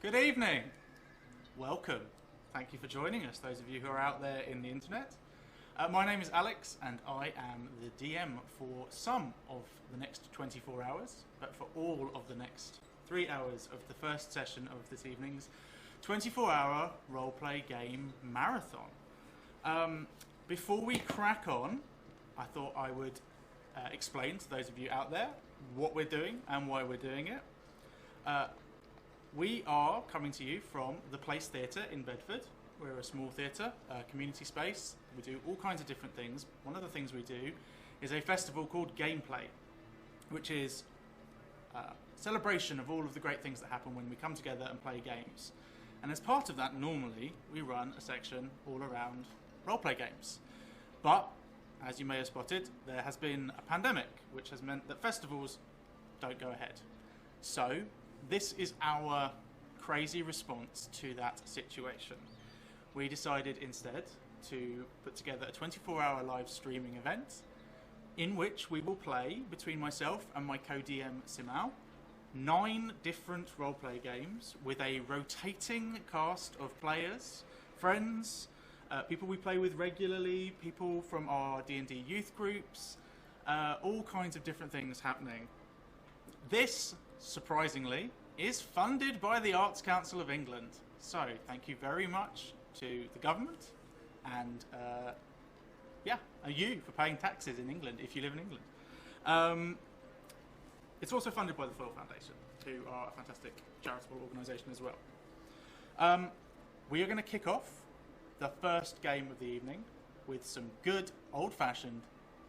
Good evening. Welcome. Thank you for joining us, those of you who are out there in the internet. My name is Alex, and I am the DM for some of the next 24 hours, but for all of the next 3 hours of the first session of this evening's 24-hour roleplay game marathon. Before we crack on, I thought I would explain to those of you out there what we're doing and why we're doing it. We are coming to you from the Place Theatre in Bedford. We're a small theatre, community space. We do all kinds of different things. One of the things we do is a festival called Gameplay, which is a celebration of all of the great things that happen when we come together and play games. And as part of that, normally, we run a section all around roleplay games. But, as you may have spotted, there has been a pandemic, which has meant that festivals don't go ahead. So, this is our crazy response to that situation. We decided instead to put together a 24-hour live streaming event in which we will play, between myself and my co-DM Simao, 9 different roleplay games with a rotating cast of players, friends, people we play with regularly, people from our D&D youth groups, all kinds of different things happening. This, surprisingly, is funded by the Arts Council of England. So, thank you very much to the government and, you for paying taxes in England if you live in England. It's also funded by the Foyle Foundation, who are a fantastic charitable organisation as well. We are going to kick off the first game of the evening with some good old-fashioned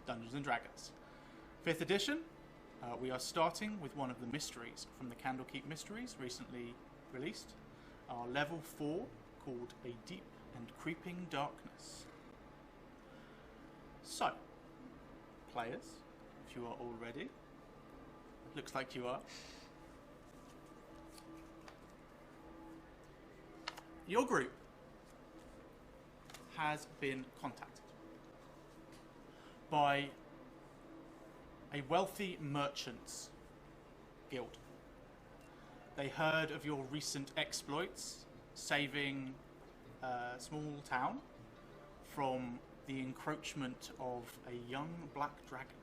Dungeons & Dragons. 5th edition. We are starting with one of the mysteries from the Candlekeep mysteries, recently released. Our level 4, called A Deep and Creeping Darkness. So, players, if you are all ready, it looks like you are. Your group has been contacted by a wealthy merchants guild. They heard of your recent exploits, saving a small town from the encroachment of a young black dragon,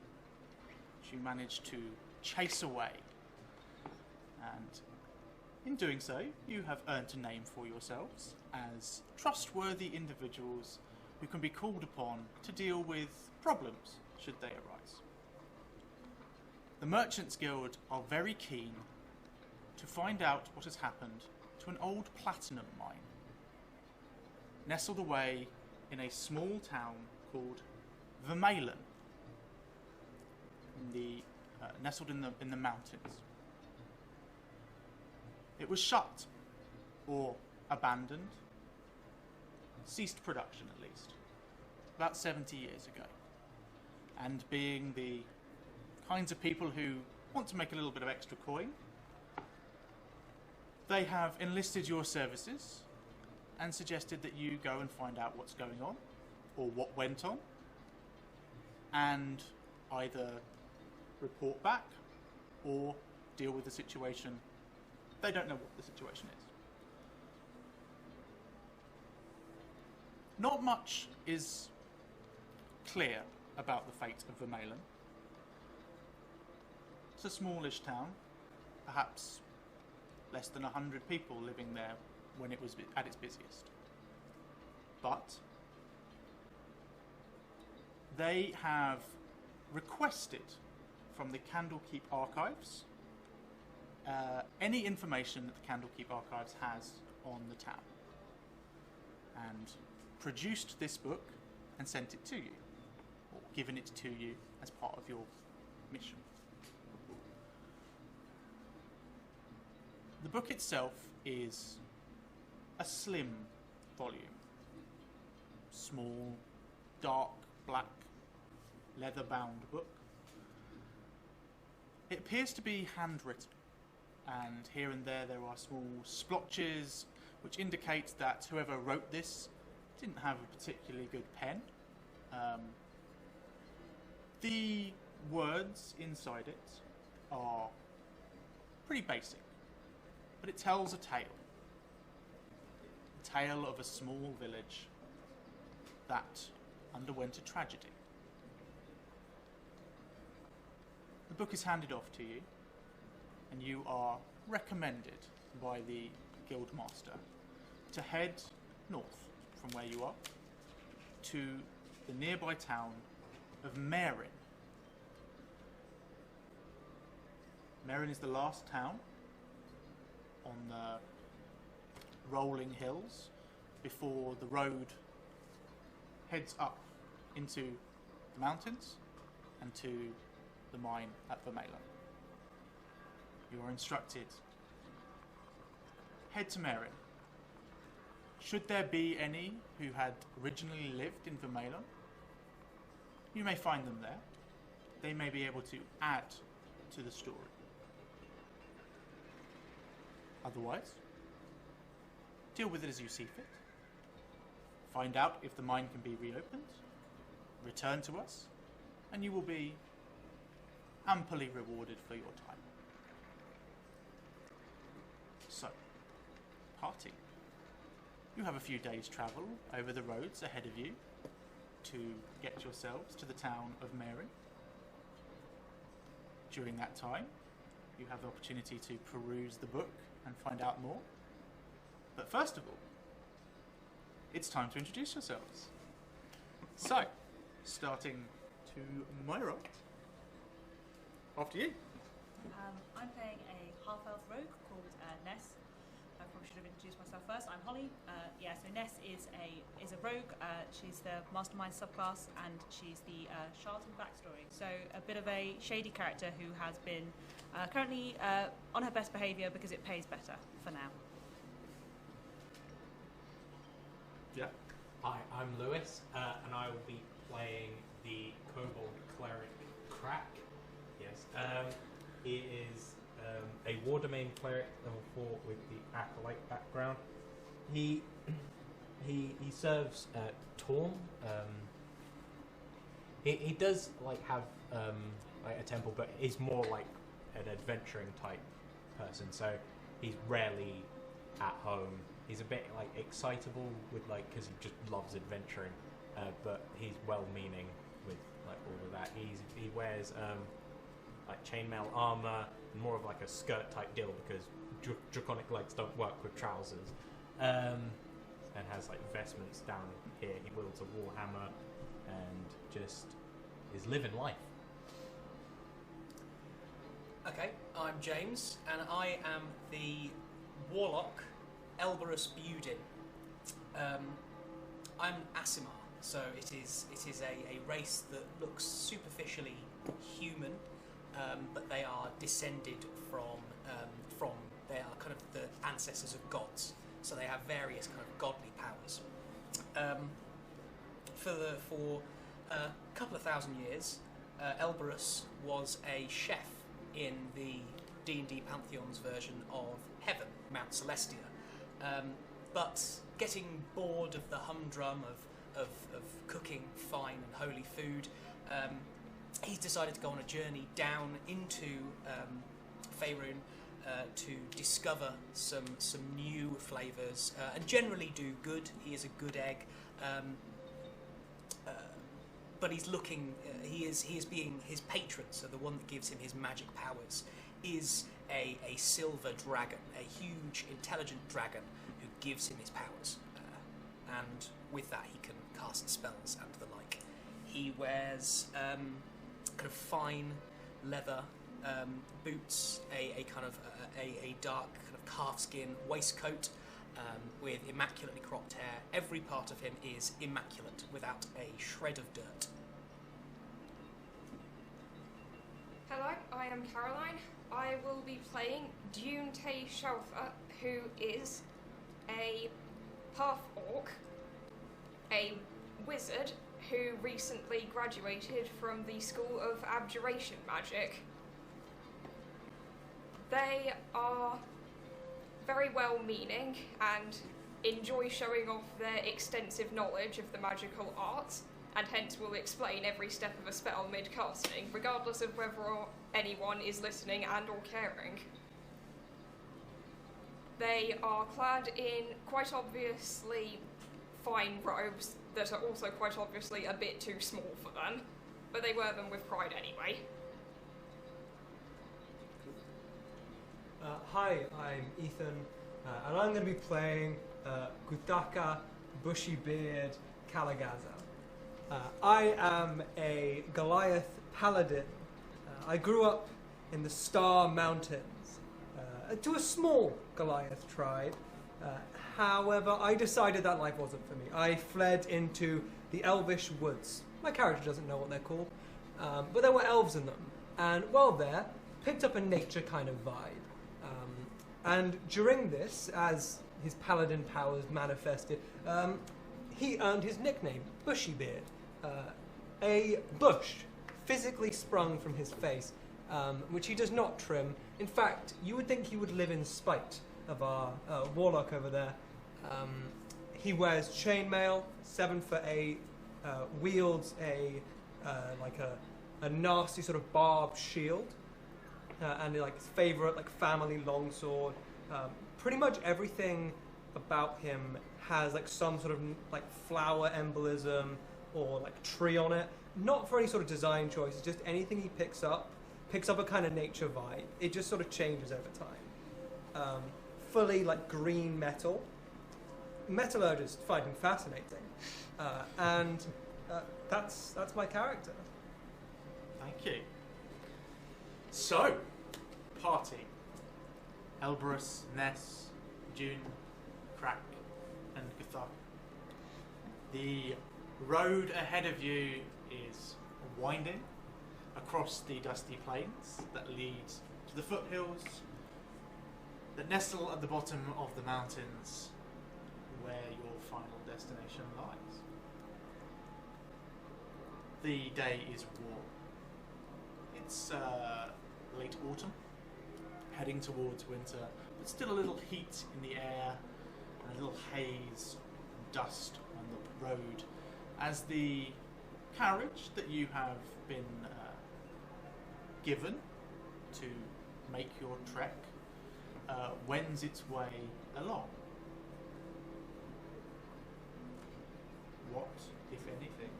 which you managed to chase away. And in doing so, you have earned a name for yourselves as trustworthy individuals who can be called upon to deal with problems should they arise. The Merchants Guild are very keen to find out what has happened to an old platinum mine, nestled away in a small town called Vermalen, nestled in the mountains. It was shut, or abandoned, ceased production at least, about 70 years ago. And being the kinds of people who want to make a little bit of extra coin, they have enlisted your services and suggested that you go and find out what's going on, or what went on, and either report back or deal with the situation. They don't know what the situation is. Not much is clear about the fate of Vermalen. It's a smallish town, perhaps less than 100 people living there when it was at its busiest. But they have requested from the Candlekeep archives any information that the Candlekeep archives has on the town, and produced this book and sent it to you, or given it to you as part of your mission. The book itself is a slim volume. Small, dark, black, leather-bound book. It appears to be handwritten, and here and there are small splotches which indicate that whoever wrote this didn't have a particularly good pen. The words inside it are pretty basic, but it tells a tale. tale of a small village that underwent a tragedy. The book is handed off to you, and you are recommended by the guildmaster to head north from where you are to the nearby town of Marin. Marin is the last town on the rolling hills before the road heads up into the mountains and to the mine at Vermela. You are instructed, head to Marin. Should there be any who had originally lived in Vermela, you may find them there. They may be able to add to the story. Otherwise, deal with it as you see fit. Find out if the mine can be reopened, return to us, and you will be amply rewarded for your time. So, party. You have a few days' travel over the roads ahead of you to get yourselves to the town of Marin. During that time, you have the opportunity to peruse the book and find out more. But first of all, it's time to introduce yourselves. So, starting to my right, after you. I'm playing a half-elf rogue called Ness. I probably should have introduced myself first. I'm Holly. So Ness is a rogue. She's the mastermind subclass, and she's the charlatan backstory. So a bit of a shady character who has been currently on her best behaviour because it pays better for now. Yeah. Hi, I'm Lewis, and I will be playing the Kobold Cleric Crack. Yes. He is a War Domain Cleric, level 4 with the Acolyte background. He serves Torm. He does have a temple, but he's more like an adventuring type person. So he's rarely at home. He's a bit excitable with because he just loves adventuring, but he's well-meaning with all of that. He wears chainmail armor and more of a skirt type deal because draconic legs don't work with trousers, and has vestments down here. He wields a warhammer and just is living life. Okay, I'm James, and I am the warlock Elberus Budin. I'm Asimar, so it is a race that looks superficially human, but they are descended from they are kind of the ancestors of gods, so they have various kind of godly powers. For a couple of thousand years, Elberus was a chef in the D&D Pantheon's version of Heaven, Mount Celestia. But getting bored of the humdrum of cooking fine and holy food, he's decided to go on a journey down into Faerun to discover some new flavours and generally do good. He is a good egg, but he's looking. He is being his patron, so the one that gives him his magic powers is a silver dragon, a huge, intelligent dragon who gives him his powers. And with that, he can cast spells and the like. He wears kind of fine leather boots, a kind of a dark kind of calfskin waistcoat with immaculately cropped hair. Every part of him is immaculate, without a shred of dirt. Hello, I am Caroline. I will be playing Dune Tay Shalfa, who is a half-orc, a wizard who recently graduated from the School of Abjuration Magic. They are very well-meaning and enjoy showing off their extensive knowledge of the magical arts, and hence will explain every step of a spell mid-casting, regardless of whether anyone is listening and or caring. They are clad in quite obviously fine robes that are also quite obviously a bit too small for them, but they wear them with pride anyway. Hi, I'm Ethan, and I'm going to be playing Gutaka Bushybeard Kalagaza. I am a Goliath paladin. I grew up in the Star Mountains, to a small Goliath tribe. However, I decided that life wasn't for me. I fled into the Elvish woods. My character doesn't know what they're called, but there were elves in them. And while there, picked up a nature kind of vibe. And during this, as his paladin powers manifested, he earned his nickname, Bushybeard. A bush physically sprung from his face, which he does not trim. In fact, you would think he would live in spite of our warlock over there. He wears chainmail, 7'8", wields a nasty sort of barbed shield, and like his favorite like family longsword. Pretty much everything about him has like some sort of like flower embolism or like tree on it. Not for any sort of design choices, just anything he picks up a kind of nature vibe. It just sort of changes over time. Fully like green metal. Metallurgist, finding fascinating. And that's my character. Thank you. So, party. Elberus, Ness, June, Crack, and Guthar. The road ahead of you is winding across the dusty plains that lead to the foothills that nestle at the bottom of the mountains where your final destination lies. The day is warm. It's late autumn, heading towards winter, but still a little heat in the air and a little haze and dust on the road as the carriage that you have been given to make your trek wends its way along. What, if anything,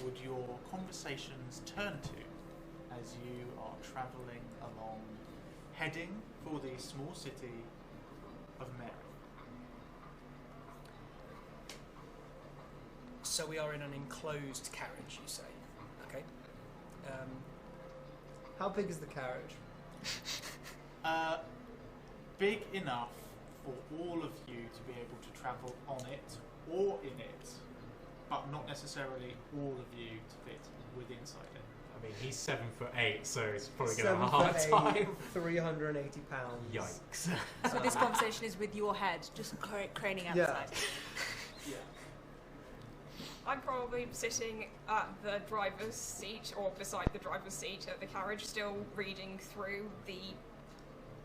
would your conversations turn to as you are travelling along, heading for the small city of Mary? So we are in an enclosed carriage, you say? Okay. How big is the carriage? Big enough for all of you to be able to travel on it or in it, but not necessarily all of you to fit within inside it. I mean, he's 7'8", so he's probably going to have a hard 7'8", time. 380 pounds. Yikes. So this conversation is with your head, just craning out the side. Yeah. I'm probably sitting at the driver's seat or beside the driver's seat of the carriage, still reading through the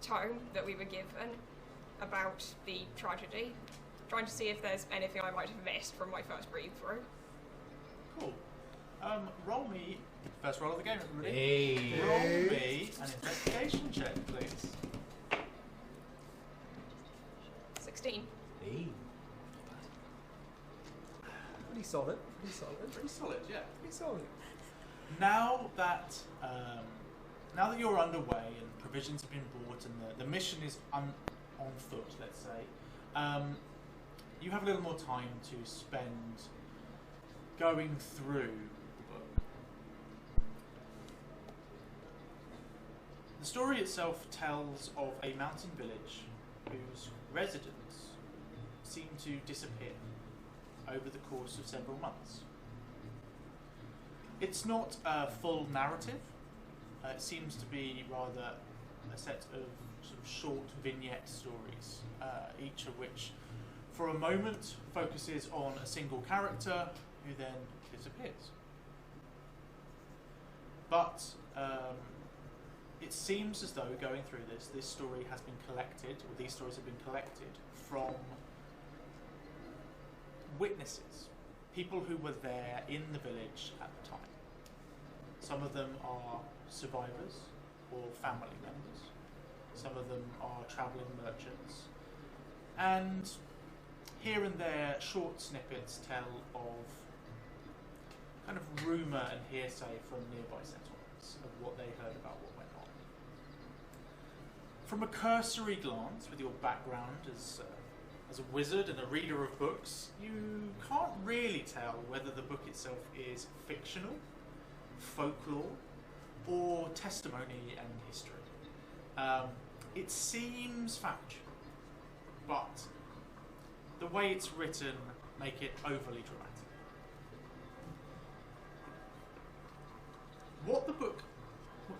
tome that we were given about the tragedy, trying to see if there's anything I might have missed from my first read through. Cool. Roll me first roll of the game, everybody. Hey. Roll me an investigation check, please. 16. Hey. Pretty solid. Pretty solid. Pretty solid, yeah. Pretty solid. Now that you're underway and provisions have been bought and the mission is on foot, let's say, you have a little more time to spend going through the book. The story itself tells of a mountain village whose residents seem to disappear over the course of several months. It's not a full narrative. It seems to be rather a set of sort of short vignette stories, each of which for a moment focuses on a single character who then disappears. But it seems as though going through this story has been collected, or these stories have been collected from witnesses, people who were there in the village at the time. Some of them are survivors or family members. Some of them are travelling merchants. And here and there, short snippets tell of kind of rumour and hearsay from nearby settlements of what they heard about what went on. From a cursory glance, with your background as a wizard and a reader of books, you can't really tell whether the book itself is fictional, folklore, or testimony and history. It seems factual, but the way it's written make it overly dramatic. What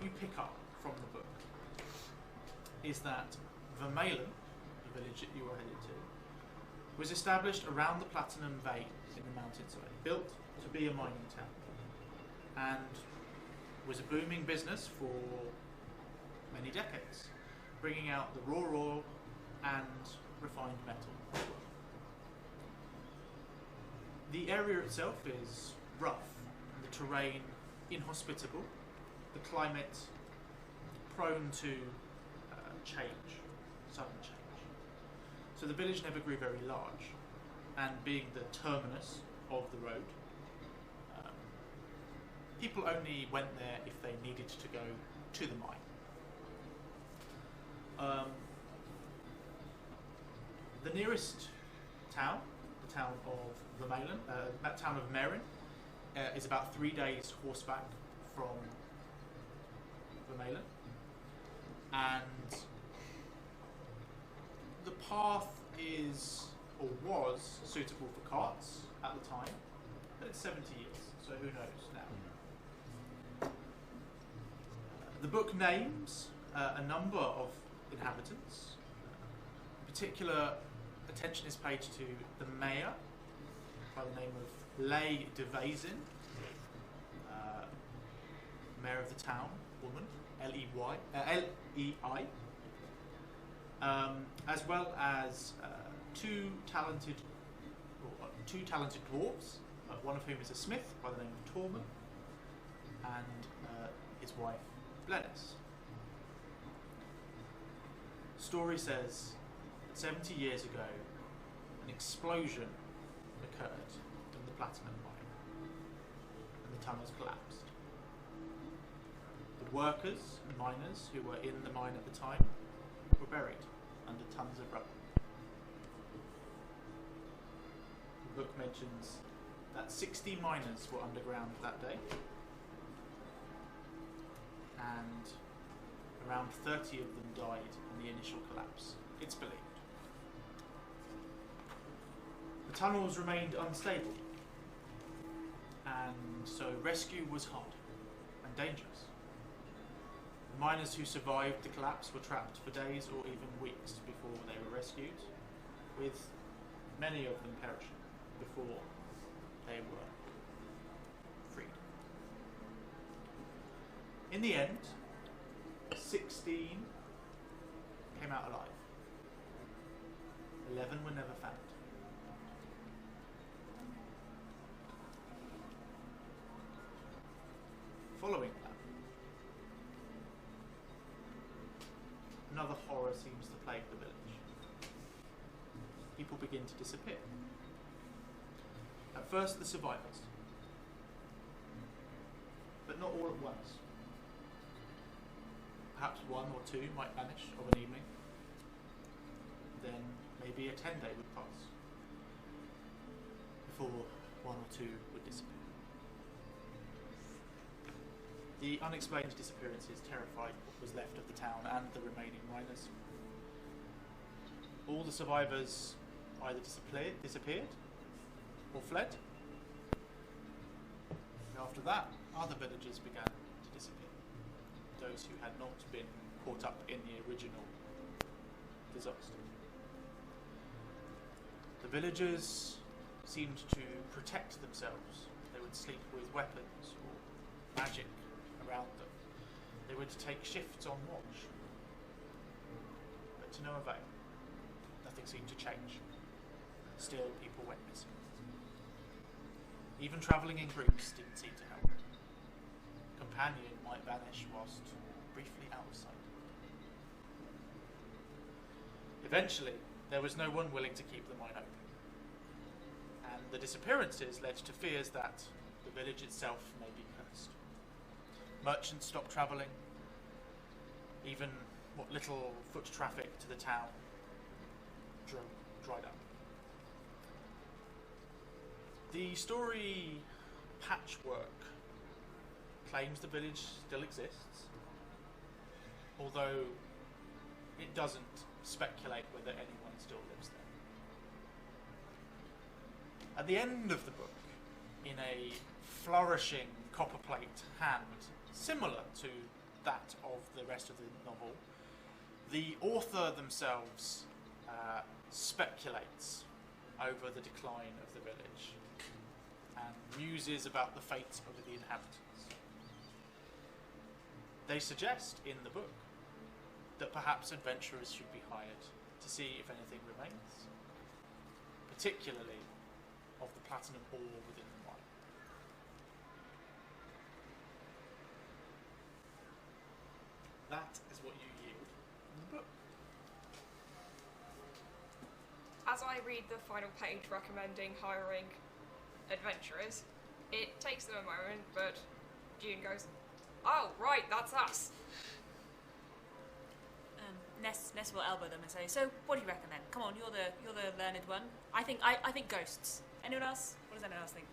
you pick up from the book is that Vermalen, the village that you are headed to, was established around the Platinum Vein in the mountainside, built to be a mining town, and was a booming business for many decades, bringing out the raw ore and refined metal. The area itself is rough, the terrain inhospitable, the climate prone to change, sudden change. So the village never grew very large, and being the terminus of the road, people only went there if they needed to go to the mine. The nearest town, the town of Vermalen, that town of Merin, is about 3 days horseback from Vermalen, and the path is, or was, suitable for carts at the time, but it's 70 years, so who knows now. The book names a number of inhabitants. Particular attention is paid to the mayor, by the name of Lay de Vezin, mayor of the town, woman, L-E-I, as well as two talented dwarves, one of whom is a smith by the name of Tormund, and his wife, Blennis. Story says that 70 years ago, an explosion occurred in the platinum mine, and the tunnels collapsed. The workers and miners who were in the mine at the time were buried under tons of rubble. The book mentions that 60 miners were underground that day, and around 30 of them died in the initial collapse, it's believed. The tunnels remained unstable, and so rescue was hard and dangerous. The miners who survived the collapse were trapped for days or even weeks before they were rescued, with many of them perishing before they were freed. In the end, 16 came out alive. 11 were never found. Following that, another horror seems to plague the village. People begin to disappear. At first, the survivors, but not all at once. Perhaps one or two might vanish of an evening. Then maybe a 10-day would pass before one or two would disappear. The unexplained disappearances terrified what was left of the town and the remaining miners. All the survivors either disappeared or fled. And after that, other villagers began to disappear. Those who had not been caught up in the original disaster. The villagers seemed to protect themselves. They would sleep with weapons or magic around them. They would take shifts on watch. But to no avail. Nothing seemed to change. Still, people went missing. Even travelling in groups didn't seem to help. Companion might vanish whilst briefly out of sight. Eventually, there was no one willing to keep the mine open. And the disappearances led to fears that the village itself may be cursed. Merchants stopped travelling. Even what little foot traffic to the town dried up. The story Patchwork claims the village still exists, although it doesn't speculate whether anyone still lives there. At the end of the book, in a flourishing copperplate hand, similar to that of the rest of the novel, the author themselves speculates over the decline of the village and muses about the fate of the inhabitants. They suggest in the book that perhaps adventurers should be hired to see if anything remains, particularly of the platinum ore within the mine. That is what you yield in the book. As I read the final page recommending hiring adventurers, it takes them a moment, but June goes, "Oh, right, that's us." Ness will elbow them and say, "So, what do you reckon then? Come on, you're the learned one. I think ghosts. Anyone else? What does anyone else think?"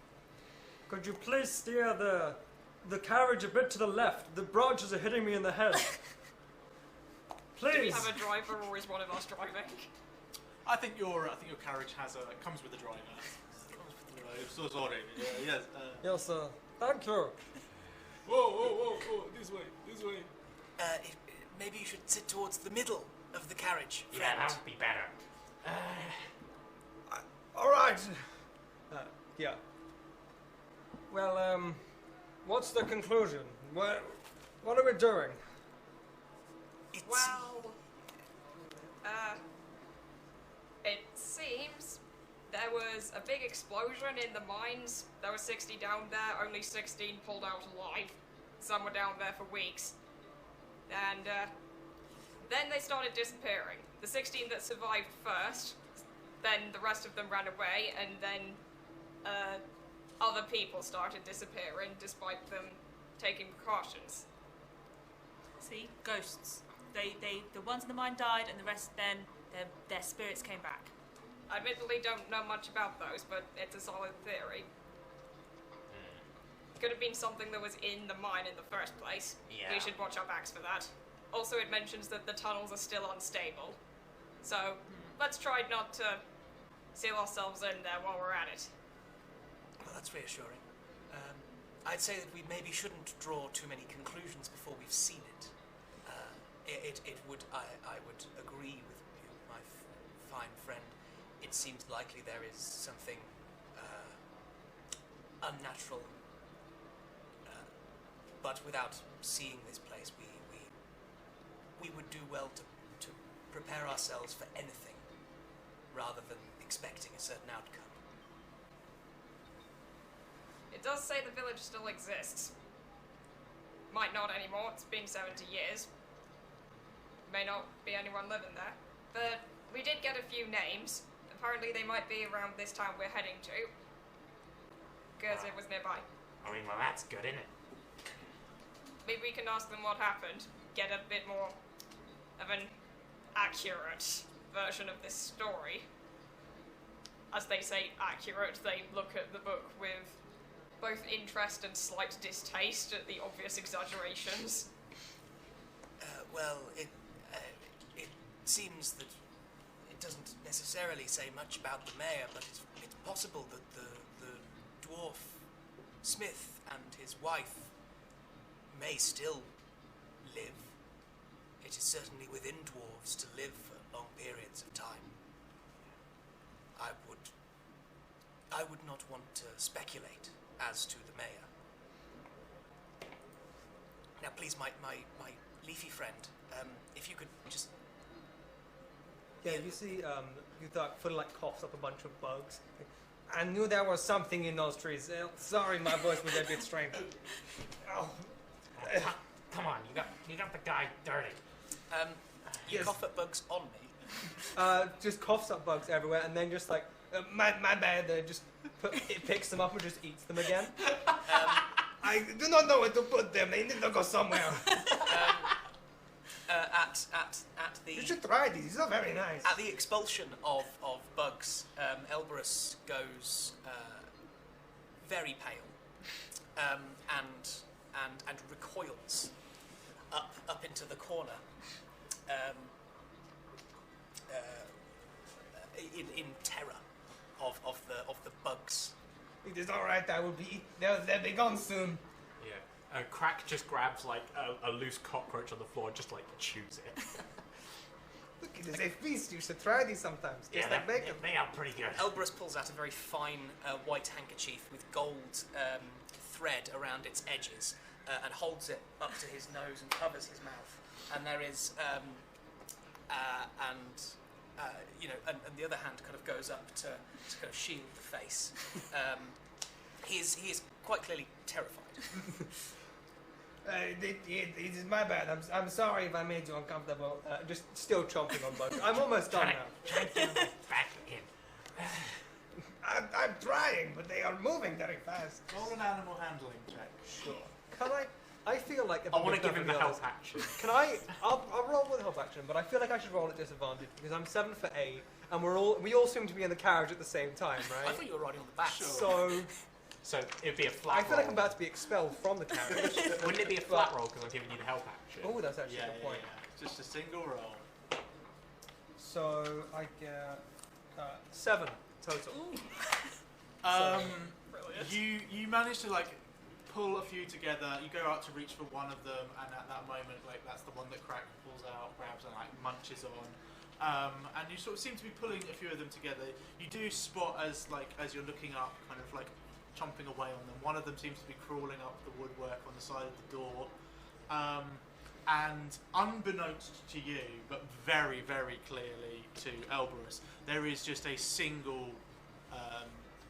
Could you please steer the carriage a bit to the left? The branches are hitting me in the head. Please. Do we have a driver, or is one of us driving? I think your carriage comes with a driver. I'm so sorry. Yes. Yes, sir. Thank you. Whoa! This way. Maybe you should sit towards the middle of the carriage, Yeah, friend. that would be better. All right. Yeah. Well, what's the conclusion? What are we doing? Well, it seems there was a big explosion in the mines. There were 60 down there, only 16 pulled out alive. Some were down there for weeks. And then they started disappearing. The 16 that survived first, then the rest of them ran away, and then other people started disappearing despite them taking precautions. See, ghosts. The ones in the mine died, and the rest then their spirits came back. I admittedly don't know much about those, but it's a solid theory. Could have been something that was in the mine in the first place. Yeah. We should watch our backs for that. Also, it mentions that the tunnels are still unstable. So, let's try not to seal ourselves in there while we're at it. Well, that's reassuring. I'd say that we maybe shouldn't draw too many conclusions before we've seen it. I would agree with you, my fine friend. It seems likely there is something unnatural. But without seeing this place, we would do well to prepare ourselves for anything, rather than expecting a certain outcome. It does say the village still exists. Might not anymore, it's been 70 years. May not be anyone living there. But we did get a few names. Apparently they might be around this town we're heading to. Because it was nearby. I mean, well, that's good, isn't it? Maybe we can ask them what happened, get a bit more of an accurate version of this story. As they say accurate, they look at the book with both interest and slight distaste at the obvious exaggerations. Well, it seems that it doesn't necessarily say much about the mayor, but it's possible that the dwarf smith and his wife may still live. It is certainly within dwarves to live for long periods of time. I would not want to speculate as to the mayor. Now, please, my leafy friend, if you could just... Yeah, you see, you thought Foot like coughs up a bunch of bugs. I knew there was something in those trees. Sorry, my voice was a bit strange. Oh. Come on, you got the guy dirty. You Yes. cough at bugs on me. just coughs up bugs everywhere, and then just like, my bad, just it picks them up and just eats them again. I do not know where to put them. They need to go somewhere. At the You should try these. These are very nice. at the expulsion of bugs, Elberus goes very pale, and recoils up into the corner, in terror of the bugs. It is all right. I will be. They'll be gone soon. Yeah. Crack just grabs like a loose cockroach on the floor and just like chews it. Look, it is a feast. You should try these sometimes. Just like bacon. They are pretty good. Elberus pulls out a very fine white handkerchief with gold thread around its edges and holds it up to his nose and covers his mouth. And there is, and the other hand kind of goes up to kind of shield the face. He is quite clearly terrified. It is my bad. I'm sorry if I made you uncomfortable. Just still chomping on bugs. I'm almost done now. Try to get them back in. I'm trying, but they are moving very fast. Roll an animal handling check. Sure. Can I feel like if I I'm want to being give him the perfectly help honest, action. Can I'll roll with help action, but I feel like I should roll at disadvantage because I'm 7 for 8, and we all seem to be in the carriage at the same time, I right? thought you were riding on the back. So So it'd be a flat I feel roll. like I'm about to be expelled from the carriage. Wouldn't it be a flat roll because I'm giving you the help action? Oh, that's actually Yeah, a good point. Just a single roll. So I get 7 total. Brilliant. You manage to like pull a few together. You go out to reach for one of them, and at that moment, like that's the one that Crack pulls out, grabs, and like munches on. And you sort of seem to be pulling a few of them together. You do spot as you're looking up, kind of like chomping away on them. One of them seems to be crawling up the woodwork on the side of the door. And unbeknownst to you, but very, very clearly to Elberus, there is just a single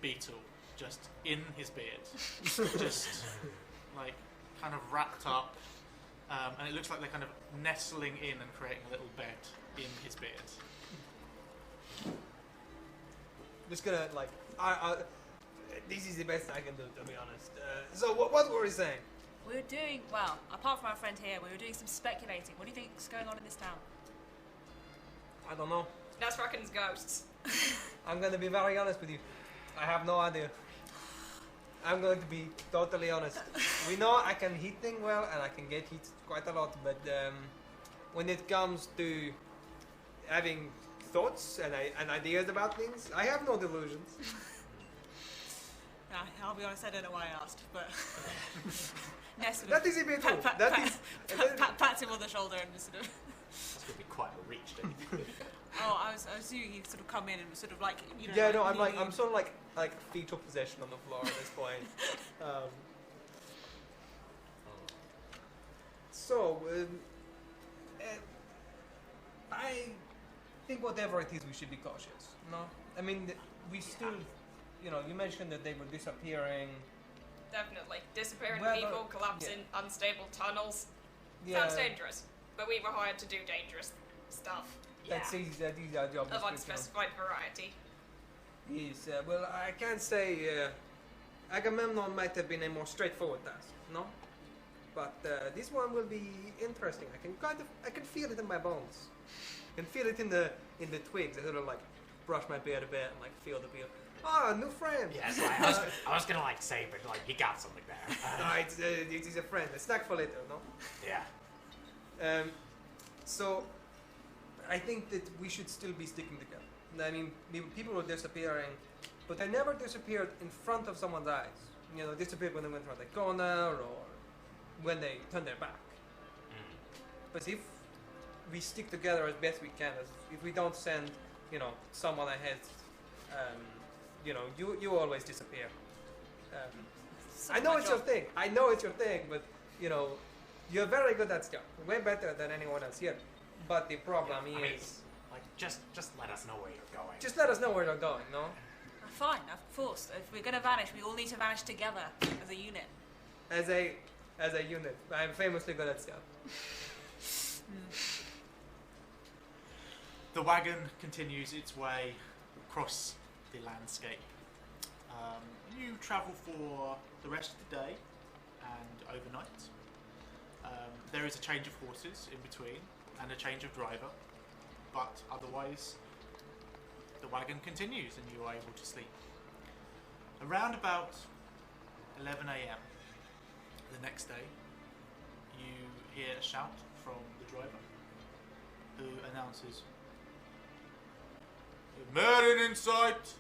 beetle just in his beard, just like kind of wrapped up, and it looks like they're kind of nestling in and creating a little bed in his beard. Just gonna like this is the best I can do, to be honest. So what were we saying? We were doing, well, apart from our friend here, we were doing some speculating. What do you think is going on in this town? I don't know. Ness reckons ghosts. I'm gonna be very honest with you. I have no idea. I'm going to be totally honest. We know I can hit things well and I can get hit quite a lot, but when it comes to having thoughts and ideas about things, I have no delusions. I'll be honest, I don't know why I asked, but Ness sort of That is a bit rude. pats him on the shoulder and just sort of. That's going to be quite a reach, don't you think? Oh, I was assuming he'd sort of come in and sort of like, you know. Yeah, no, leaning I'm in. sort of like fetal possession on the floor at this point. I think whatever it is, we should be cautious. No, I mean we still, you know, you mentioned that they were disappearing. Definitely. Disappearing Whether- people, collapsing, unstable tunnels. Yeah, Sounds dangerous. But we were hired to do dangerous stuff. that is our job Of description. unspecified variety. Yes, well, I can't say Agamemnon might have been a more straightforward task, no? But this one will be interesting. I can feel it in my bones. I can feel it in the twigs. I sort of like brush my beard a bit and like feel the beard. Ah, new friend. Yes, I was gonna like say, but like you got something there. No, it is a friend. A snack for later, no? Yeah. So, I think that we should still be sticking together. I mean, people were disappearing, but they never disappeared in front of someone's eyes. You know, disappeared when they went around the corner or when they turned their back. But if we stick together as best we can, if we don't send, you know, someone ahead, you know, you always disappear. I know it's your thing. I know it's your thing, but you know, you're very good at stuff. Way better than anyone else here. But the problem I mean, is, like just let us know where you're going. just let us know where you're going. No. Fine, of course. If we're going to vanish, we all need to vanish together as a unit. As a unit, I'm famously good at stuff. The wagon continues its way across the landscape. You travel for the rest of the day and overnight. There is a change of horses in between and a change of driver, but otherwise the wagon continues and you are able to sleep. Around about 11 a.m. the next day, you hear a shout from the driver who announces, "Merlin in sight!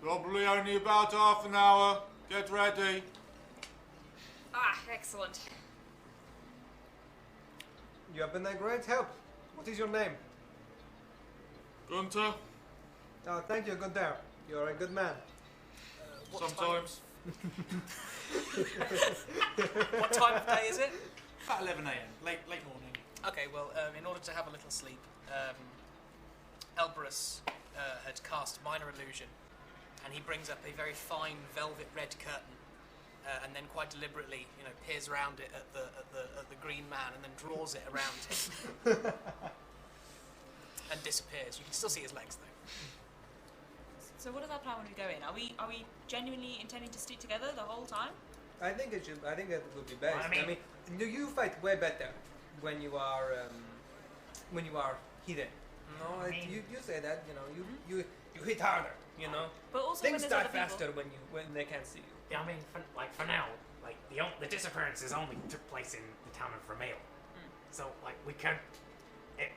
Probably only about half an hour. Get ready." Ah, excellent. You have been a great help. What is your name? Gunter, Oh, thank you, Gunther. You're a good man. What sometimes. What time of day is it? About 11 a.m. Late morning. Okay, well, in order to have a little sleep, Elbrus had cast Minor Illusion, and he brings up a very fine velvet red curtain, and then quite deliberately, peers around it at the green man, and then draws it around him, and disappears. You can still see his legs, though. So what is our plan when we go in? Are we genuinely intending to stick together the whole time? I think it would be best. Well, I mean- you fight way better when you are hidden. No, I mean- you say that. You hit harder. But also Things when there's die other people. faster when they can't see you. Yeah, I mean, for now, the disappearances only took place in the town of Vermeil. So, we could,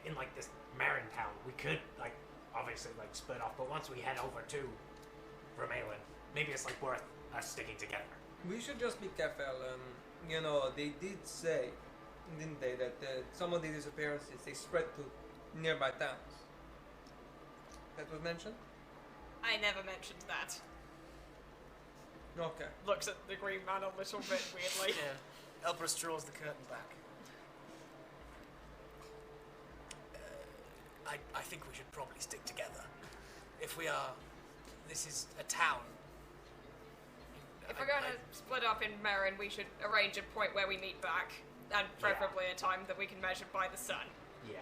in this Marin town, we could, obviously, split off. But once we head over to Vermeil, maybe it's, worth us sticking together. We should just be careful. They did say, didn't they, that some of the disappearances they spread to nearby towns. That was mentioned. I never mentioned that. Okay. Looks at the green man a little bit weirdly. Yeah. Elbrus draws the curtain back. I think we should probably stick together. If we are... This is a town. If we're going to split up in Marin, we should arrange a point where we meet back, and preferably a time that we can measure by the sun. Yeah.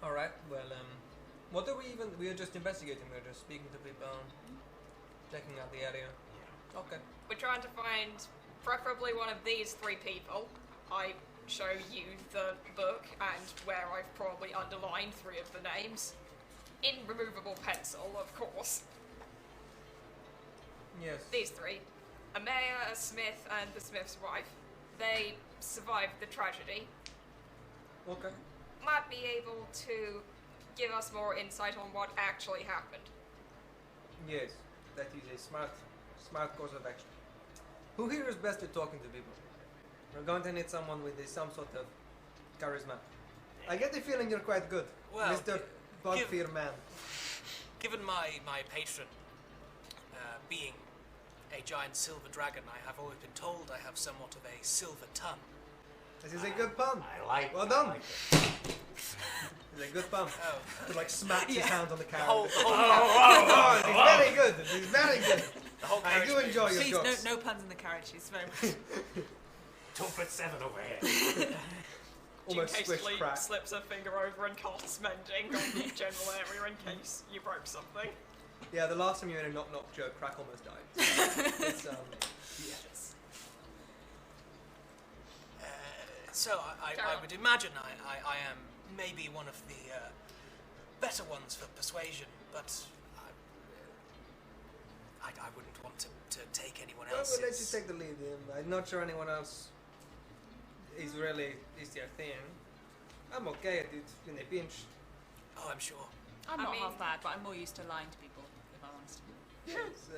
All right. Well, what are we even? We are just investigating. We're just speaking to people, checking out the area. Yeah. Okay. We're trying to find preferably one of these three people. I show you the book and where I've probably underlined three of the names. In removable pencil, of course. Yes. These three. A mayor, a smith, and the smith's wife. They survived the tragedy. Okay. Might be able to give us more insight on what actually happened. Yes, that is a smart course of action. Who here is best at talking to people? We're going to need someone with some sort of charisma. I get the feeling you're quite good, Well, Mr. Bugfear Man. Given my patron being a giant silver dragon, I have always been told I have somewhat of a silver tongue. This is a good pun. I like. Well I done. like it. It's a good pun. Oh. To smacks his hand on the The carrot. whole Oh, he's very good. He's very good. the whole I carriage do moves. enjoy your Please, jokes. no puns in the carriage. It's very much. 2'7" over here. Almost Jim squish hastily crack. slips her finger over and casts mending on the general area in case you broke something. Yeah, the last time you made a knock knock joke, crack almost died. It's Yes. So I would imagine I am maybe one of the better ones for persuasion, but I wouldn't want to take anyone Well, else's. we'll let you take the lead. I'm not sure anyone else is their thing. I'm okay at it in a pinch. Oh, I'm sure. I'm I not mean- half bad, but I'm more used to lying to people, if I'm honest. It's,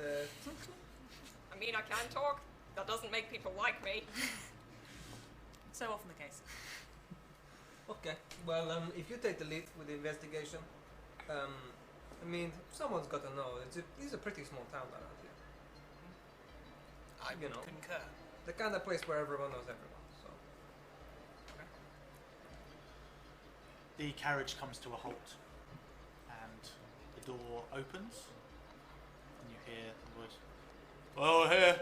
I mean, I can talk. That doesn't make people like me. So often the case. okay. Well, if you take the lead with the investigation, someone's got to know. It's a pretty small town around here. I You know. concur. The kind of place where everyone knows everyone. So. The carriage comes to a halt, and the door opens, and you hear the voice, "Oh, here!"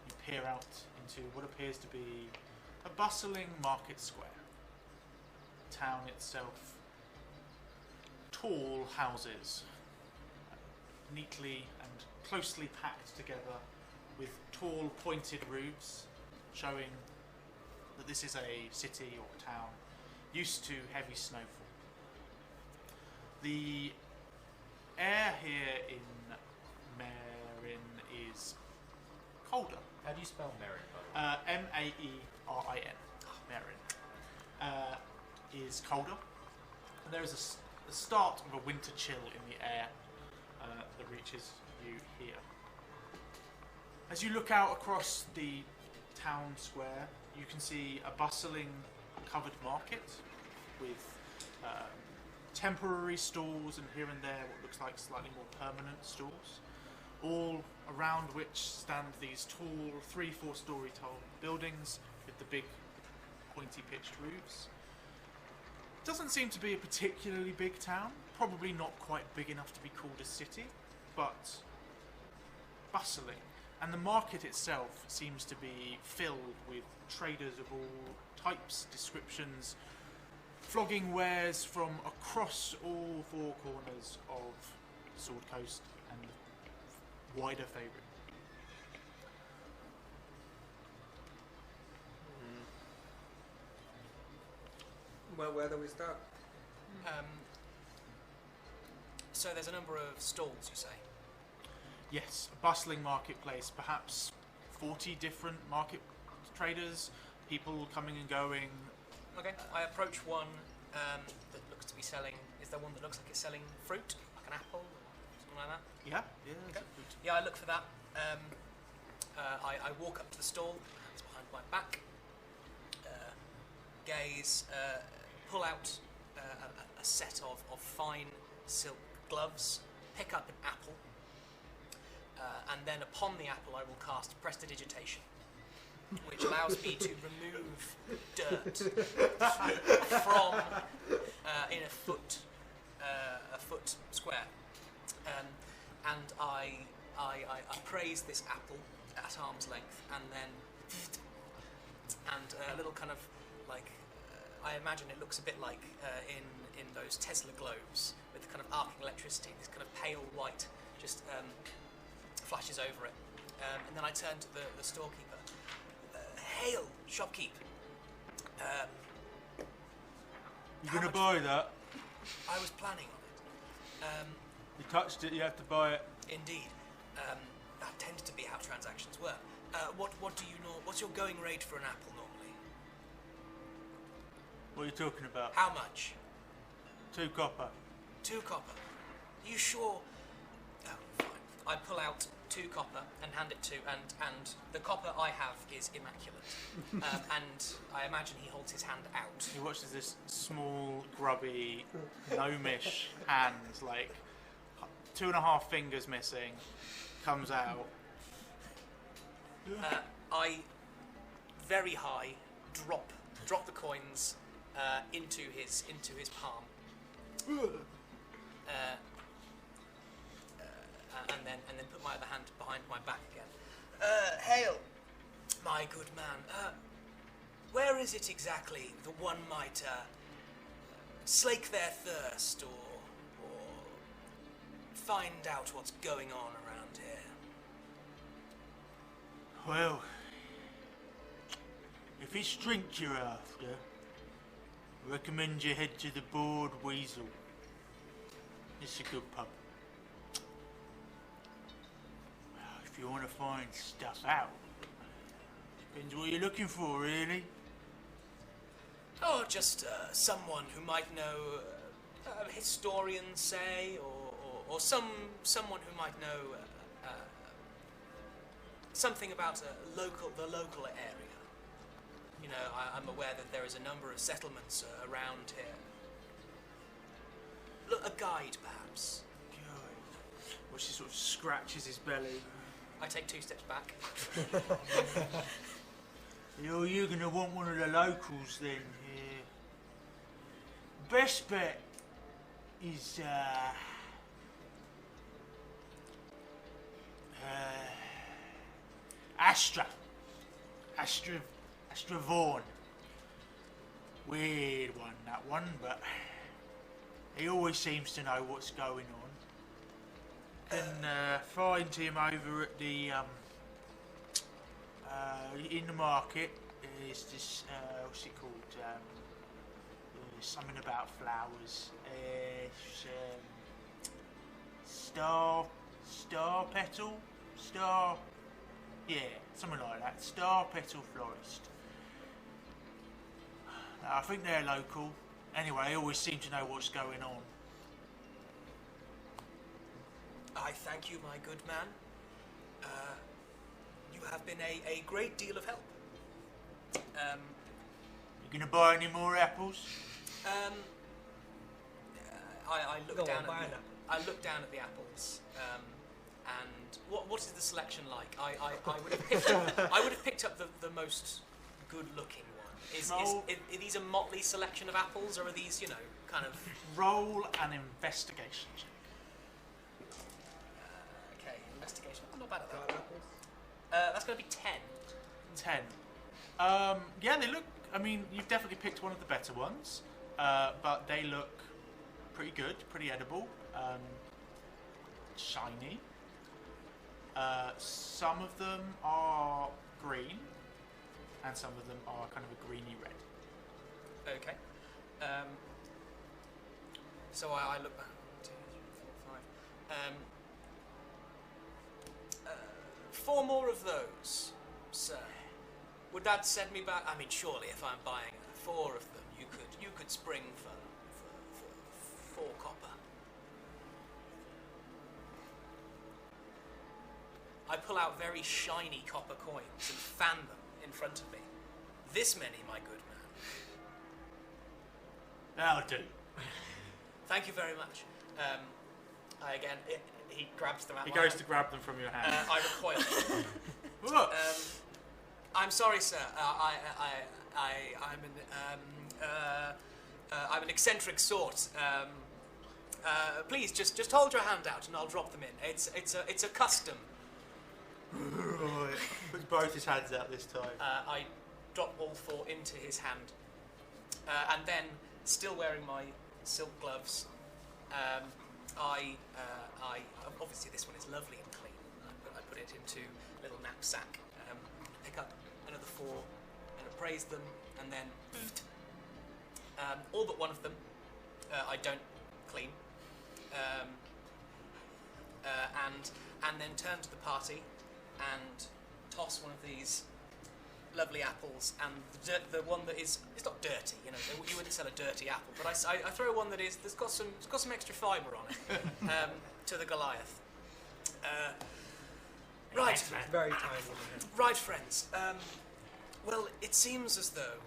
You peer out into what appears to be a bustling market square. town itself, tall houses, neatly and closely packed together with tall pointed roofs, showing that this is a city or town used to heavy snowfall. The air here in Marin is colder. How do you spell Merin? Maerin. Marin is colder. And there is a start of a winter chill in the air that reaches you here. As you look out across the town square, you can see a bustling covered market with temporary stalls and here and there what looks like slightly more permanent stalls, all around which stand these tall 3-4 story tall buildings with the big pointy pitched roofs. Doesn't seem to be a particularly big town, probably not quite big enough to be called a city, but bustling. And the market itself seems to be filled with traders of all types, descriptions, flogging wares from across all 4 corners of Sword Coast and wider Faerun. Well, where do we start? So there's a number of stalls, you say? Yes, a bustling marketplace, perhaps 40 different market traders, people coming and going. Okay, I approach one that looks to be selling. Is there one that looks like it's selling fruit, like an apple or something like that? Yeah, Okay. Yeah, I look for that. I walk up to the stall, hands behind my back, gaze, pull out a set of fine silk gloves, pick up an apple, and then upon the apple I will cast Prestidigitation, which allows me to remove dirt from in a foot square, and I appraise this apple at arm's length, and then a little kind of like I imagine it looks a bit like in those Tesla globes with the kind of arcing electricity, this kind of pale white just flashes over it, and then I turn to the storekeeper. Hail, shopkeep. You're going to buy that? I was planning on it. You touched it, you have to buy it. Indeed. That tends to be how transactions work. What do you know? What's your going rate for an apple normally? What are you talking about? How much? 2 copper. 2 copper. Are you sure? Oh, fine. I pull out 2 copper and hand it to, and the copper I have is immaculate. And I imagine he holds his hand out. He watches this small, grubby, gnomish hand, like 2.5 fingers missing, comes out. I very high drop the coins into his palm, and then put my other hand behind my back again. Hail, my good man. Where is it exactly that one might slake their thirst or find out what's going on around here? Well, if it's drink you're after, I recommend you head to the Bored Weasel. It's a good pub. If you want to find stuff out, depends what you're looking for, really. Oh, just someone who might know, a historian, say, or someone who might know something about the local area. You know, I'm aware that there is a number of settlements around here. Look, a guide, perhaps. God. Well, she sort of scratches his belly. I take 2 steps back. You're going to want one of the locals then. Yeah. Best bet is Astra Vaughan. weird one, that one, but he always seems to know what's going on. Can find him over at the in the market. There's this what's it called? Something about flowers. Star petal, yeah, something like that. Star petal florist. I think they're local. Anyway, they always seem to know what's going on. I thank you, my good man. You have been a great deal of help. You gonna buy any more apples? I Go look on, down buy at an the, I look down at the apples, and what is the selection like? I would have picked up, I would have picked up the most good-looking one. Are these a motley selection of apples, or are these, you know, kind of? Roll an investigation check. Okay, investigation. I'm not bad at that. That's going to be 10. 10. Yeah, they look. I mean, you've definitely picked one of the better ones, but they look pretty good, pretty edible, shiny. Some of them are green, and some of them are kind of a greeny red. Okay. So I look back. 2, 3, 4, 5. 4 more of those, sir. Would that send me back? I mean, surely if I'm buying 4 of them, you could spring for 4 copper. I pull out very shiny copper coins and fan them in front of me. This many, my good man. That'll do. Thank you very much. He grabs them out. He goes to grab them from your hand. I recoil. Look. I'm sorry, sir. I'm an eccentric sort. Please, just hold your hand out, and I'll drop them in. It's a custom. Right. Puts both his hands out this time. I drop all 4 into his hand, and then, still wearing my silk gloves, I obviously this one is lovely and clean. I put it into a little knapsack. Pick up another 4 and appraise them, and then all but one of them I don't clean, and then turn to the party and toss one of these lovely apples, and the one that is, it's not dirty, you know, you wouldn't sell a dirty apple, but I throw one that's got some extra fibre on it to the Goliath. Right, It's very tiny. right, friends. Well, it seems as though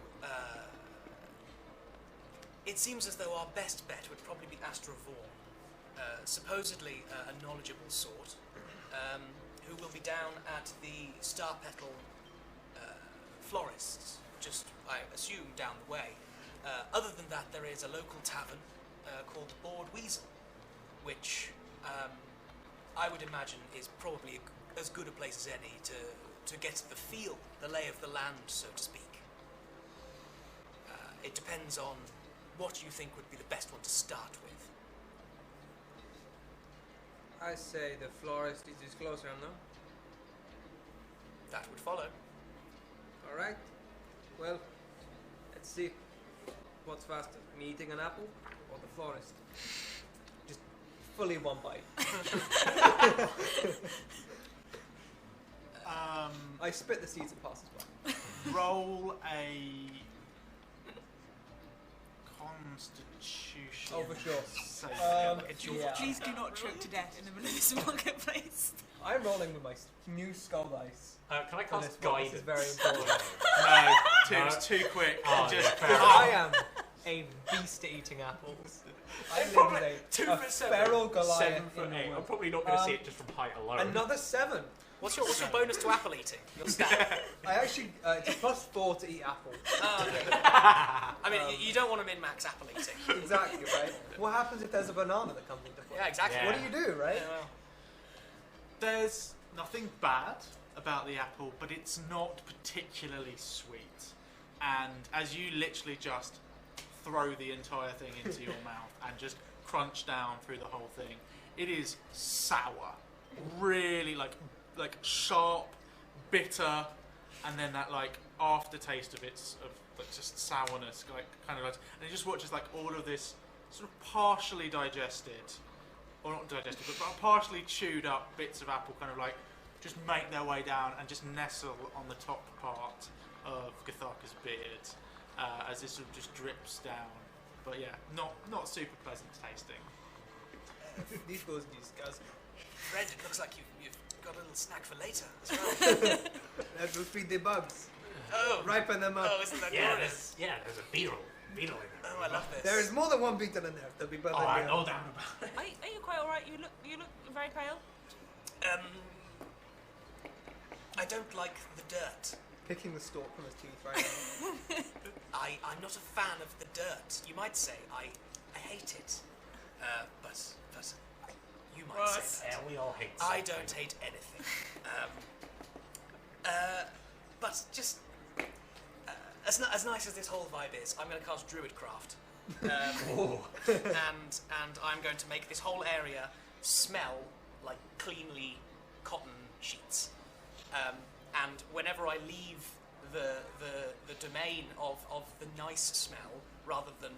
our best bet would probably be Astra Vaughan, supposedly a knowledgeable sort, who will be down at the Star Petal florists, just, I assume, down the way. Other than that, there is a local tavern called the Board Weasel, which I would imagine is probably as good a place as any to get the feel, the lay of the land, so to speak. It depends on what you think would be the best one to start with. I say the florist is closer, no? That would follow. Alright. Well, let's see. What's faster, me eating an apple or the florist? Just fully one bite. I spit the seeds and pass as well. Roll a Constitution. Oh, for sure. save. Yeah. Please do not choke to death in the middle of this marketplace. I'm rolling with my new skull dice. Can I for cast this one. guidance? This is very important. No, it's too quick. Oh, Just yeah, fair Because enough. I am a beast at eating apples. I live Probably with 2 a for 7. feral Goliath 7 in for the 8. I'm woods. probably not going to see it just from height alone. Another 7. What's your bonus to apple eating? Your stat? I actually, it's a +4 to eat apples. Oh, okay. I mean, you don't want to min-max apple eating. Exactly, right? What happens if there's a banana that comes into play? Yeah, exactly. Yeah. What do you do, right? Yeah, well, There's nothing bad about the apple, but it's not particularly sweet. And as you literally just throw the entire thing into your mouth and just crunch down through the whole thing. It is sour, really like sharp, bitter, and then that like aftertaste of like just sourness, like kind of like, and you just watches like all of this sort of partially digested, or not digested, but partially chewed up bits of apple kind of like just make their way down and just nestle on the top part of Guthaka's beard as this sort of just drips down. But yeah, not super pleasant tasting. These goes Fred, it looks like you've got a little snack for later as well. That will feed the bugs. Oh, Ripen them up. oh, isn't that glorious? There's a beetle in there. Oh, I love this. There is more than one beetle in there. There'll be better Oh, I than know that about it. Are you quite alright? You look very pale. I don't like the dirt. Picking the stalk from his teeth right now. I'm not a fan of the dirt. You might say I hate it. But you might say that. Yeah, we all hate I something. don't hate anything. But just as nice as this whole vibe is, I'm going to cast Druidcraft, and I'm going to make this whole area smell like cleanly cotton sheets. And whenever I leave the domain of the nice smell rather than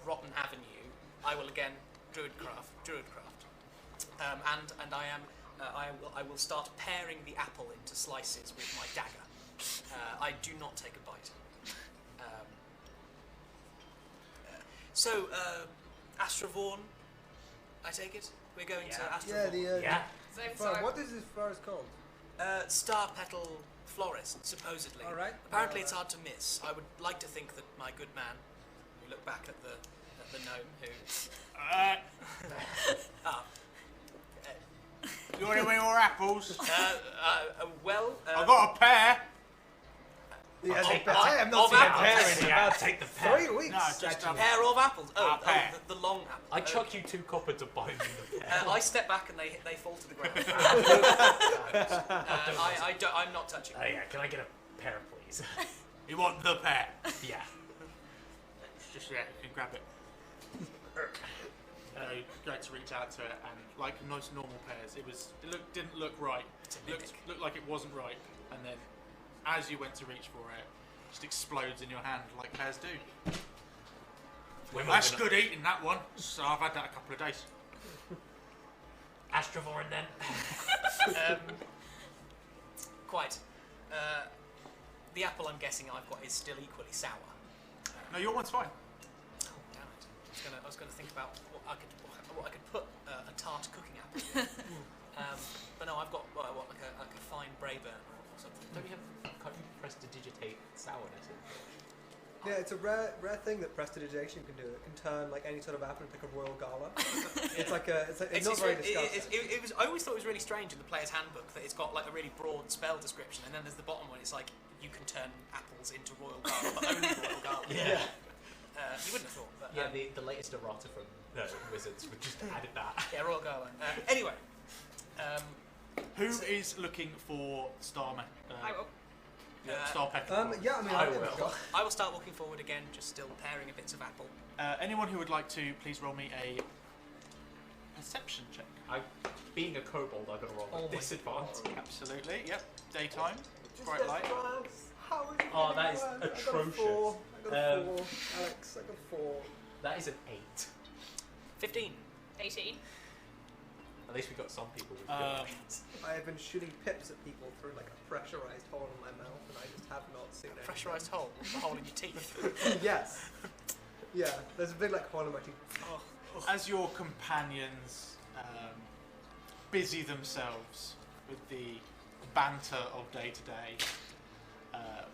Rotten Avenue, I will again Druidcraft. And I will start paring the apple into slices with my dagger. I do not take a bite. So, Astrovorn, I take it? We're going to Astrovorn. What is this forest called? Star Petal Florist, supposedly. All right. Apparently it's hard to miss. I would like to think that my good man, we look back at the gnome who... You want any more apples? Uh, I've got a pear. Yes, I'll take I have not of seen a apples. pear in Yeah, about take the pear. 3 weeks. No, just actually. Pair of apples. Oh, pear. the long apple. I chuck you 2 copper to buy me the pear. I step back and they fall to the ground. I'm not touching. Oh yeah, can I get a pear, please? You want the pear? Yeah. Just yeah, you can grab it. You go to reach out to it, and like most normal pears, didn't look right. Looked like it wasn't ripe, and then as you went to reach for it, it just explodes in your hand like pears do. That's good eating, that one. So I've had that a couple of days. Astrovorn then. Quite. The apple I'm guessing I've got is still equally sour. No, your one's fine. Oh, damn it! I was gonna think about what I could put a tart cooking apple. But no, I've got like a fine Braeburn or something. Can't you prestidigitate sourness into it? Yeah, it's a rare thing that prestidigitation can do. It can turn like any sort of apple into like a royal gala. It's not very disgusting. I always thought it was really strange in the player's handbook that it's got like a really broad spell description, and then there's the bottom one. It's like you can turn apples into royal gala, but only royal gala. Yeah. You wouldn't have thought. But, Yeah, the latest errata from Wizards would just added that. yeah, royal gala. Anyway. Who is looking for Star I will. Star Petal? Yeah, I mean, I I'll give it a will. shot. I will start walking forward again, just still paring a bits of apple. Anyone who would like to, please roll me a perception check. Being a kobold, I've got to roll with disadvantage. Absolutely, yep. Daytime, Just bright get light. worse. How is it Oh, that getting is worse? atrocious. I got a 4. Alex, I got a 4. That is an 8. 15. 18. At least we got some people with Um, good options. I have been shooting pips at people through like a pressurized hole in my mouth, and I just have not seen it. Pressurised hole. The hole in your teeth. Yes. Yeah, there's a big like hole in my teeth. As your companions busy themselves with the banter of day to day,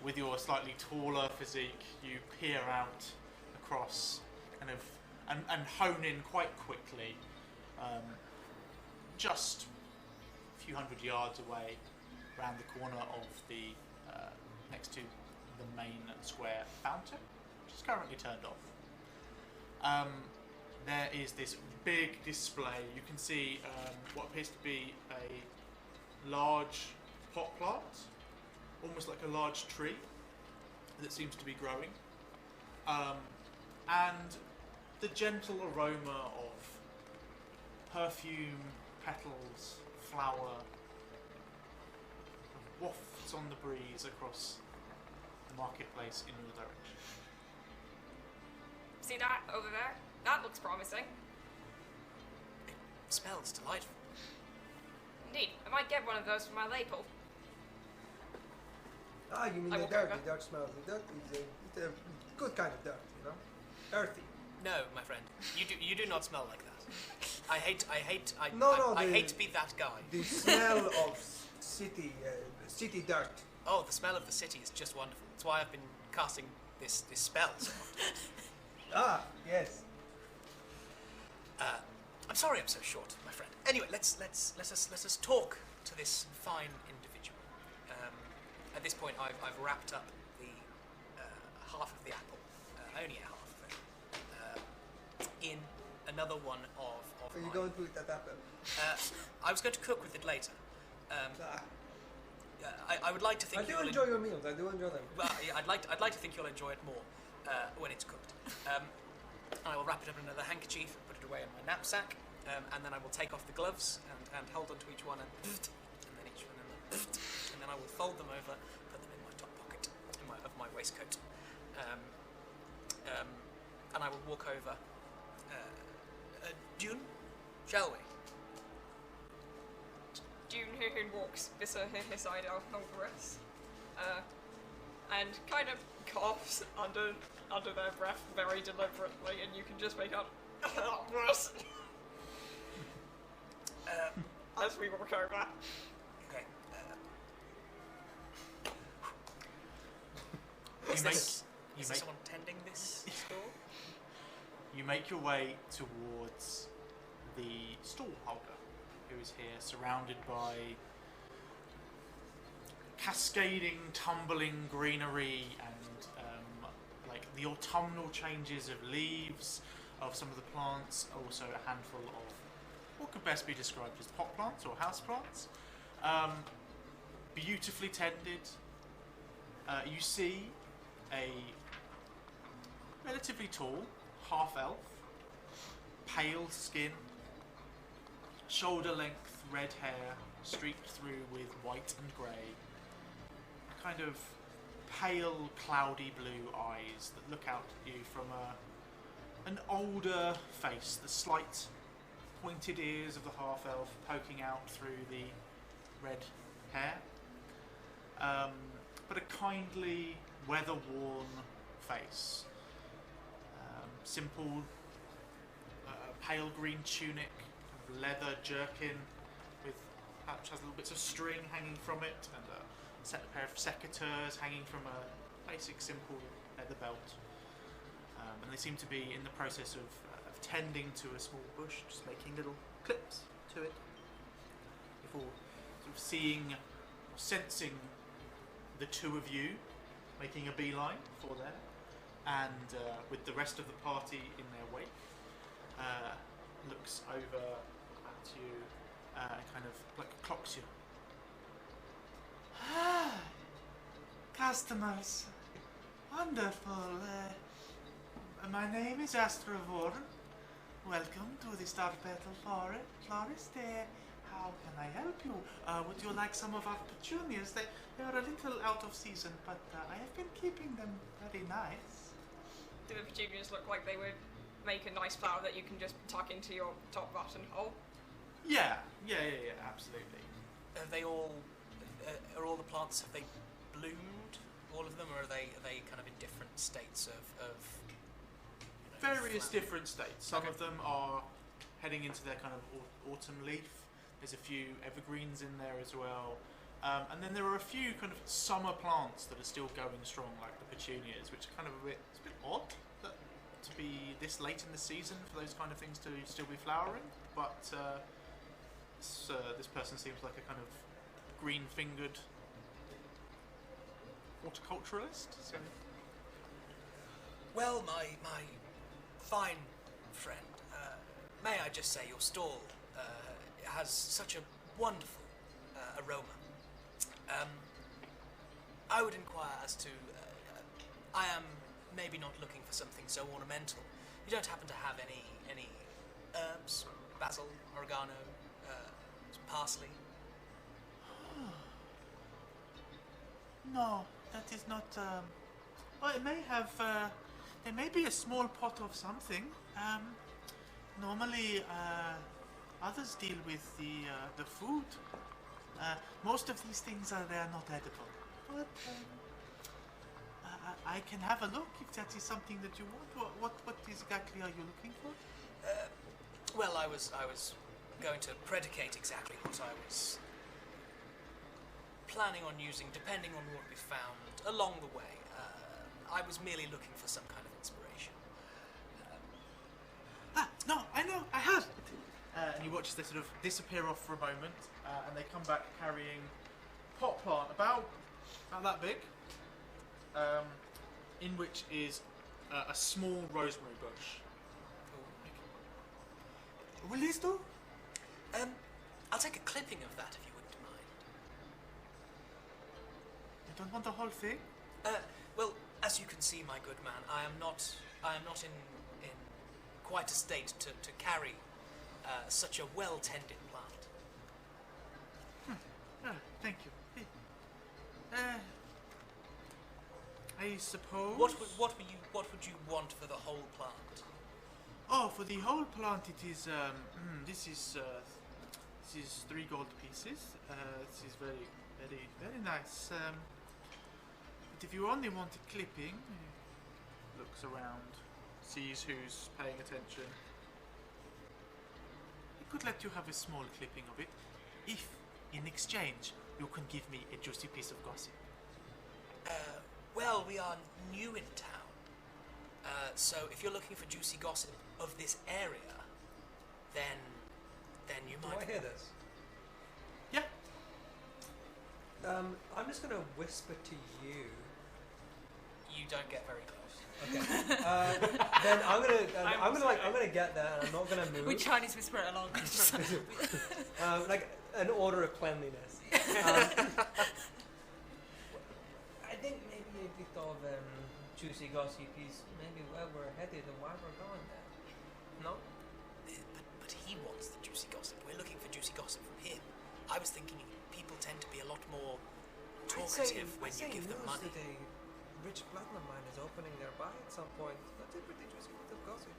with your slightly taller physique, you peer out across kind of and hone in quite quickly, just a few hundred yards away, around the corner of the next to the main square fountain, which is currently turned off. There is this big display. You can see what appears to be a large pot plant, almost like a large tree that seems to be growing. and the gentle aroma of perfume, petals, flower wafts on the breeze across the marketplace in your direction. See that over there? That looks promising. Smells delightful. Indeed, I might get one of those for my ladle. Ah, you mean I the will dirt? cover. The dirt smells. The dirt is a good kind of dirt, you know, earthy. No, my friend, you do not smell like that. I hate I No, hate to be that guy. The smell of city dirt. Oh, the smell of the city is just wonderful. That's why I've been casting this spell. So Ah, yes. I'm sorry I'm so short, my friend. Anyway, let us talk to this fine individual. At this point, I've wrapped up the half of the apple, only a half of it, in another one of Are you mine. going to eat that apple? I was going to cook with it later. Ah, I would like to think I do you'll enjoy your meals. I do enjoy them. Well, yeah, I'd like to think you'll enjoy it more when it's cooked. I will wrap it up in another handkerchief, put it away in my knapsack, and then I will take off the gloves and hold onto each one, and then each one, and then I will fold them over, put them in my top pocket of my waistcoat, and I will walk over. June, shall we? June who walks beside over us, and kind of coughs under their breath very deliberately, and you can just make out as we walk over. Okay. You Is make- there someone tending this store? You make your way towards the stall holder, who is here, surrounded by cascading, tumbling greenery and like the autumnal changes of leaves of some of the plants. Also, a handful of what could best be described as pot plants or house plants. Beautifully tended. You see a relatively tall half-elf, pale skin, shoulder-length red hair streaked through with white and grey, kind of pale, cloudy blue eyes that look out at you from an older face, the slight pointed ears of the half-elf poking out through the red hair, but a kindly, weather-worn face. Simple, pale green tunic, kind of leather jerkin with perhaps has little bits of string hanging from it, and a pair of secateurs hanging from a basic, simple leather belt. And they seem to be in the process of tending to a small bush, just making little clips to it before sort of seeing, or sensing the two of you making a beeline for there. And with the rest of the party in their wake, looks over at you and kind of like clocks you. Ah, customers, wonderful. My name is Astrovorn. Welcome to the Star Petal Florist. How can I help you? Would you like some of our petunias? They are a little out of season, but I have been keeping them very nice. Do the petunias look like they would make a nice flower that you can just tuck into your top buttonhole? Yeah, absolutely. Have they all? Are all the plants? Have they bloomed? All of them, or are they kind of in different states of Various flower? different states. Some Okay. of them are heading into their kind of autumn leaf. There's a few evergreens in there as well. And then there are a few kind of summer plants that are still going strong, like the petunias, which are kind of it's a bit odd to be this late in the season for those kind of things to still be flowering. But this person seems like a kind of green-fingered horticulturalist. So. Well, my fine friend, may I just say your stall has such a wonderful aroma. I would inquire as to, I am maybe not looking for something so ornamental. You don't happen to have any herbs, basil, oregano, parsley? No, that is not. Well, it may have. There may be a small pot of something. Normally, others deal with the food. Most of these things they are not edible. But I can have a look if that is something that you want. What exactly are you looking for? Well, I was going to predicate exactly what I was planning on using, depending on what we found along the way. I was merely looking for some kind of inspiration. No, I know, I have. And you watch this sort of disappear off for a moment, and they come back carrying pot plant about that big, in which is a small rosemary bush. Will this do? I'll take a clipping of that if you wouldn't mind. You don't want the whole thing? Well, as you can see, my good man, I am not in quite a state to carry such a well-tended plant. Thank you. I suppose. What would you want for the whole plant? Oh, for the whole plant, it is. This is 3 gold pieces. This is very, very, very nice. But if you only want a clipping, looks around, sees who's paying attention. I could let you have a small clipping of it, if, in exchange, you can give me a juicy piece of gossip. Well, we are new in town, so if you're looking for juicy gossip of this area, then you Do might. I hear this? Yeah. I'm just gonna whisper to you. You don't get very close. Okay. Then I'm gonna get there, and I'm not gonna move. We Chinese whisper it along. Like an order of cleanliness. I think maybe a bit of juicy gossip is maybe where we're headed and why we're going there. No? But he wants the juicy gossip. We're looking for juicy gossip from him. I was thinking people tend to be a lot more talkative when you give them money. That a rich platinum mine is opening nearby at some point. That's a pretty juicy bit of gossip.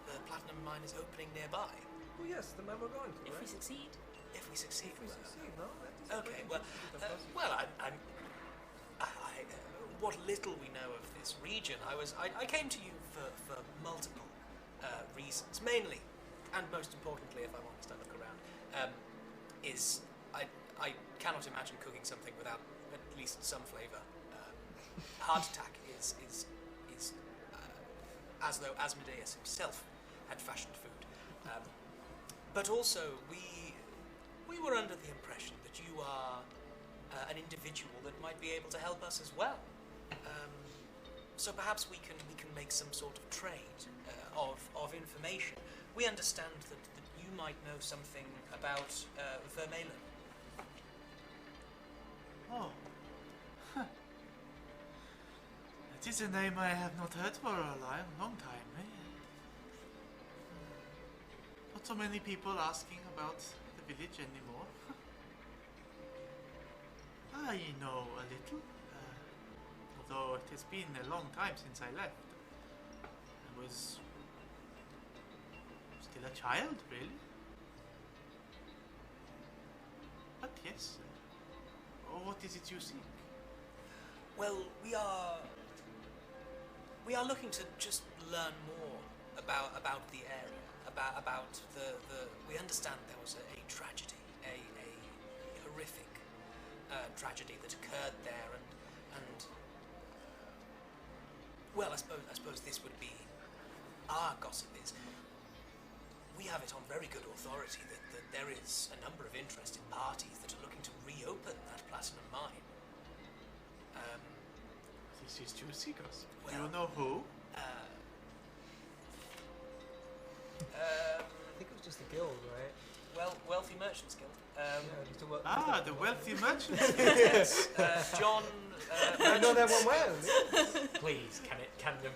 The platinum mine is opening nearby. Oh yes, the man we're going to, If we right? succeed. If we succeed. If we succeed, no? That is a Okay, pretty well, juicy bit of gossip. what little we know of this region, I came to you for multiple reasons. Mainly, and most importantly, if I'm honest, I look around, is I cannot imagine cooking something without at least some flavour. Heart attack is as though Asmodeus himself had fashioned food. But also, we were under the impression that you are an individual that might be able to help us as well. So perhaps we can make some sort of trade of information. We understand that you might know something about Vermeulen. Oh. Huh. That is a name I have not heard for a long time. Eh? Not so many people asking about the village anymore. I know a little, although it has been a long time since I left. I was still a child, really. But yes, what is it you seek? Well, we are looking to just learn more about the area, about the. We understand there was a tragedy, a horrific tragedy that occurred there, and well, I suppose this would be our gossip is. We have it on very good authority that there is a number of interested parties that are looking to reopen that platinum mine. This is juicy gossip. Do Well, you know who? I think it was just the guild, right? Wealthy Merchants Guild. Just to work The wealthy merchant. Yes, John. I know that one well. Please, can the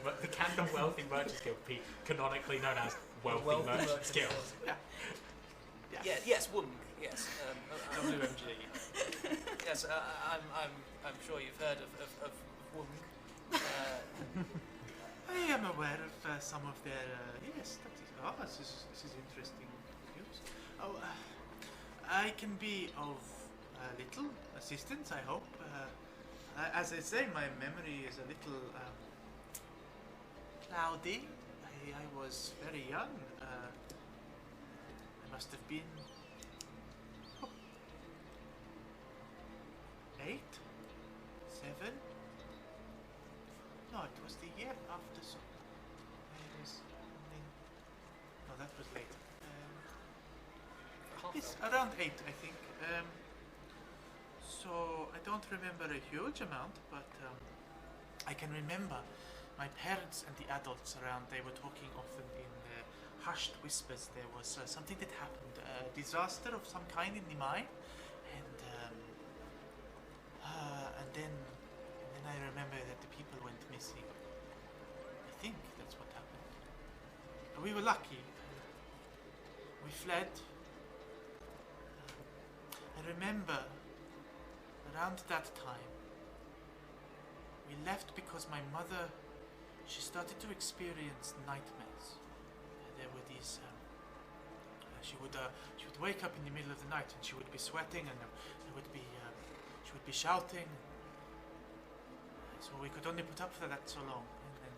Wealthy Merchants Guild be canonically known as Wealthy Merchants Guild? Yeah, yes, Wung. Yes. WMG. Yes, I'm sure you've heard of Wung. I am aware of some of their. Yes, that is. This is interesting news. I can be of little assistance, I hope. As I say, my memory is a little cloudy. I was very young. I must have been 8, 7. No, it was the year after. So no, that was later. It's around 8, I think. So I don't remember a huge amount, but I can remember my parents and the adults around. They were talking often in hushed whispers. There was something that happened, a disaster of some kind in the mine, and then I remember that the people went missing. I think that's what happened. We were lucky. We fled. I remember around that time we left because my mother, she started to experience nightmares. There were these she would wake up in the middle of the night and she would be sweating and she would be shouting. So we could only put up for that so long. And then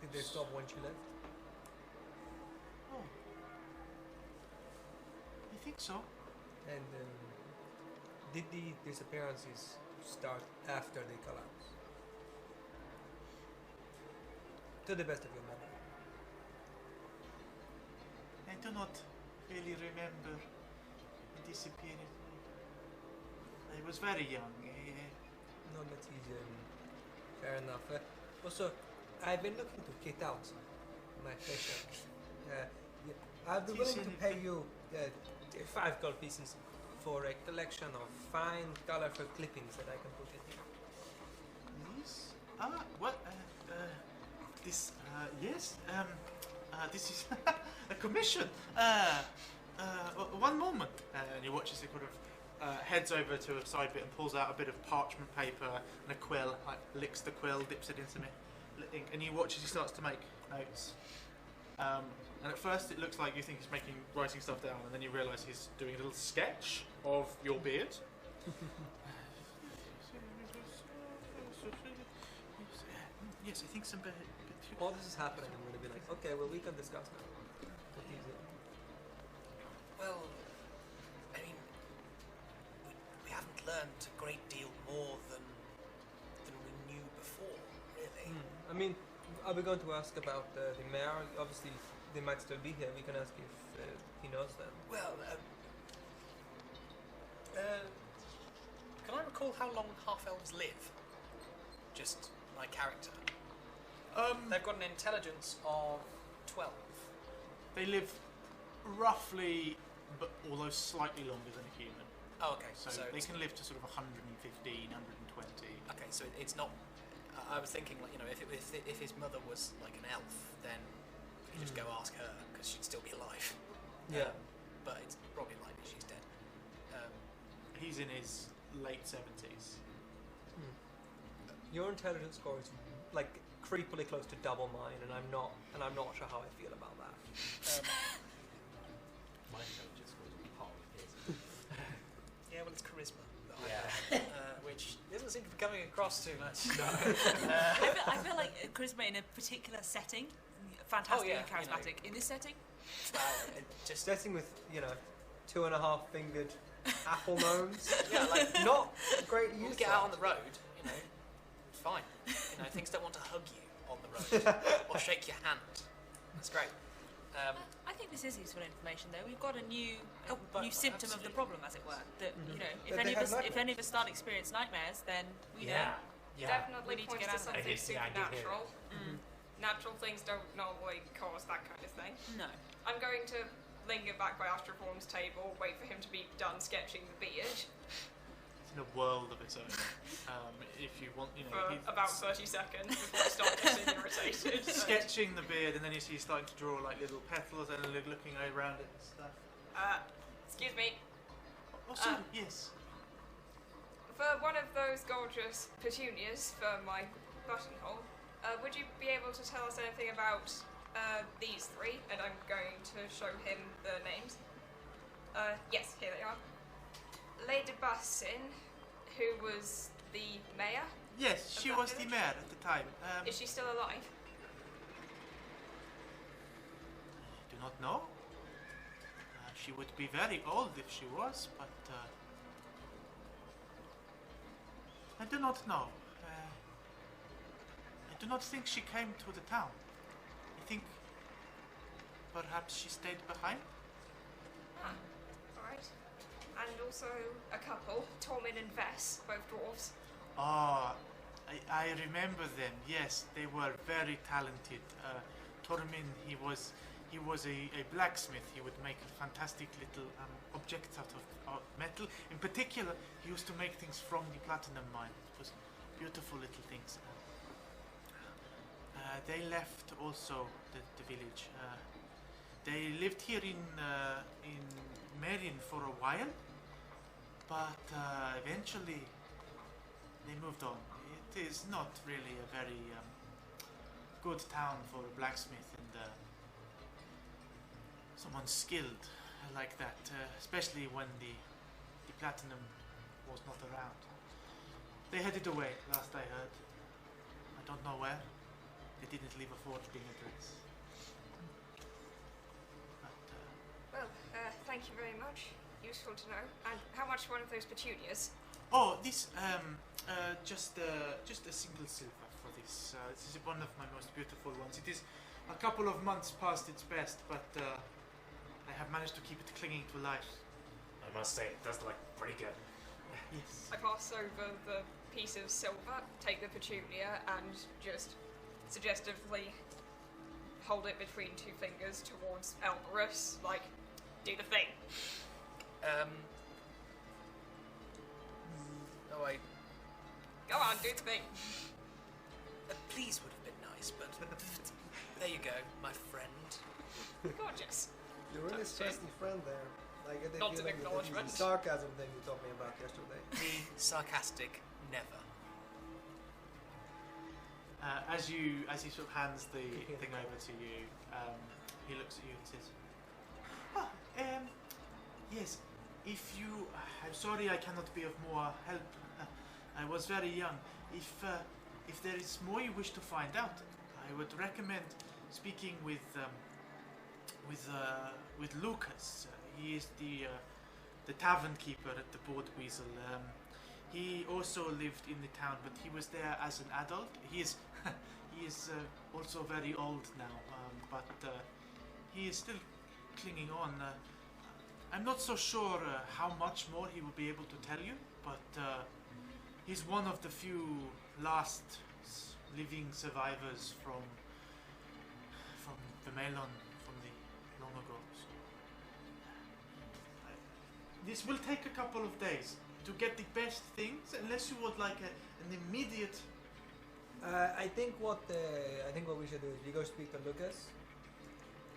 Did they stop once you left? oh, I think so. And did the disappearances start after the collapse? To the best of your memory. I do not really remember the disappearance. I was very young. No, that is fair enough. Also, I've been looking to kit out my treasure. I'd be willing to pay you 5 gold pieces for a collection of fine, colorful clippings that I can put in here. These? What? This? Yes. This is a commission. One moment. And you watch as he sort of heads over to a side bit and pulls out a bit of parchment paper and a quill. Like licks the quill, dips it in some ink, and you watch as he starts to make notes. And at first it looks like you think he's writing stuff down, and then you realise he's doing a little sketch of your beard. Yes, I think some bit. While this is happening, I'm going to be like, okay, well, we can discuss now. What is it? Well, I mean, we haven't learned a great deal more than we knew before, really. I mean, are we going to ask about the mayor? Obviously, they might still be here. We can ask if he knows them. Well, can I recall how long half-elves live? Just my character. They've got an intelligence of 12. They live roughly, but although slightly longer than a human. Oh, okay. So they can live to sort of 115, 120. Okay, so it's not. I was thinking, like, you know, if his mother was like an elf, then we could just go ask her because she'd still be alive. Yeah. But it's probably likely she's dead. He's in his late 70s. Your intelligence score is like creepily close to double mine, and I'm not sure how I feel about that. My intelligence score is part of his. Yeah, well, it's charisma. Yeah. Which doesn't seem to be coming across too much. No. I feel like charisma in a particular setting, fantastic and charismatic. In this setting, Just Setting with 2.5 fingered apple gnomes. yeah, like Not great use. when we get out on the road, it's fine. Things don't want to hug you on the road or shake your hand. That's great. I think this is useful information. Though we've got a new But symptom of the absolutely. problem, as it were. That if That they have any of us start experiencing nightmares, then we know. Yeah. Definitely We need to points get to out of it. something Yeah, I did hear supernatural. natural things don't normally cause that kind of thing. No. I'm going to linger back by Astroform's table, wait for him to be done sketching the beard It's in a world of its own. If you want, you know, for he's about 30 seconds before I start getting irritated. sketching the beard, and then you see he's starting to draw like little petals and looking around it and stuff. Excuse me. Also, yes. For one of those gorgeous petunias for my buttonhole, would you be able to tell us anything about these three? And I'm going to show him the names. Yes, here they are. Lady Bussin, who was the mayor. Yes, she that was the village? mayor at the time. Is she still alive? Do not know. She would be very old if she was, but I do not know. I do not think she came to the town. I think perhaps she stayed behind. Ah, alright. And also a couple, Tormin and Vess, both dwarves. Ah, I remember them. Yes, they were very talented. Tormin, he was a blacksmith. He would make fantastic little objects out of metal. In particular, he used to make things from the platinum mine. It was beautiful little things. They left also the village. They lived here in Merin for a while, but eventually they moved on. It is not really a very good town for a blacksmith and someone skilled like that, especially when the platinum was not around. They headed away, last I heard. I don't know where. They didn't leave a forwarding address. But, Well, thank you very much. Useful to know. And how much for one of those petunias? oh, this just a single silver for this. This is one of my most beautiful ones. It is a couple of months past its best, but I have managed to keep it clinging to life. I must say, it does look pretty good. Yes. I pass over the piece of silver, take the petunia, and just suggestively hold it between two fingers towards Elberus, like, do the thing. Oh, I. Go on, do the thing. Please would have been nice, but there you go, my friend. Gorgeous. You're really stressing friend there. I get the Not an feeling that this acknowledgement. is the sarcasm thing you told me about yesterday. Me, sarcastic, never. As he sort of hands the thing over to you, he looks at you and says, yes, if you... I'm sorry I cannot be of more help. I was very young. If there is more you wish to find out, I would recommend speaking with Lucas. He is the tavern keeper at the Board Weasel. He also lived in the town, but he was there as an adult. He is also very old now, but he is still clinging on. I'm not so sure how much more he will be able to tell you, but he's one of the few last living survivors from the Melon, from the long ago. So, this will take a couple of days to get the best things, unless you would like an immediate. I think what we should do is we go speak to Lucas,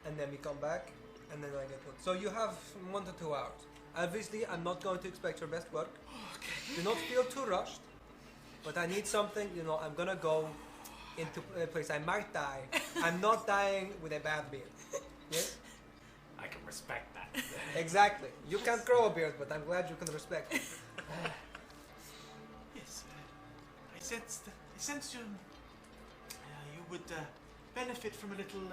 and then we come back, and then I get what. So you have 1 to 2 hours. Obviously, I'm not going to expect your best work. Okay. Do not feel too rushed. But I need something. I'm gonna go into a place. I might die. I'm not dying with a bad beard. Yes. I can respect that. Exactly. You can't grow a beard, but I'm glad you can respect it. Yes, I sense you would benefit from a little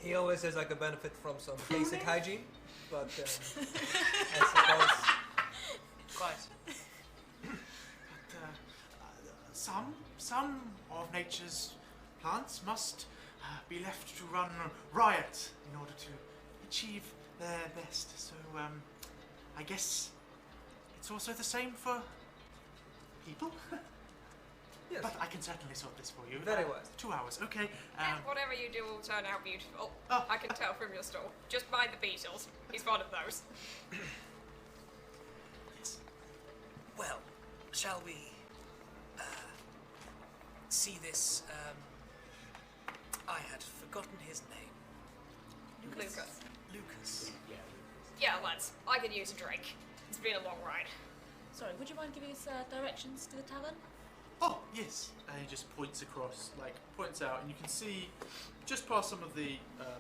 He always says I could benefit from some basic hygiene, but I suppose Quite. But some of nature's plants must be left to run riot in order to achieve their best. So I guess it's also the same for people. Yes. But I can certainly sort this for you. Very well. 2 hours, okay. And whatever you do will turn out beautiful. Oh. I can tell from your store. Just buy the Beatles. He's one of those. Yes. Well, shall we see this? I had forgotten his name. Lucas. Lucas. Yeah. Yeah, lads. I could use a drink. It's been a long ride. Sorry, would you mind giving us directions to the tavern? Oh, yes. And he just points across, points out, and you can see just past some of the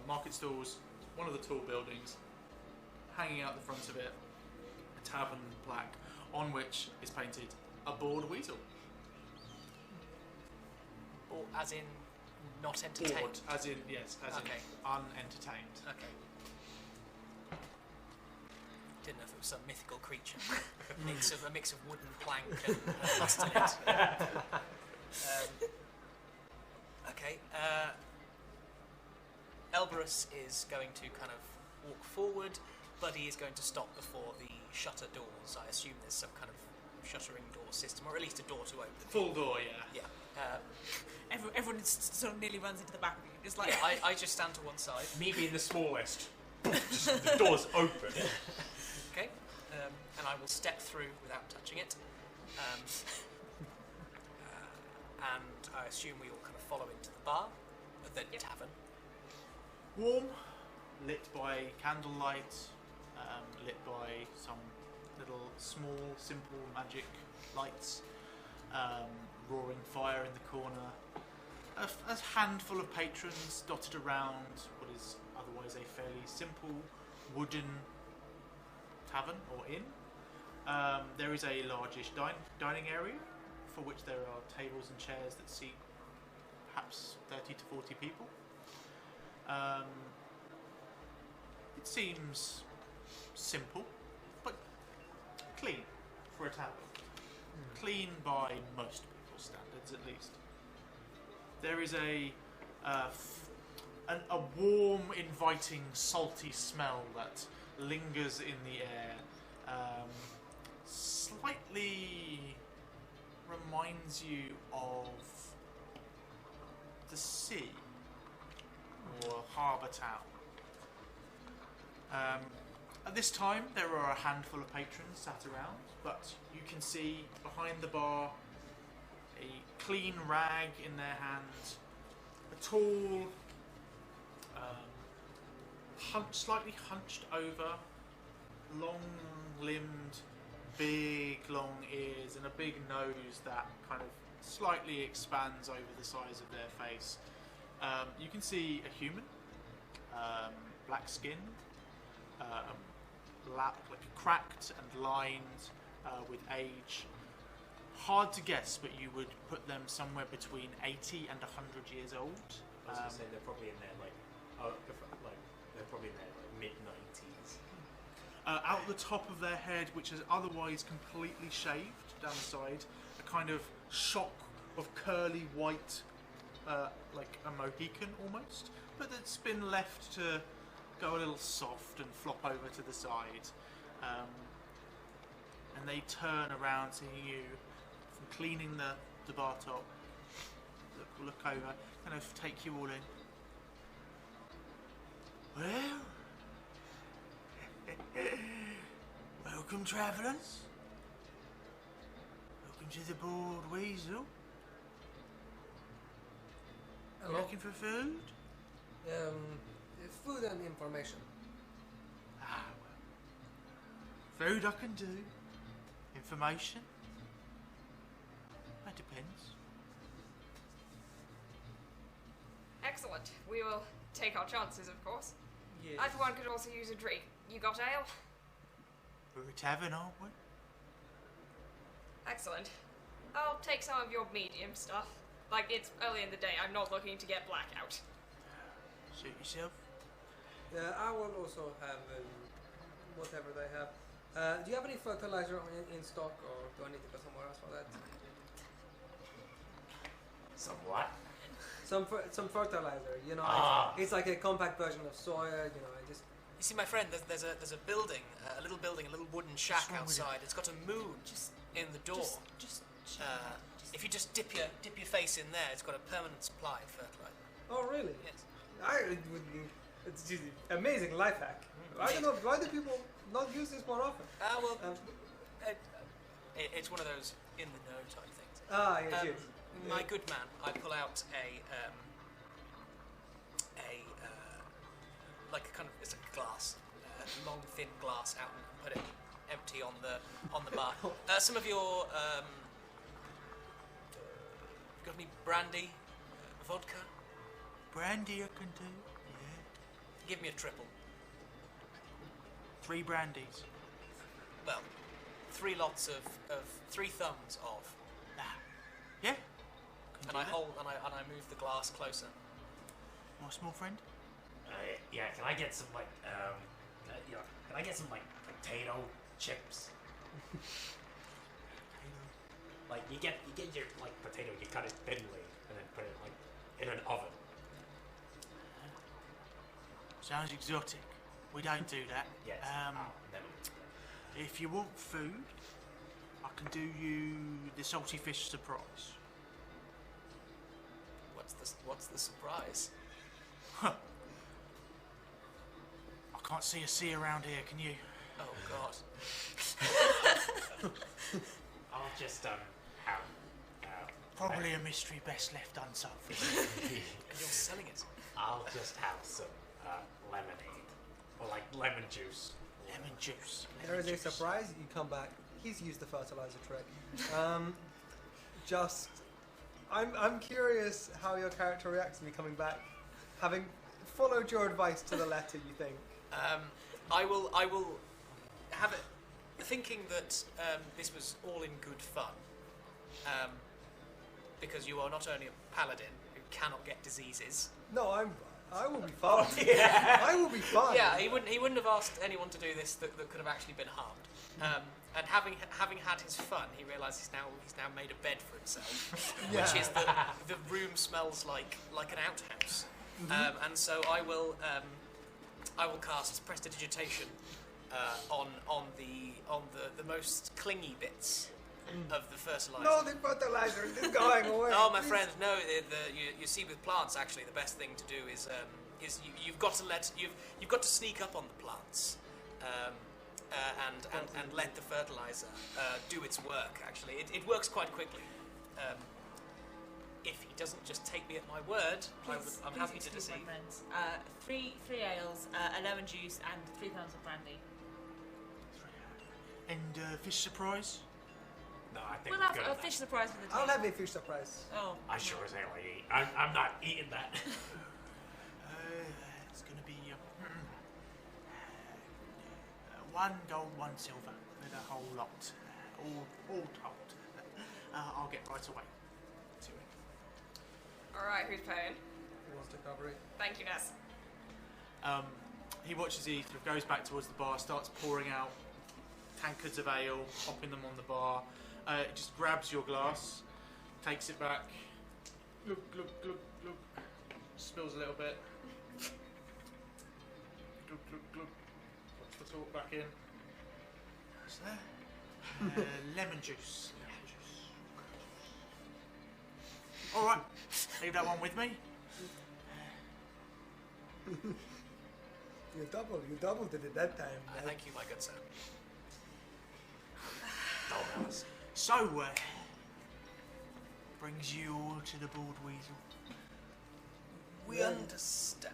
market stalls, one of the tall buildings, hanging out the front of it, a tavern plaque on which is painted a bored weasel. Or as in not entertained. Bored, as in, yes, as Okay. in unentertained. Okay. Didn't know if it was some mythical creature. a mix of wooden plank and castellet. Okay. Elberus is going to kind of walk forward, but he is going to stop before the shutter doors. I assume there's some kind of shuttering door system, or at least a door to open. Full door, yeah. Yeah. Everyone sort of nearly runs into the back of you. Just like Yeah, I just stand to one side. Me being the smallest, just the door's open. Okay. And I will step through without touching it. And I assume we all kind of follow into the bar, the tavern. Warm, lit by candlelight, lit by some little small, simple magic lights, roaring fire in the corner, a handful of patrons dotted around what is otherwise a fairly simple wooden tavern or inn. There is a largish dining area for which there are tables and chairs that seat perhaps 30 to 40 people. It seems simple, but clean for a tavern. Clean by most people's standards, at least. There is a warm, inviting, salty smell that lingers in the air. Slightly reminds you of the sea or harbour town. At this time, there are a handful of patrons sat around, but you can see behind the bar a clean rag in their hands, a tall, slightly hunched over, long-limbed, big, long ears, and a big nose that kind of slightly expands over the size of their face. You can see a human, black skin, cracked and lined with age. Hard to guess, but you would put them somewhere between 80 and 100 years old. I was going to say they're probably in their they're probably in their mid-90s. Out the top of their head, which is otherwise completely shaved down the side, a kind of shock of curly white, like a Mohican almost, but it's been left to go a little soft and flop over to the side. And they turn around, seeing you from cleaning the bar top, look over, kind of take you all in. Well, welcome travellers. Welcome to the Bored Weasel. Hello. Looking for food? Food and information. Ah, well. Food I can do. Information? That depends. Excellent. We will take our chances, of course. Yes. I, for one, could also use a drink. You got ale? We're a tavern, aren't we? Excellent. I'll take some of your medium stuff. Like, it's early in the day. I'm not looking to get blackout. Suit yourself. I will also have whatever they have. Do you have any fertilizer in stock, or do I need to go somewhere else for that? Some what? Some fertilizer, you know. Ah. It's like a compact version of soy, you know. I just You see, my friend, there's a building, a little wooden shack wrong with it? outside. It's got a moon in the door. Just Uh, If you just dip your face in there, it's got a permanent supply of fertilizer. Oh, really? Yes. It's just an amazing life hack. I don't know, why do people not use this more often? Well, it's one of those in the know type things. Yes, yes. My good man, I pull out like a kind of, it's a glass, long thin glass out and put it empty on the bar. Some of your got any brandy, vodka? Brandy I can do. Yeah. Give me a triple. 3 brandies. Well, 3 lots of 3 thumbs of. Yeah. And I move the glass closer. My small friend. Yeah, can I get some like can I get some like potato chips? Like you get your like potato, you cut it thinly and then put it like in an oven. Sounds exotic. We don't do that. Yes. Never. If you want food, I can do you the salty fish surprise. What's the surprise? Huh. I can't see a sea around here, can you? Oh God. I'll just have Probably a mystery best left unsolved. And you're selling it. I'll just have some lemonade or like lemon juice. Lemon juice. There is a surprise. You come back. He's used the fertilizer trick. I'm curious how your character reacts to me coming back, having followed your advice to the letter. You think? I will have it, thinking that this was all in good fun, because you are not only a paladin who cannot get diseases. No, I will be fine. Yeah. I will be fine. Yeah, he wouldn't have asked anyone to do this that could have actually been harmed. And having had his fun, he realised he's now made a bed for himself, which is the room smells like an outhouse. And so I will cast prestidigitation on the most clingy bits of the fertilizer. No, the fertilizer is going away. Oh, my friend, no. You see, with plants, actually, the best thing to do is you've got to sneak up on the plants, and let the fertilizer do its work. Actually, it works quite quickly. If he doesn't just take me at my word, I'm happy to deceive. My friends. 3 ales, a lemon juice, and 3 pounds of brandy. And fish surprise? No, I think We'll we're have good a at fish that. surprise for the I'll table. have a fish surprise. Oh. I sure as hell ain't eat. I'm not eating that. It's going to be 1 gold, 1 silver for the whole lot. All told. I'll get right away to it. Alright, who's paying? Who wants to cover it? Thank you, Ness. He watches, he sort of goes back towards the bar, starts pouring out tankards of ale, popping them on the bar. Just grabs your glass, takes it back, glug, glug, glug, glug, spills a little bit. Glug, glug, glug. Puts the salt back in. What's there? Lemon juice. Alright, leave that one with me. You doubled it at that time. Man. Thank you, my good sir. So, brings you all to the Bald Weasel. We understand.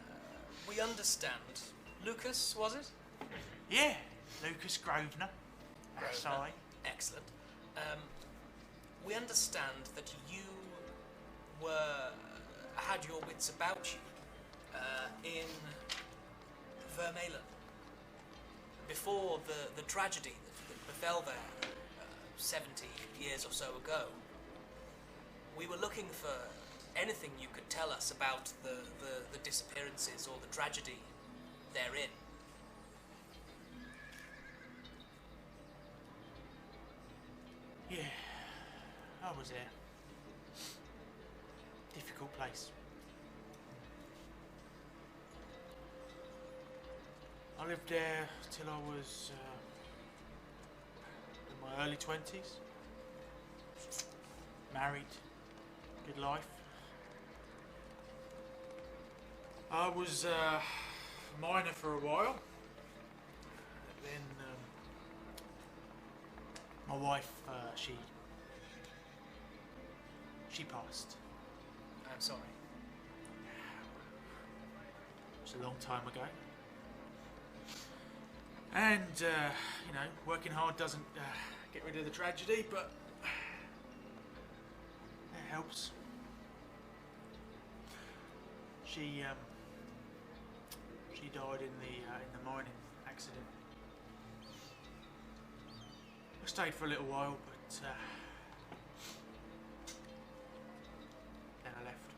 Lucas, was it? Yeah, Lucas Grosvenor. That's Grosvenor. I. Excellent. We understand that you had your wits about you in Vermeulen before the tragedy that befell there 70 years or so ago. We were looking for anything you could tell us about the disappearances or the tragedy therein. Yeah, I was there. Difficult place. I lived there till I was in my early 20s. married, good life. I was a miner for a while. Then my wife, she passed. I'm sorry. It was a long time ago. And, you know, working hard doesn't get rid of the tragedy, but it helps. She died in the mining accident. I stayed for a little while, but then I left.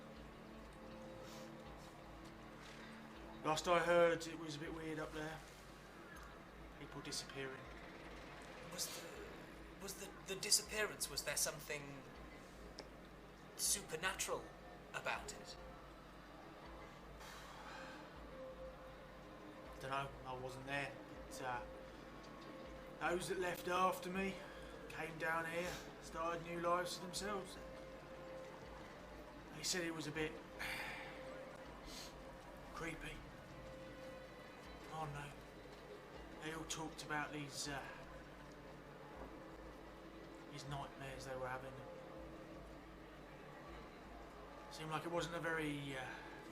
Last I heard, it was a bit weird up there. People disappearing. Was the disappearance, was there something supernatural about it? Don't know, I wasn't there. But, those that left after me came down here, started new lives for themselves. They said it was a bit creepy. Oh no. They all talked about these nightmares they were having. Seemed like it wasn't a very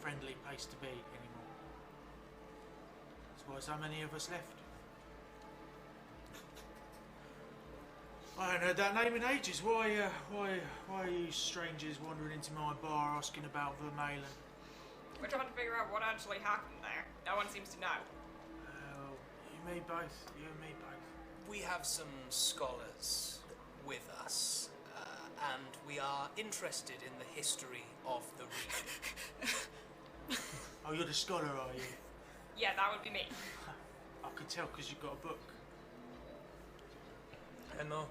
friendly place to be anymore. That's why so many of us left. I haven't heard that name in ages. Why are you strangers wandering into my bar asking about Vermalen? We're trying to figure out what actually happened there. No one seems to know. Oh, you and me both. You and me both. We have some scholars with us, and we are interested in the history of the region. Oh, you're the scholar, are you? Yeah, that would be me. I could tell because you've got a book. I know.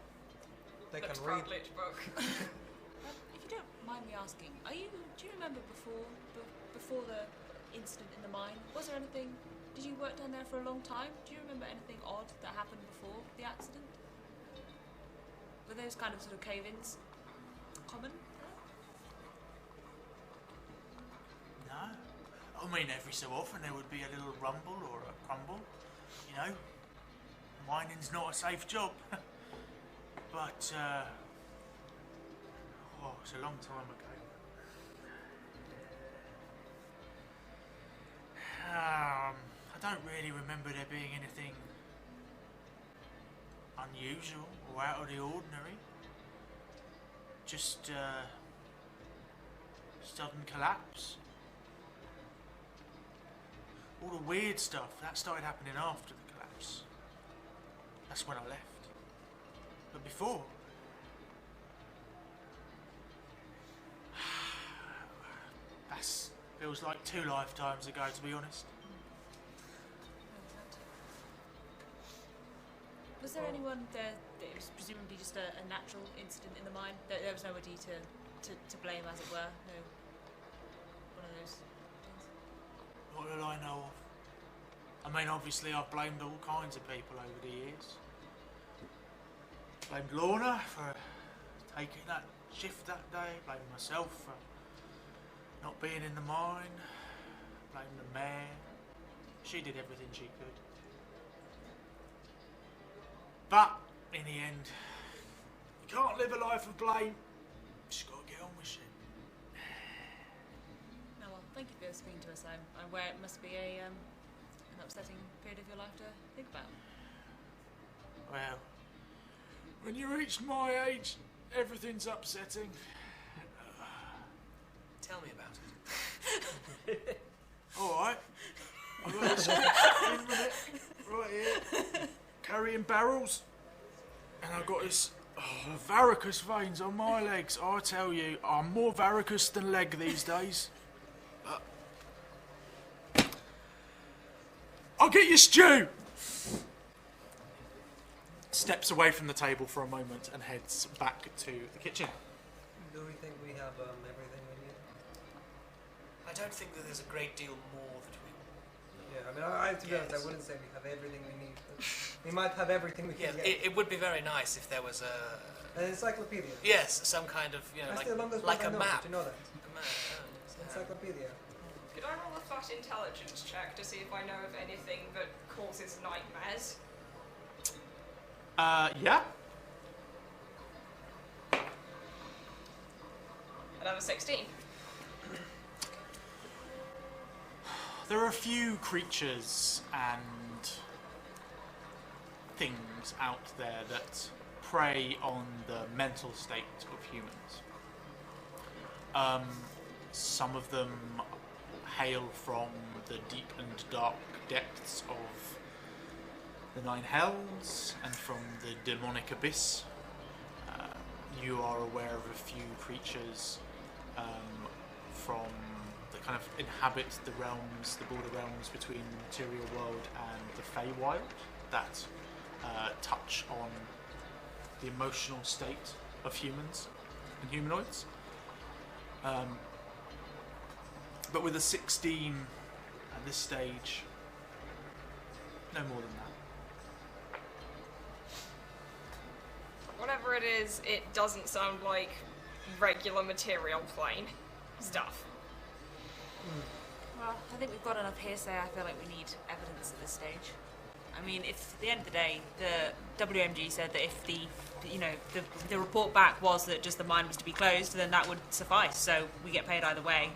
They can Looks read. Routledge book. If you don't mind me asking, do you remember before the incident in the mine? Was there anything? Did you work down there for a long time? Do you remember anything odd that happened before the accident? Were those kind of sort of cave-ins common? No. I mean, every so often there would be a little rumble or a crumble. You know, mining's not a safe job. But, it's a long time ago. I don't really remember there being anything unusual or out of the ordinary. Just, sudden collapse. All the weird stuff, that started happening after the collapse. That's when I left. But before... that feels like 2 lifetimes ago, to be honest. Was there anyone there that it was presumably just a natural incident in the mine? There was nobody to blame, as it were? No. One of those things? Not that I know of. I mean, obviously I've blamed all kinds of people over the years. Blamed Lorna for taking that shift that day. Blamed myself for not being in the mine. Blamed the mayor. She did everything she could. But, in the end, you can't live a life of blame. You just gotta get on with shit. No, well, thank you for speaking to us. I'm aware it must be an upsetting period of your life to think about. Well, when you reach my age, everything's upsetting. Tell me about it. Alright. I've got this right here, carrying barrels. And I've got this varicose veins on my legs. I tell you, I'm more varicose than leg these days. I'll get you stew! Steps away from the table for a moment and heads back to the kitchen. Do we think we have everything we need? I don't think that there's a great deal more that we... Yeah, I mean, to be honest, I wouldn't say we have everything we need. But we might have everything we Yeah, can get. it would be very nice if there was a An encyclopedia. Yes, some kind of, you know, That's the longest like one I a know. map. Did you know that? A map, oh, Encyclopedia. Could I roll a flat intelligence check to see if I know of anything that causes nightmares? Yeah. Another 16. There are a few creatures and things out there that prey on the mental state of humans. Some of them hail from the deep and dark depths of the Nine Hells and from the demonic abyss. You are aware of a few creatures from that kind of inhabit the realms, the border realms between the material world and the Feywild that touch on the emotional state of humans and humanoids. But with a 16 at this stage, no more than that. Whatever it is, it doesn't sound like regular material plane stuff. Well, I think we've got enough hearsay. I feel like we need evidence at this stage. I mean, if at the end of the day, the WMG said that if the report back was that just the mine was to be closed, then that would suffice. So we get paid either way.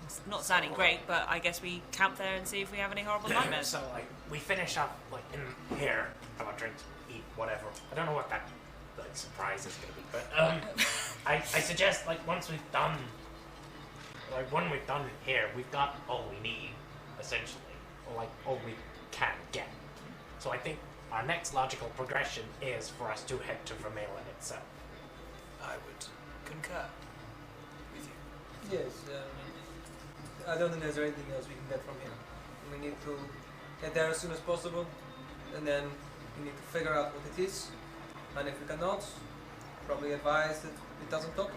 It's not sounding great, but I guess we camp there and see if we have any horrible nightmares. So, like, we finish up, like, in here, have a drink, eat, whatever. I don't know what that, like, surprise is going to be, but, I suggest, like, when we've done here, we've got all we need, essentially. Or, like, all we can get. So I think our next logical progression is for us to head to Vermeulen itself. I would concur with you. Yes. I don't think there's anything else we can get from here. We need to get there as soon as possible, and then we need to figure out what it is. And if we cannot, probably advise that it doesn't talk.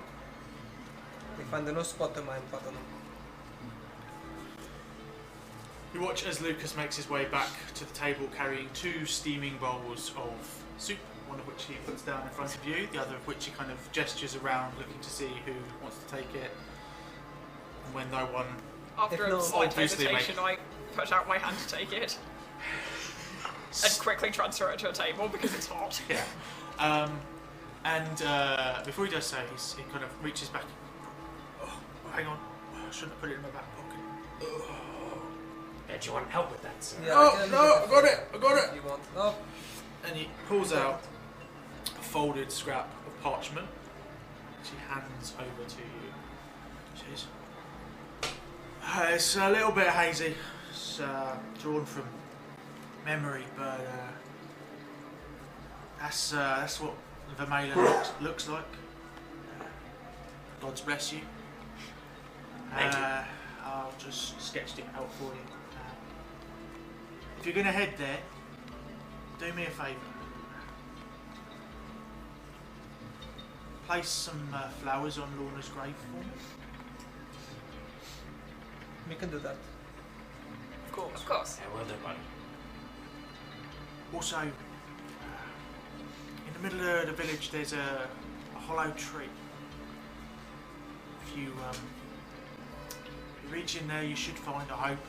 We find a new spot to mine button. You watch as Lucas makes his way back to the table carrying 2 steaming bowls of soup, one of which he puts down in front of you, the other of which he kind of gestures around looking to see who wants to take it. And when no one... After If a no- slight obviously hesitation, I put out my hand to take it and quickly transfer it to a table because it's hot. Yeah. Before he does so, he kind of reaches back. Oh, hang on. I shouldn't have put it in my back pocket. Do you want help with that, sir? Yeah, Oh, I can no, get I got it, I got it. if you want. Oh, And he pulls out a folded scrap of parchment, which he hands over to you. He says, it's a little bit hazy. It's drawn from memory, but that's what Vermeulen looks like. God's bless you. Thank you. I'll just sketch it out for you. If you're going to head there, do me a favour. Place some flowers on Lorna's grave for me. we can do that. Of course. Of course. Yeah, will do, buddy. Also, in the middle of the village there's a hollow tree. If you reach in there, you should find, I hope.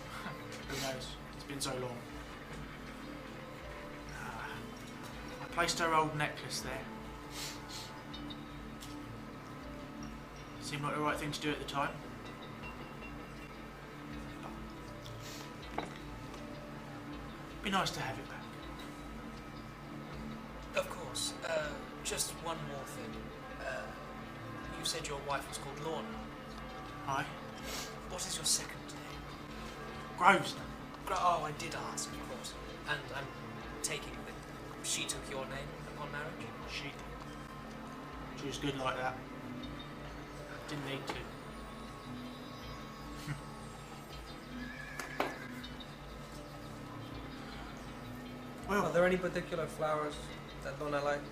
Who knows? It's been so long. I placed her old necklace there. Seemed like the right thing to do at the time. Be nice to have it back. Of course. Just one more thing. You said your wife was called Lorna. Aye. What is your second name? Grosvenor. Oh, I did ask, of course. And I'm taking that she took your name upon marriage? She was good like that. Didn't need to. Are Well, there any particular flowers that Lona liked?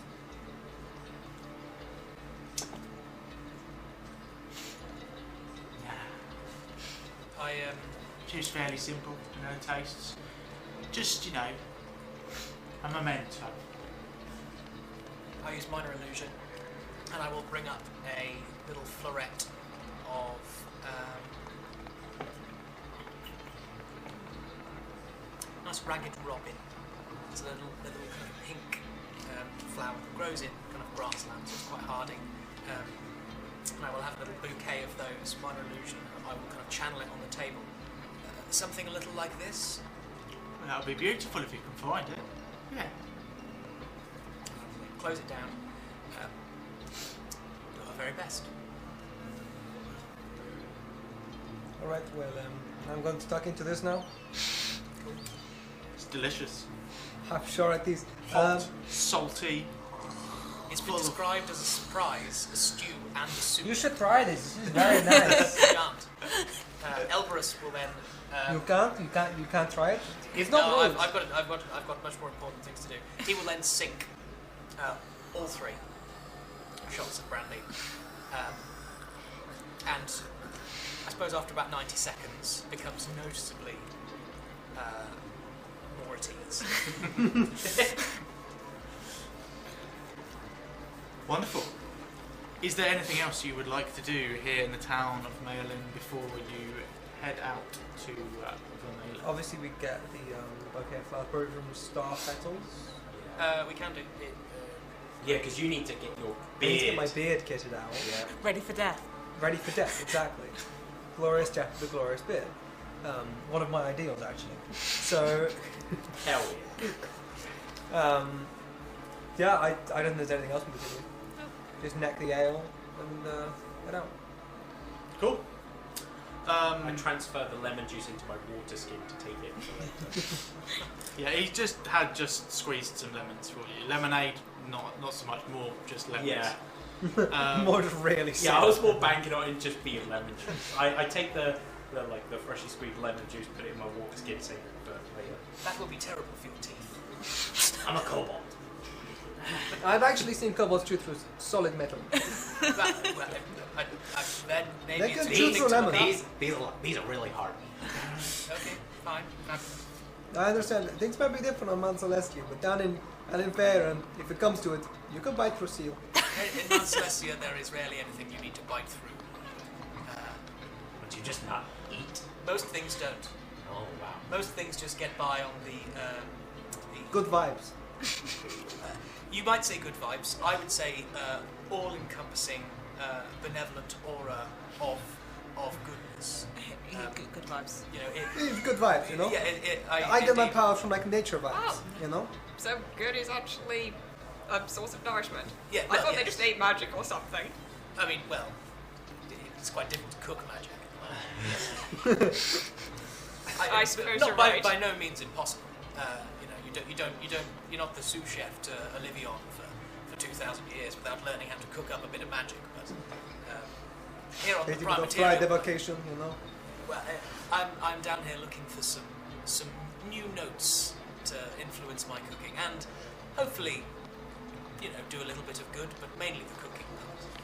she was fairly simple in her tastes. Just, you know, a memento. I use minor illusion. and I will bring up a little floret of nice ragged robin. It's a little kind of pink flower that grows in kind of grassland, so it's quite hardy. And I will have a little bouquet of those, minor illusion, and I will kind of channel it on the table. Something a little like this. Well, that would be beautiful if you can find it. Yeah. Close it down. Do our very best. Alright, well, I'm going to tuck into this now. Cool. It's delicious. I'm sure it is. Hot, salty. It's been described as a surprise, a stew, and a soup. You should try this. This is very nice. You can't. Elberus will then. You can't try it. It's not No, rules. I've got much more important things to do. He will then sink all 3 shots of brandy, and I suppose after about 90 seconds becomes noticeably more at ease. Wonderful. Is there anything else you would like to do here in the town of Malin before you head out to Vermalen? Obviously, we get the bouquet of flower probably from Star Petals. We can do it. Yeah, because you need to get your I need to get beard. my beard kitted out. Yeah. Ready for death. Ready for death, exactly. Glorious death with a glorious beard. One of my ideals, actually. So, Hell yeah. yeah, I don't think there's anything else we can do. Just neck the ale and head out. Cool. I transfer the lemon juice into my water skin to take it for later. Yeah, he just squeezed some lemons for you. Lemonade, not so much, more just lemons. Yeah. More just really Yeah, I was more banking on it just being lemon juice. I take the freshly squeezed lemon juice, put it in my water skin, save it for later. That will be terrible for your teeth. I'm a kobold. I've actually seen kobolds chew through solid metal. Then maybe They it's can a chew good through thing to lemon. look These are really hard. up. Okay, fine. I understand. Things might be different on Mount Celestia, but down in Faerun, if it comes to it, you can bite through seal. In Mount Celestia, there is rarely anything you need to bite through. But you just not eat. Most things don't. Oh wow. Most things just get by on the Good vibes. you might say good vibes. I would say all-encompassing, benevolent aura of goodness. Good vibes. You know, It's good vibes, you know? Yeah, I get my indeed. power from like nature vibes, Oh. you know? So good is actually a source of nourishment. Yeah, I well, thought yeah. they just ate magic or something. I mean, well, it's quite difficult to cook magic. I suppose not you're by, right. by no means impossible. You know, you're not the sous chef to Olivion for 2,000 years without learning how to cook up a bit of magic. But here on the They prime do the fly material, devocation, you know? well, I'm down here looking for some new notes to influence my cooking and hopefully, you know, do a little bit of good, but mainly the cooking.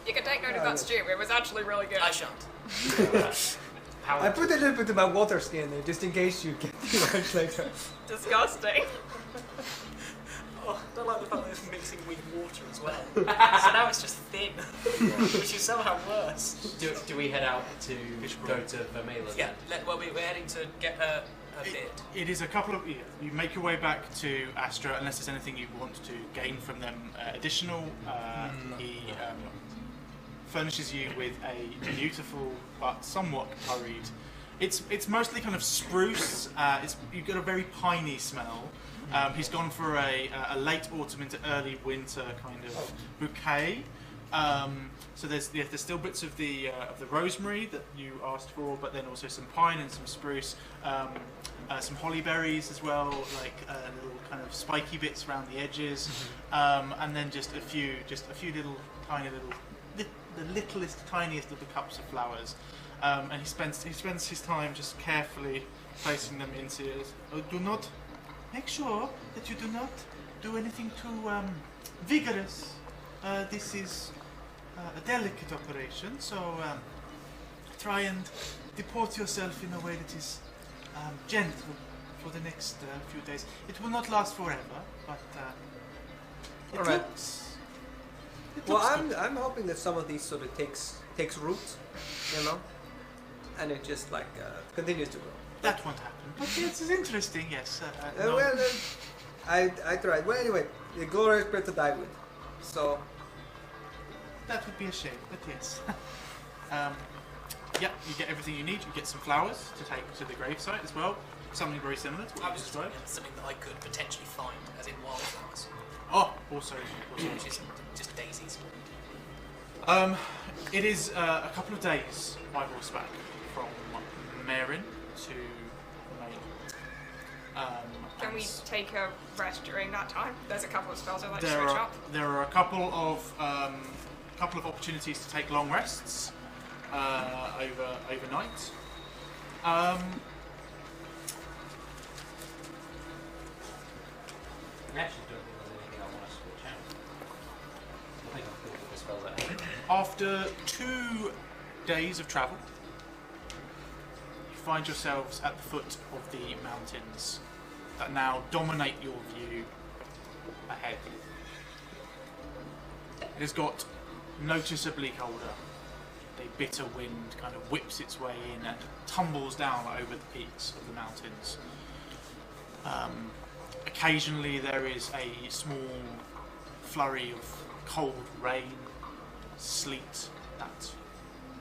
You can take note Yeah, of that yeah. stew. It was actually really good. I shan't. I put a little bit of my water skin there just in case you get too much later. Disgusting. Oh, I don't like the fact that it's mixing with water as well. So now it's just thin, which is somehow worse. Do we head out to go to Vermalen? Yeah, well, we're heading to get a bit. It is a couple of... You make your way back to Astra, unless there's anything you want to gain from them additional. He furnishes you with a beautiful but somewhat hurried... It's mostly kind of spruce. You've got a very piney smell. He's gone for a late autumn into early winter kind of bouquet. So there's still bits of the rosemary that you asked for, but then also some pine and some spruce, some holly berries as well, like little kind of spiky bits around the edges, and then just a few little tiny the littlest, tiniest little cups of flowers. And he spends his time just carefully placing them into it. Do not make sure that you do not do anything too vigorous. This is a delicate operation, so try and deport yourself in a way that is gentle for the next few days. It will not last forever, but it Alright. Well, I'm hoping that some of these sort of takes root, you know, and it just like continues to grow. That won't happen. But it's interesting, yes. No. Well, I tried. Well, anyway, the glorious bit to die with. So That would be a shame, but yes. Yeah, you get everything you need. You get some flowers to take to the gravesite as well. Something very similar to I what you was just described. thinking something that I could potentially find, as in wildflowers, Oh, also. which is just daisies. It is a couple of days by horseback from Marin to Maine. Can we take a rest during that time? There's a couple of spells I'd like to There switch are up. there are a couple of opportunities to take long rests overnight. I actually don't think there's anything I want to switch out. I think I've got the spells out. After 2 days of travel, you find yourselves at the foot of the mountains that now dominate your view ahead. It has got noticeably colder. A bitter wind kind of whips its way in and tumbles down over the peaks of the mountains. Occasionally there is a small flurry of cold rain, sleet that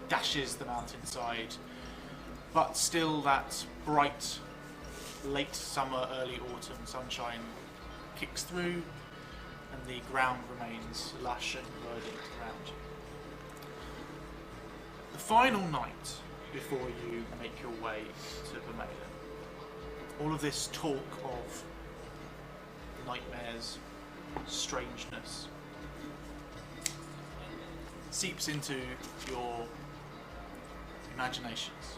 dashes the mountainside, but still that bright late summer, early autumn sunshine kicks through and the ground remains lush and verdant around you. The final night before you make your way to Vermeulen, all of this talk of nightmares, strangeness, seeps into your imaginations.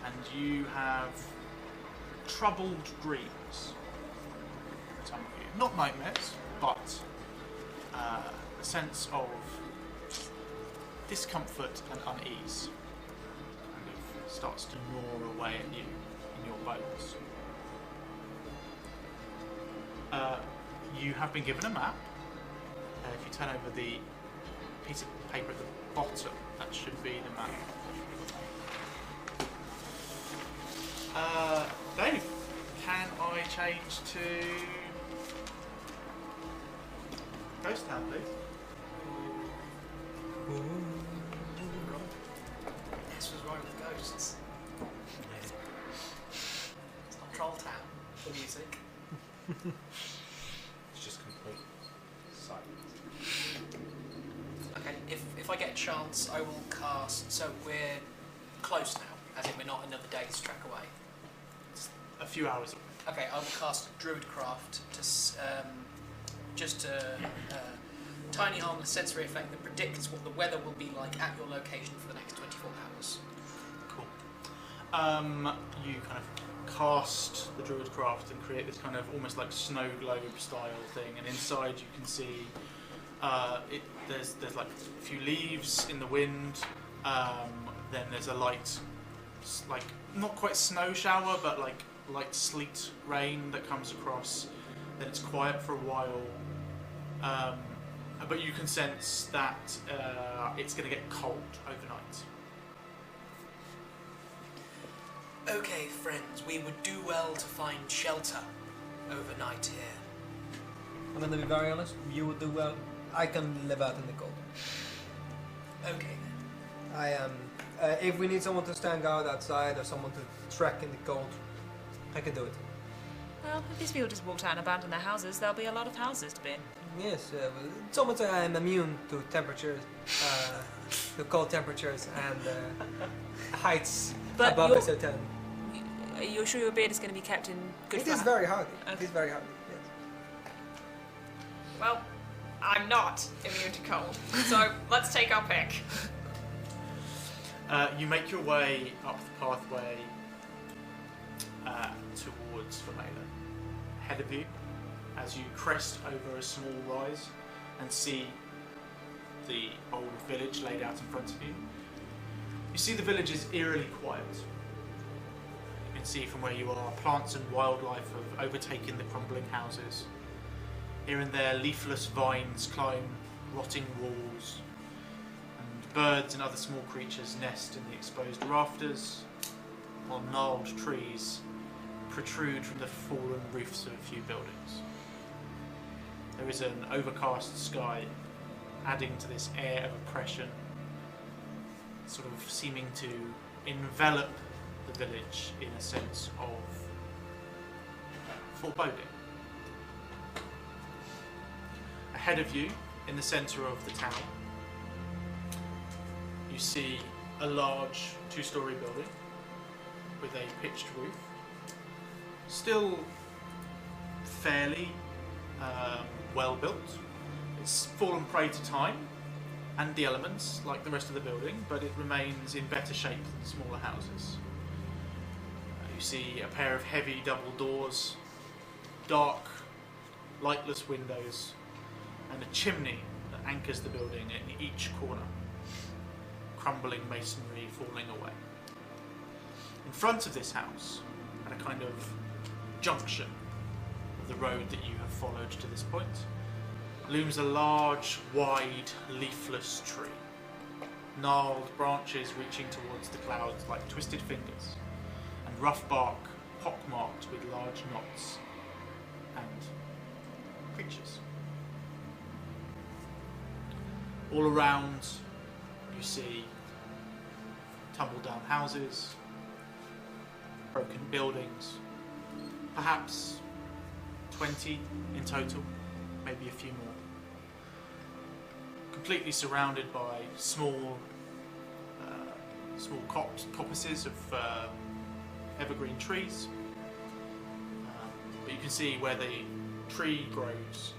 And you have troubled dreams, some of you. Not nightmares, but a sense of discomfort and unease kind of starts to gnaw away at you in your bones. You have been given a map. If you turn over the piece of paper at the bottom, that should be the map. Dave, can I change to Ghost Town, please? This was right with ghosts. It's not Troll Town for music. It's just complete silence. Okay, if I get a chance, I will cast. So we're close now, as in we're not another day's track away. A few hours. Okay, I will cast Druidcraft to just a tiny harmless sensory effect that predicts what the weather will be like at your location for the next 24 hours. Cool. You kind of cast the Druidcraft and create this kind of almost like snow globe style thing, and inside you can see there's like a few leaves in the wind. Then there's a light, like not quite snow shower, but like light sleet rain that comes across. Then it's quiet for a while, but you can sense that it's going to get cold overnight. Okay, friends, we would do well to find shelter overnight here. I'm gonna be very honest. You would do well. I can live out in the cold. Okay then. I am. If we need someone to stand guard outside or someone to trek in the cold, I can do it. Well, if these people just walked out and abandoned their houses, there'll be a lot of houses to be in. Yes, well, someone say I am immune to temperatures, to cold temperatures and heights But above a certain. Are you sure your beard is going to be kept in good It is fat? very hardy. It Okay. is very hardy. Yes. Well, I'm not immune to cold, so let's take our pick. You make your way up the pathway towards Vermeulen. Ahead of you, as you crest over a small rise and see the old village laid out in front of you, you see the village is eerily quiet. You can see from where you are, plants and wildlife have overtaken the crumbling houses. Here and there, leafless vines climb rotting walls, and birds and other small creatures nest in the exposed rafters, while gnarled trees protrude from the fallen roofs of a few buildings. There is an overcast sky, adding to this air of oppression, sort of seeming to envelop the village in a sense of foreboding. Ahead of you, in the centre of the town, you see a large two-storey building with a pitched roof. Still fairly well built. It's fallen prey to time and the elements like the rest of the building, but it remains in better shape than smaller houses. You see a pair of heavy double doors, dark, lightless windows, and a chimney that anchors the building in each corner, crumbling masonry falling away. In front of this house, at a kind of junction of the road that you have followed to this point, looms a large, wide, leafless tree, gnarled branches reaching towards the clouds like twisted fingers, and rough bark pockmarked with large knots and creatures. All around you see tumbled down houses, broken buildings, perhaps 20 in total, maybe a few more. Completely surrounded by small coppices of evergreen trees. But you can see where the tree grows,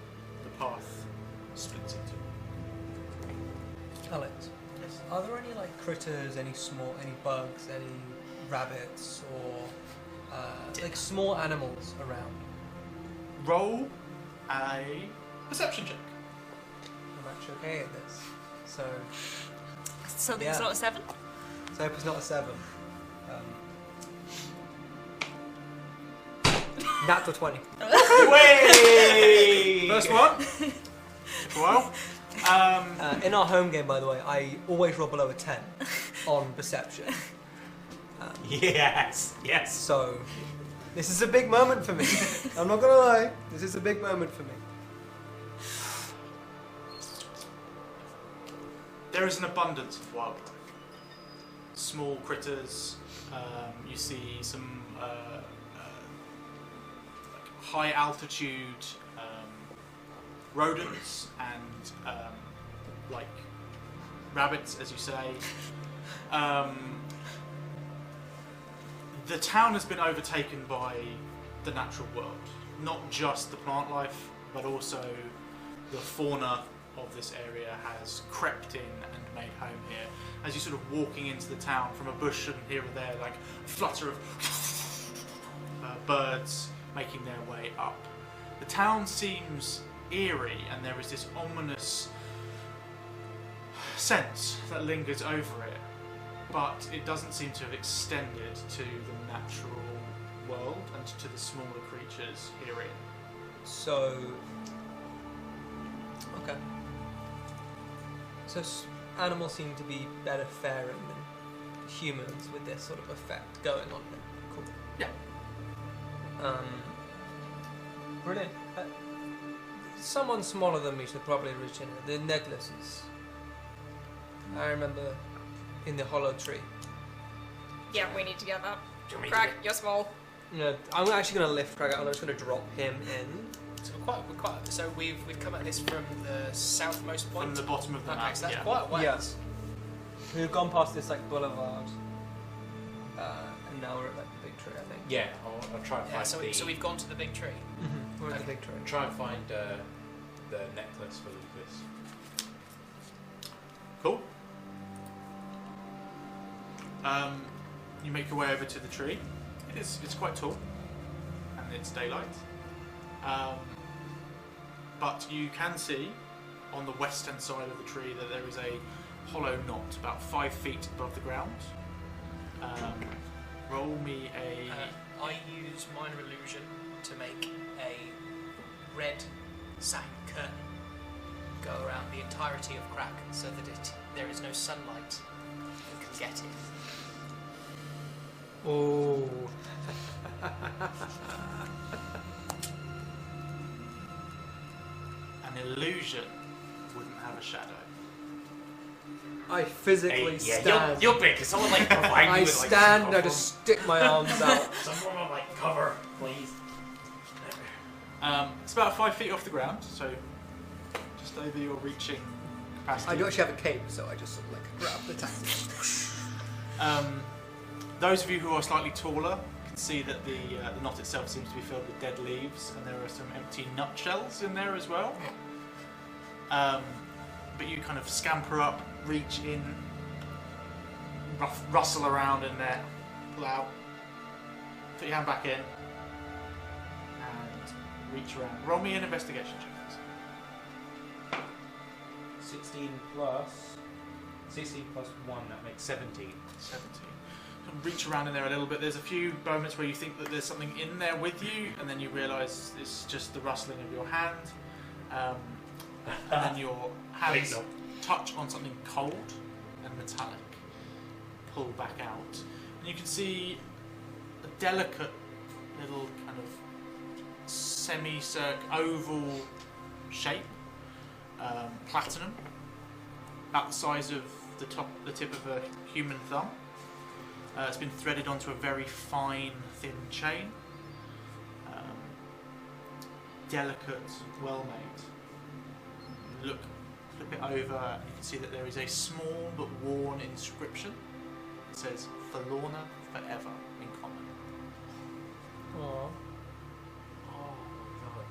the path splits into. Alex, Yes. are there any like critters, any bugs, any rabbits, or like small animals around? Roll a perception check. I'm actually okay at this. So Something's Yeah. not a 7? so hope it's not a 7. Natural 20. Way! First one. Well, In our home game, by the way, I always roll below a 10 on perception. Yes, yes. So, this is a big moment for me. I'm not gonna lie, this is a big moment for me. there is an abundance of wildlife. Small critters. You see some like high altitude rodents and like rabbits, as you say. The town has been overtaken by the natural world, not just the plant life, but also the fauna of this area has crept in and made home here. As you're sort of walking into the town from a bush and here and there, like flutter of birds making their way up. The town seems eerie, and there is this ominous sense that lingers over it, but it doesn't seem to have extended to the natural world and to the smaller creatures herein. So, okay. So animals seem to be better faring than humans with this sort of effect going on here. Cool. Yeah. Brilliant. Someone smaller than me should probably reach in. The necklaces. I remember in the hollow tree. Yeah, we need to get that. Do you want me to Craig, get- you're small. No, I'm actually going to lift Craig out. I'm just going to drop him in. So so we've come at this from the southmost point. From the bottom of the Okay, map, so that's yeah. quite a ways. Yes. We've gone past this like boulevard, and now we're at like the big tree, I think. Yeah, I'll try and Yeah, find so we've gone to the big tree. We're at the Okay. big tree. try and find the necklace for Lucas. Cool. You make your way over to the tree. It's quite tall, and it's daylight. But you can see on the western side of the tree that there is a hollow knot about 5 feet above the ground. Roll me a... I use minor illusion to make a red satin curtain go around the entirety of Crack so that there is no sunlight that can get in. Oh. An illusion wouldn't have a shadow. I physically stand. You're big. Can someone like provide I you with like stand and I some just stick my arms out. some form of like cover, please? It's about 5 feet off the ground, so just over your reaching capacity. I do actually have a cape, so I just sort of like grab the tassel. Those of you who are slightly taller can see that the knot itself seems to be filled with dead leaves, and there are some empty nutshells in there as well. But you kind of scamper up, reach in, rustle around in there, pull out, put your hand back in, and reach around. Roll me an investigation check, please. 16 plus 1, that makes 17. 17. Reach around in there a little bit. There's a few moments where you think that there's something in there with you, and then you realise it's just the rustling of your hand. And then your hands touch on something cold and metallic. Pull back out. And you can see a delicate little kind of semi-circular oval shape. Platinum. About the size of the tip of a human thumb. It's been threaded onto a very fine, thin chain. Delicate, well made. Flip it over, and you can see that there is a small but worn inscription. It says, "Forlorna forever," in common. Aww. Oh god.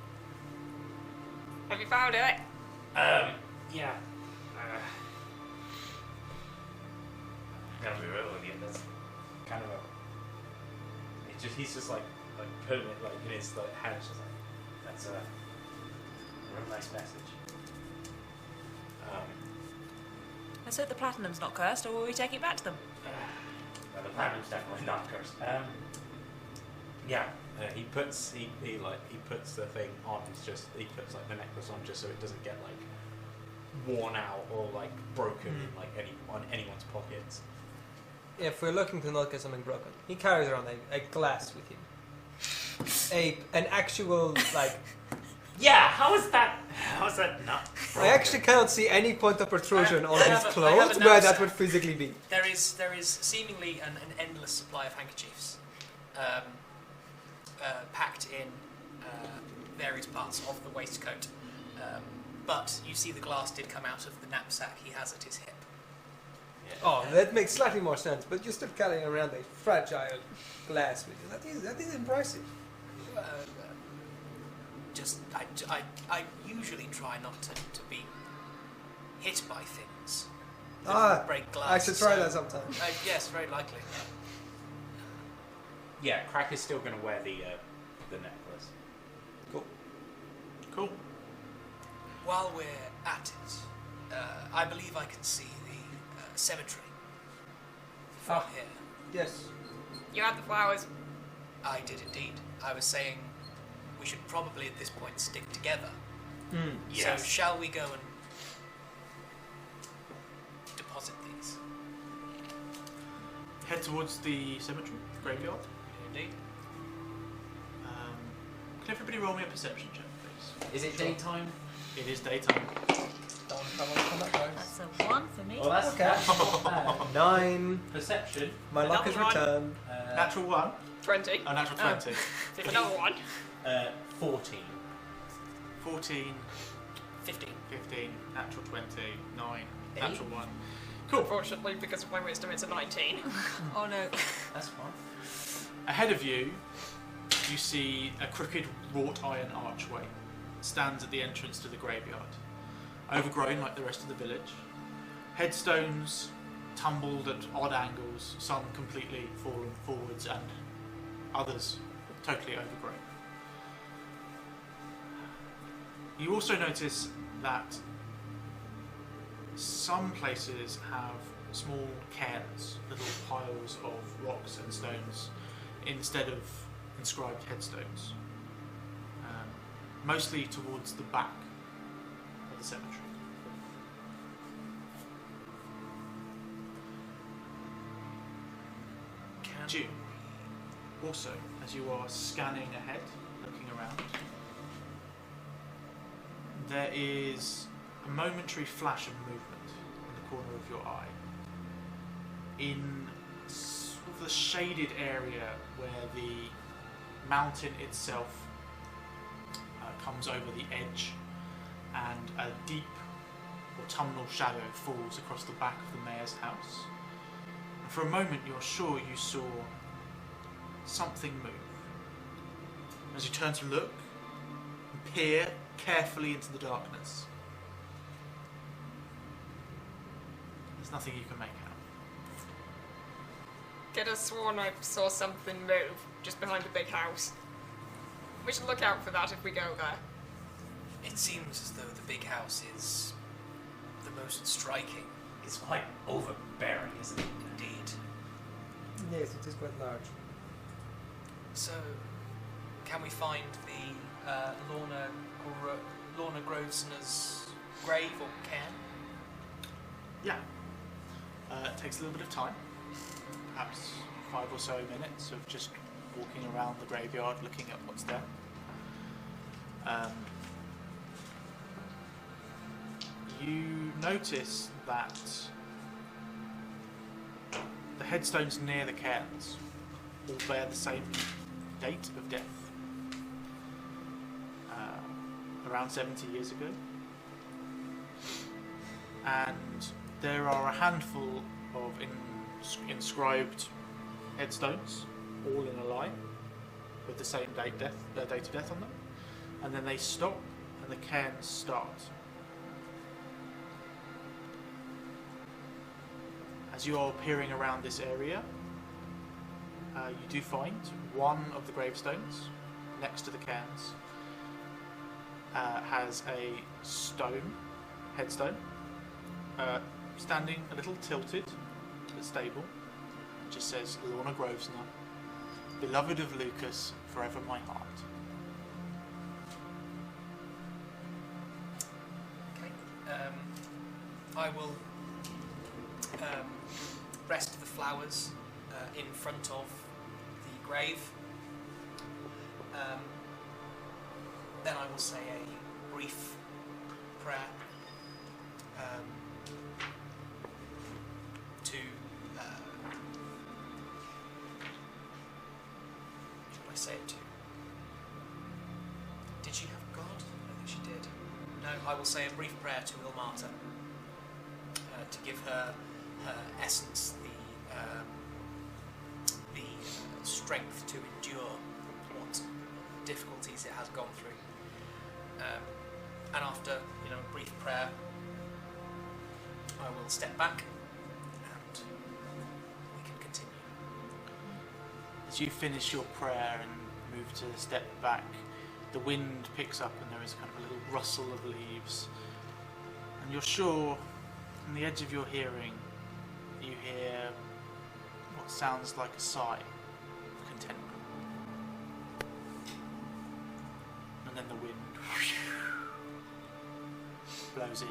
Have you found it? Yeah. Gotta be real with you. That's kind of a. He's just like putting it like in his like hand. Just like that's a real nice message. Let's hope the platinum's not cursed, or will we take it back to them? Well, the platinum's definitely not cursed. Yeah. He puts the thing on. He puts like the necklace on just so it doesn't get like worn out or like broken in like on anyone's pockets. If we're looking to not get something broken, he carries around a glass with him. An actual like. Yeah. How is that not? I actually cannot see any point of protrusion on his I have a clothes where that would physically be. There is seemingly an endless supply of handkerchiefs, packed in various parts of the waistcoat. But you see the glass did come out of the knapsack he has at his hip. Yeah. Oh, that makes slightly more sense. But you're still carrying around a fragile glass with you. That is impressive. I usually try not to be hit by things. Break glass. I should try that sometime. Yes, very likely. Yeah, Crack is still going to wear the necklace. Cool. While we're at it, I believe I can see the cemetery from here. Yes. You had the flowers. I did indeed. I was saying we should probably at this point stick together. Yes. So shall we go and deposit these? Head towards the cemetery, graveyard. Indeed. Can everybody roll me a perception check, please? Is it daytime? It is daytime. That's a 1 for me. Well, that's Okay. that's not bad. 9. Perception. My luck is Another one. returned. Natural 1. 20. Oh, natural 20. Another one. 14. 14, 15. 15, natural 20, 9, Eight. natural 1. Cool. Unfortunately, because of my wisdom, it's a 19. Oh no. That's fine. Ahead of you, you see a crooked wrought iron archway. It stands at the entrance to the graveyard. Overgrown like the rest of the village. Headstones tumbled at odd angles, some completely fallen forwards and others totally overgrown. You also notice that some places have small cairns, little piles of rocks and stones, instead of inscribed headstones. mostly towards the back of the cemetery. June, also, as you are scanning ahead, looking around, there is a momentary flash of movement in the corner of your eye. In sort of the shaded area where the mountain itself comes over the edge, and a deep autumnal shadow falls across the back of the mayor's house. And for a moment you're sure you saw something move. As you turn to look and peer carefully into the darkness, there's nothing you can make out. Could have sworn I saw something move just behind the big house. We should look out for that if we go there. It seems as though the big house is the most striking. It's quite overbearing, isn't it? Indeed. Yes, it is quite large. So, can we find the Lorna Grosvenor's grave or cairn? Yeah. It takes a little bit of time, perhaps 5 or so minutes of just walking around the graveyard looking at what's there. You notice that the headstones near the cairns all bear the same date of death, around 70 years ago. And there are a handful of inscribed headstones, all in a line, with the same date of death on them. And then they stop, and the cairns start. As you are peering around this area, you do find one of the gravestones next to the cairns has a headstone, standing a little tilted but stable. It just says Lorna Grosvenor, beloved of Lucas, forever my heart. Okay. I will rest the flowers in front of the grave. Then I will say a brief prayer to who should I say it to? Did she have God? I don't think she did. No, I will say a brief prayer to Ilmata to give her essence the strength to endure what difficulties it has gone through. And after a brief prayer, I will step back and we can continue. As you finish your prayer and move to step back, the wind picks up and there is kind of a little rustle of leaves. And you're sure, from the edge of your hearing, you hear what sounds like a sigh of contentment. And then the wind blows in.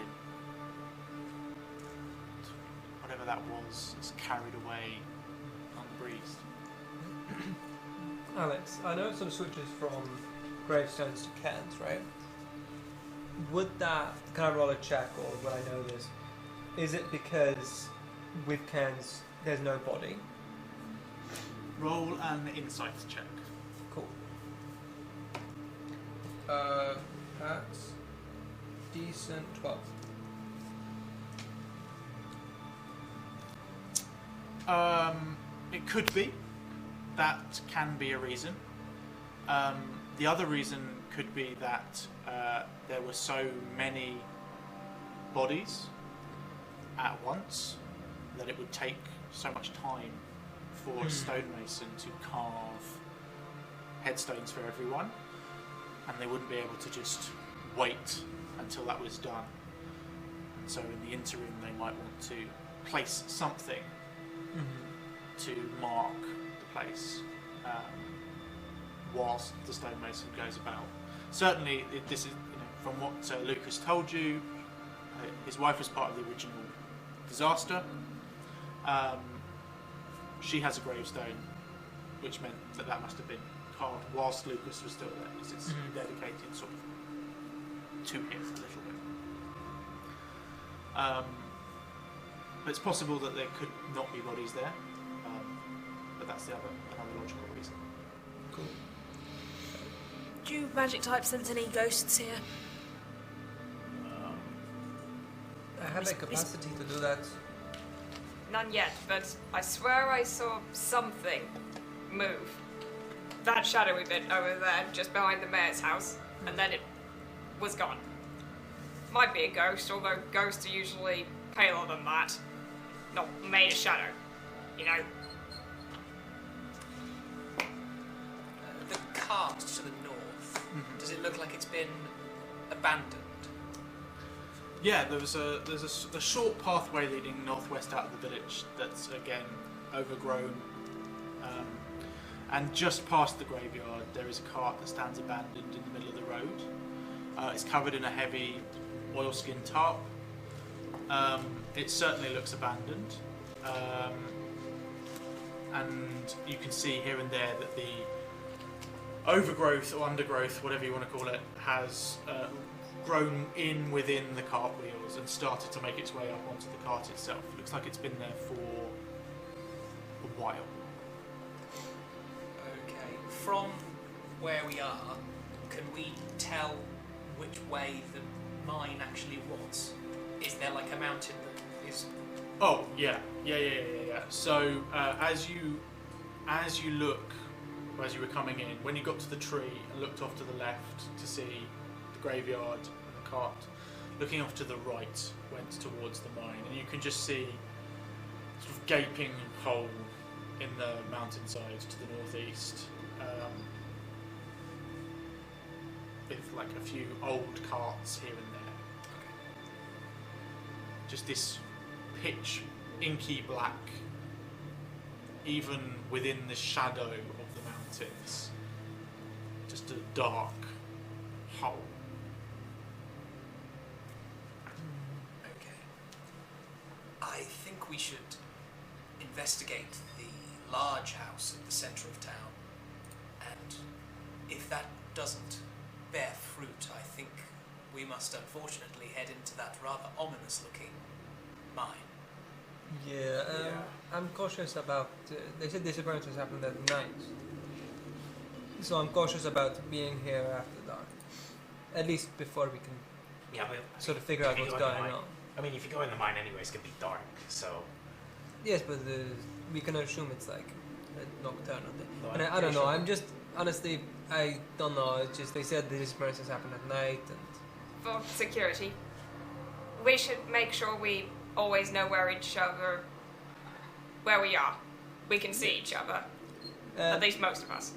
Whatever that was is carried away unbreezed. Alex, I know it sort of switches from gravestones to cairns, right? Would that, can I roll a check, or would I know this? Is it because with cairns there's no body? Roll an insight check. Cool. That's decent. 12. It could be. That can be a reason. The other reason could be that there were so many bodies at once that it would take so much time for a stonemason to carve headstones for everyone, and they wouldn't be able to just wait until that was done. And so in the interim they might want to place something to mark the place. whilst the stonemason goes about. Certainly, this is from what Lucas told you. His wife was part of the original disaster. She has a gravestone, which meant that must have been carved whilst Lucas was still there, because it's dedicated sort of to him a little bit. But it's possible that there could not be bodies there, but that's another logical reason. Cool. Do you magic type sense any ghosts here? I have a capacity to do that. None yet, but I swear I saw something move. That shadowy bit over there, just behind the mayor's house, and then it was gone. Might be a ghost, although ghosts are usually paler than that. Not made of shadow, you know. The cart to the north, does it look like it's been abandoned? Yeah, there's a short pathway leading northwest out of the village that's again overgrown, and just past the graveyard there is a cart that stands abandoned in the middle of the road. It's covered in a heavy oilskin tarp. It certainly looks abandoned, and you can see here and there that the overgrowth or undergrowth, whatever you want to call it, has grown in within the cart wheels and started to make its way up onto the cart itself. It looks like it's been there for a while. Okay. From where we are, can we tell which way the mine actually was? Is there like a mountain that is... Oh, yeah. So, as you look, as you were coming in, when you got to the tree and looked off to the left to see the graveyard and the cart, looking off to the right went towards the mine, and you can just see sort of gaping hole in the mountainside to the northeast, with like a few old carts here and there. Just this pitch, inky black, even within the shadow of the mountains. Just a dark hole. Okay. I think we should investigate the large house at the centre of town, and if that doesn't bear fruit, I think we must unfortunately head into that rather ominous looking mine. Yeah, I'm cautious about... they said disappearances happened at night. So I'm cautious about being here after dark. At least before we can sort of figure out what's going on. I mean, if you go in the mine anyway, it's going to be dark, so... Yes, but we can assume it's like a nocturnal thing. No, And I'm I don't know, sure. I'm just... Honestly, I don't know. It's just they said the disappearances happen at night and... For security, we should make sure we always know where we are. We can see each other. At least most of us.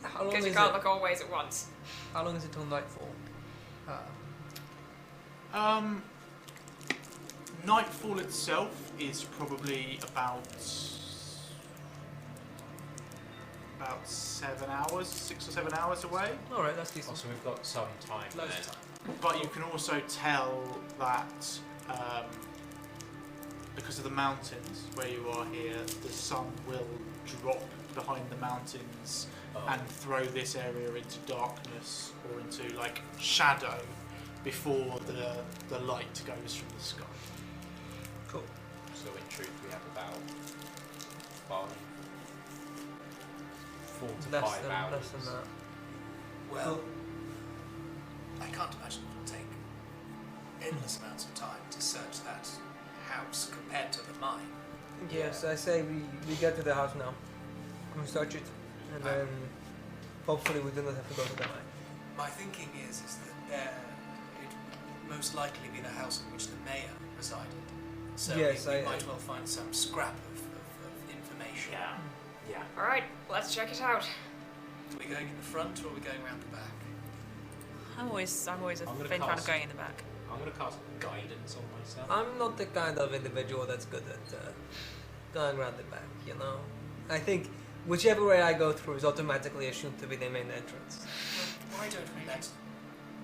How long Because is you can't it? look always at once. How long is it till nightfall? Nightfall itself is probably about 7 hours, 6 or 7 hours away. All right, that's decent. Also, we've got some time Loads then. of time. But you can also tell that because of the mountains where you are here, the sun will drop behind the mountains and throw this area into darkness or into like shadow before the light goes from the sky. Cool. So in truth, we have about 4 to 5 hours. Less than that. Well, I can't imagine it will take endless amounts of time to search that house compared to the mine. Yes, I say we get to the house now. We search it, and then hopefully we do not have to go to the mine. My thinking is that it would most likely be the house in which the mayor resided. So Yes, we I- might well find some scrap of information. Yeah. Alright, let's check it out. Are we going in the front or are we going around the back? I'm always a I'm gonna big fan of cast- going in the back. I'm going to cast guidance on myself. I'm not the kind of individual that's good at going around the back, you know? I think whichever way I go through is automatically assumed to be the main entrance. Well, why don't we let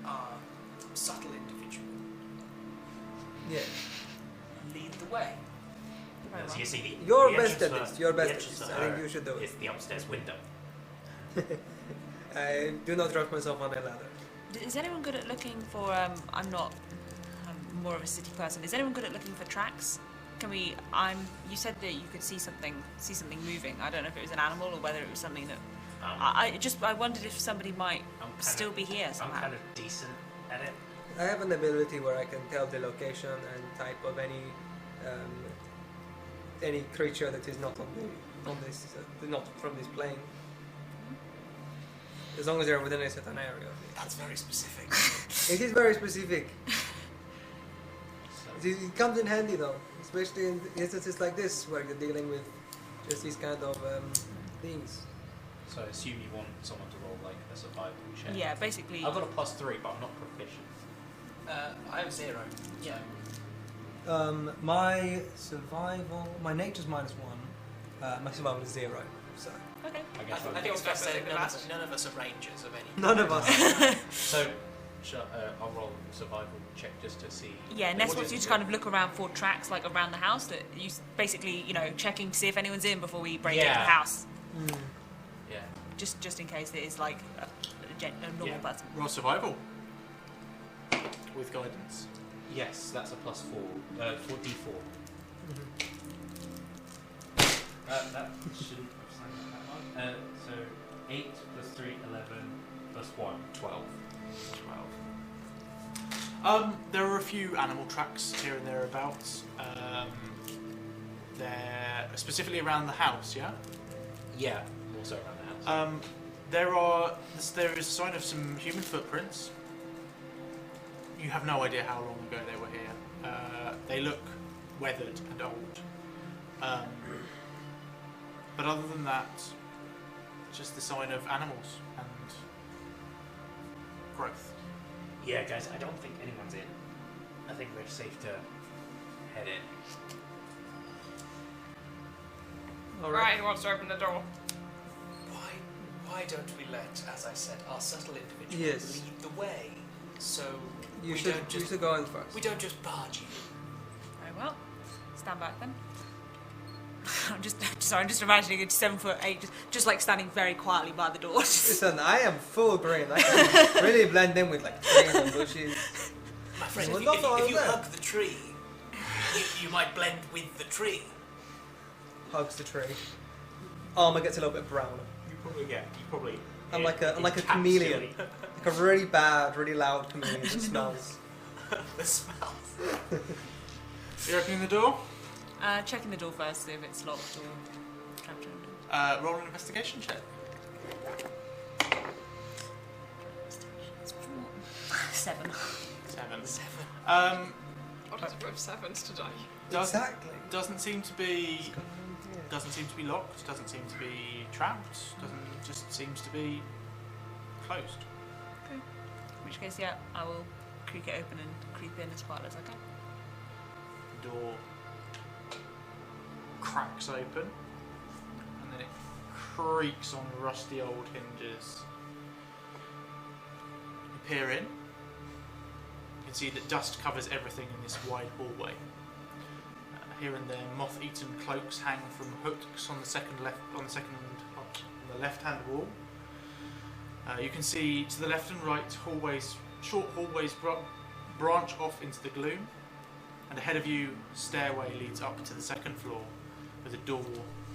our subtle individual Yeah. lead the way? Very So well. you see the You're the best entrance at for- this. You're best the at entrance this. for I think her you should do it. is the upstairs window. I do not trust myself on a ladder. Is anyone good at looking for? I'm not. I'm more of a city person. Is anyone good at looking for tracks? Can we? You said that you could see something moving. I don't know if it was an animal or whether it was something that. I wondered if somebody might still be here I'm somehow. kind of decent at it. I have an ability where I can tell the location and type of any creature that is not on this not from this plane. As long as they're within a certain area. That's very specific. It is very specific. It comes in handy though, especially in instances like this where you're dealing with just these kind of things. So I assume you want someone to roll like a survival check. Yeah, basically. I've got a +3, but I'm not proficient. I have 0. Yeah. My survival, my nature's -1. My survival is 0. So Okay. I I guess think it's fair to say that none of us are rangers of any. none of us. So, I'll roll a survival check just to see. Yeah, Ness What wants is you to it? kind of look around for tracks, like around the house. That you basically, checking to see if anyone's in before we break into Yeah. the house, Yeah. just in case it is like a normal Yeah. person. Roll survival with guidance. Yes, that's a +4. For D4. That shouldn't have signed that one. So 8 + 3, 11 + 1, 12. 12. There are a few animal tracks here and thereabouts. They're specifically around the house, yeah? Yeah, also around the house. There is a sign of some human footprints. You have no idea how long ago they were here. They look weathered and old. But other than that, just the sign of animals and growth. Yeah, guys, I don't think anyone's in. I think we're safe to head in. Right, who wants to open the door? Why don't we let, as I said, our subtle individual Yes. lead the way? So You we should don't just go in first. we don't just barge you. Very well. Stand back then. I'm just imagining a 7'8", just like standing very quietly by the door. Listen, I am full green. I can really blend in with like trees and bushes. My friend, Well, if that's all you there. hug the tree, you might blend with the tree. Hugs the tree. Armor gets a little bit browner. I'm like a chameleon. Like a really bad, really loud chameleon that smells. The smell. You're opening the door? Checking the door first, see if it's locked or captured. Roll an investigation check. 7. 7. What is it with 7s today? Exactly. Doesn't seem to be locked. Doesn't seem to be trapped. Just seems to be closed. In which case, yeah, I will creak it open and creep in as quietly as I can. The door cracks open, and then it creaks on rusty old hinges. You peer in. You can see that dust covers everything in this wide hallway. Here and there, moth-eaten cloaks hang from hooks on the left-hand wall. You can see to the left and right short hallways branch off into the gloom, and ahead of you, stairway leads up to the second floor, with a door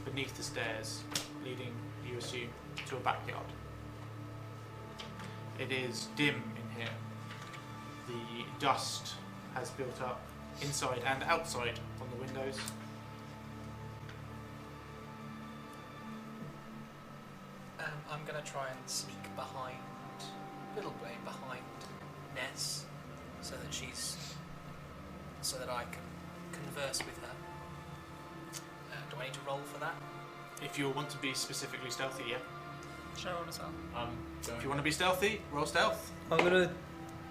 beneath the stairs, leading, you assume, to a backyard. It is dim in here. The dust has built up inside and outside on the windows. I'm going to try and sneak a little way behind Ness, so that I can converse with her. Do I need to roll for that? If you want to be specifically stealthy, yeah. Should I roll as well? If you want to be stealthy, roll stealth. I'm gonna.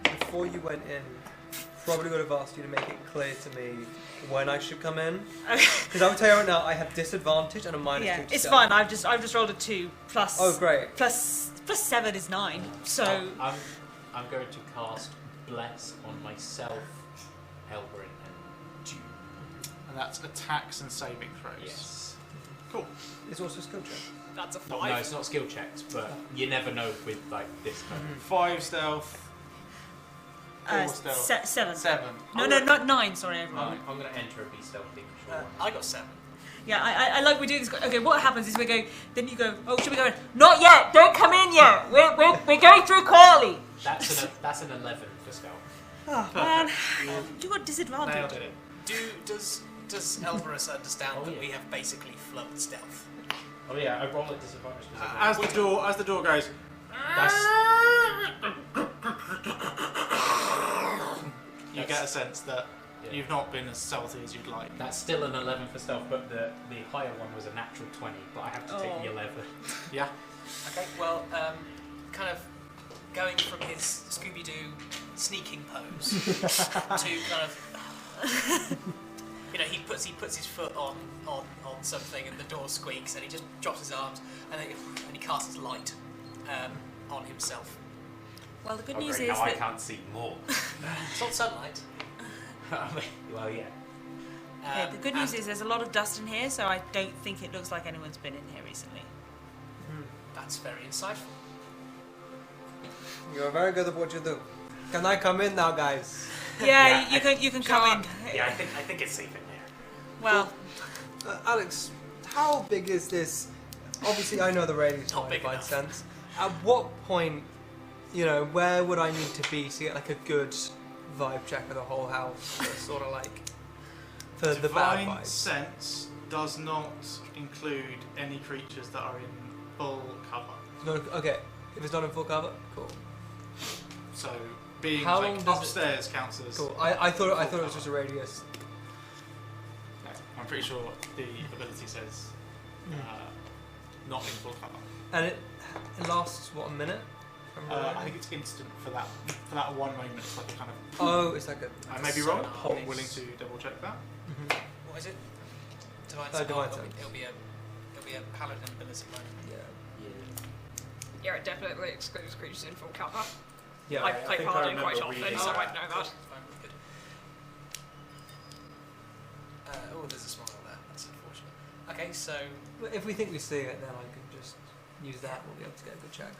Before you went in, probably would have asked you to make it clear to me when I should come in. Okay. Because I will tell you right now, I have disadvantage and a minus 2 Yeah, to it's stealth. fine. I've just rolled a 2 plus. Oh, great. Plus 7 is 9. So I'm going to cast Bless on myself, Elberin, and June. And that's attacks and saving throws. Yes. Cool. It's also a skill check. that's a No, 5. it's not skill checks, but you never know with like this kind of. 5 stealth. 4 stealth. 7. 7. No, not 9. Sorry, everyone. I'm going to enter and be stealthy. I got 7. Yeah, I like we do this. Okay, what happens is we go. Then you go. Oh, should we go in? Not yet. Don't come in yet. We're going through quietly. That's an 11 for stealth. Oh man, you got disadvantage. Nailed it. Does Elberus understand Oh, that yeah. we have basically flubbed stealth? Oh yeah, I roll at disadvantage. As the door goes, you get a sense that Yeah. you've not been as stealthy as you'd like. That's still an 11 for stealth, but the higher one was a natural 20, but I have to take the 11. Yeah. Okay, well, kind of going from his Scooby-Doo sneaking pose to kind of, he puts his foot on something and the door squeaks and he just drops his arms and he casts light on himself. Well, the good Oh, news great, is now I that can't see more. It's not sunlight. Well, yeah. okay, the good news is there's a lot of dust in here, so I don't think it looks like anyone's been in here recently. That's very insightful. You're very good at what you do. Can I come in now, guys? Yeah, Yeah, you can come in. Yeah, I think it's safe in there. Well, Alex, how big is this? Obviously, I know the radius Not of big my enough. sense. At what point, where would I need to be to get like a good vibe check of the whole house? Sort of like for the bad Divine vibes. sense does not include any creatures that are in full cover. Okay, if it's not in full cover, cool. So being How long like does it- upstairs counts as. Cool. I thought it was just a radius. No, I'm pretty sure the ability says not in full cover. And it lasts what, a minute? If I'm right? I think it's instant for that one moment. It's like kind of. Oh, it's like a. I may be So wrong. nice. I'm willing to double check that. Mhm. What is it? Divine Divine Sense. Sense. It'll be a paladin ability, right? Yeah. Yeah, it definitely excludes creatures in full cover. Yeah. I play think I Paladin quite remember often, reading so I that. know that. Fine, good. There's a smile there. That's unfortunate. Okay, so If we think we see it, then I can just use that. We'll be able to get a good check.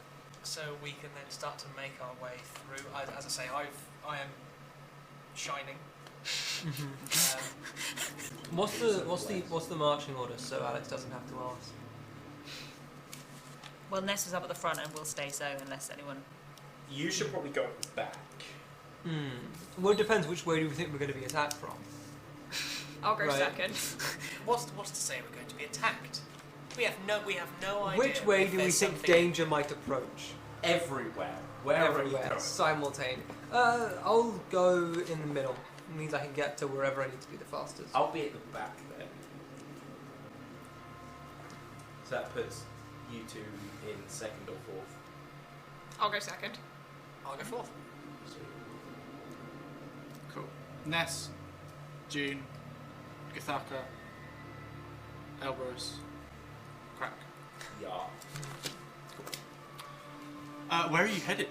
we can then start to make our way through. As I say, I am shining. What's the marching order? So Alex doesn't have to ask. well, Ness is up at the front and will stay so unless anyone. You should probably go at the back. Well, it depends which way do we think we're going to be attacked from. I'll go Right. second. What's to say we're going to be attacked? We have no idea. Which way if do we there's think something- danger might approach? Everywhere. Wherever you Everywhere, go. simultaneously. I'll go in the middle. It means I can get to wherever I need to be the fastest. I'll be at the back then. So that puts you two in second or fourth. I'll go second. I'll go fourth. Cool. Ness, June, Gathaka, Elberus, Crack. Yeah. Where are you headed?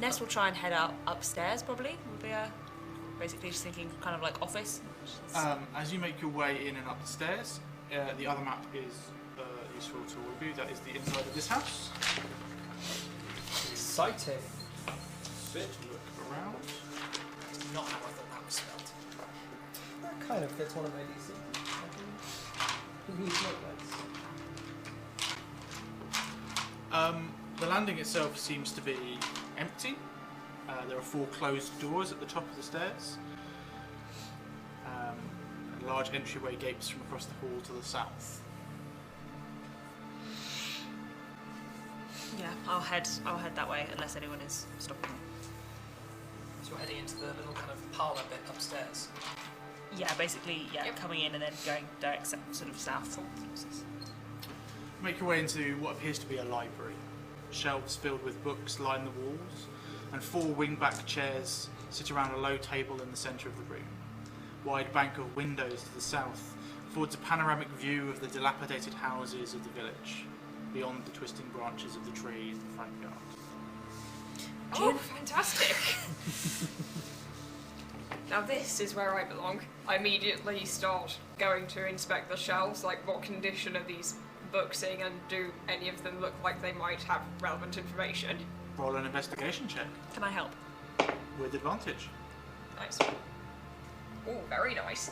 Ness will try and head out upstairs. Probably will be basically just thinking kind of like office. As you make your way in and up the stairs, the other map is useful to all of you. That is the inside of this house. Exciting. Bit look around. That's not how I thought that was spelled. That kind of fits one of my DC. The landing itself seems to be empty. There are 4 closed doors at the top of the stairs. A large entryway gapes from across the hall to the south. Yeah, I'll head that way unless anyone is stopping me. So we're heading into the little kind of parlour bit upstairs. Yeah, basically, Yep. coming in and then going direct sort of south. Make your way into what appears to be a library. Shelves filled with books line the walls, and 4 wingback chairs sit around a low table in the centre of the room. Wide bank of windows to the south affords a panoramic view of the dilapidated houses of the village, beyond the twisting branches of the tree in the front yard. Oh, fantastic! Now this is where I belong. I immediately start going to inspect the shelves, like what condition are these books in, and do any of them look like they might have relevant information? Roll an investigation check Can I help? with advantage. Nice. Oh, very nice.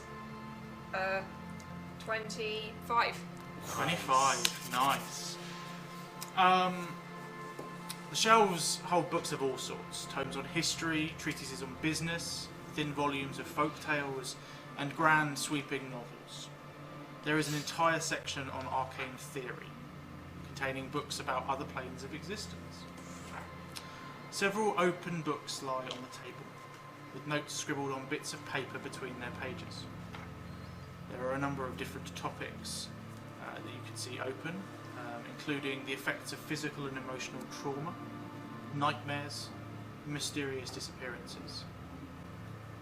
25. 25, nice. The shelves hold books of all sorts, tomes on history, treatises on business, thin volumes of folk tales, and grand sweeping novels. There is an entire section on arcane theory, containing books about other planes of existence. Several open books lie on the table, with notes scribbled on bits of paper between their pages. There are a number of different topics that you can see open, including the effects of physical and emotional trauma, nightmares, and mysterious disappearances.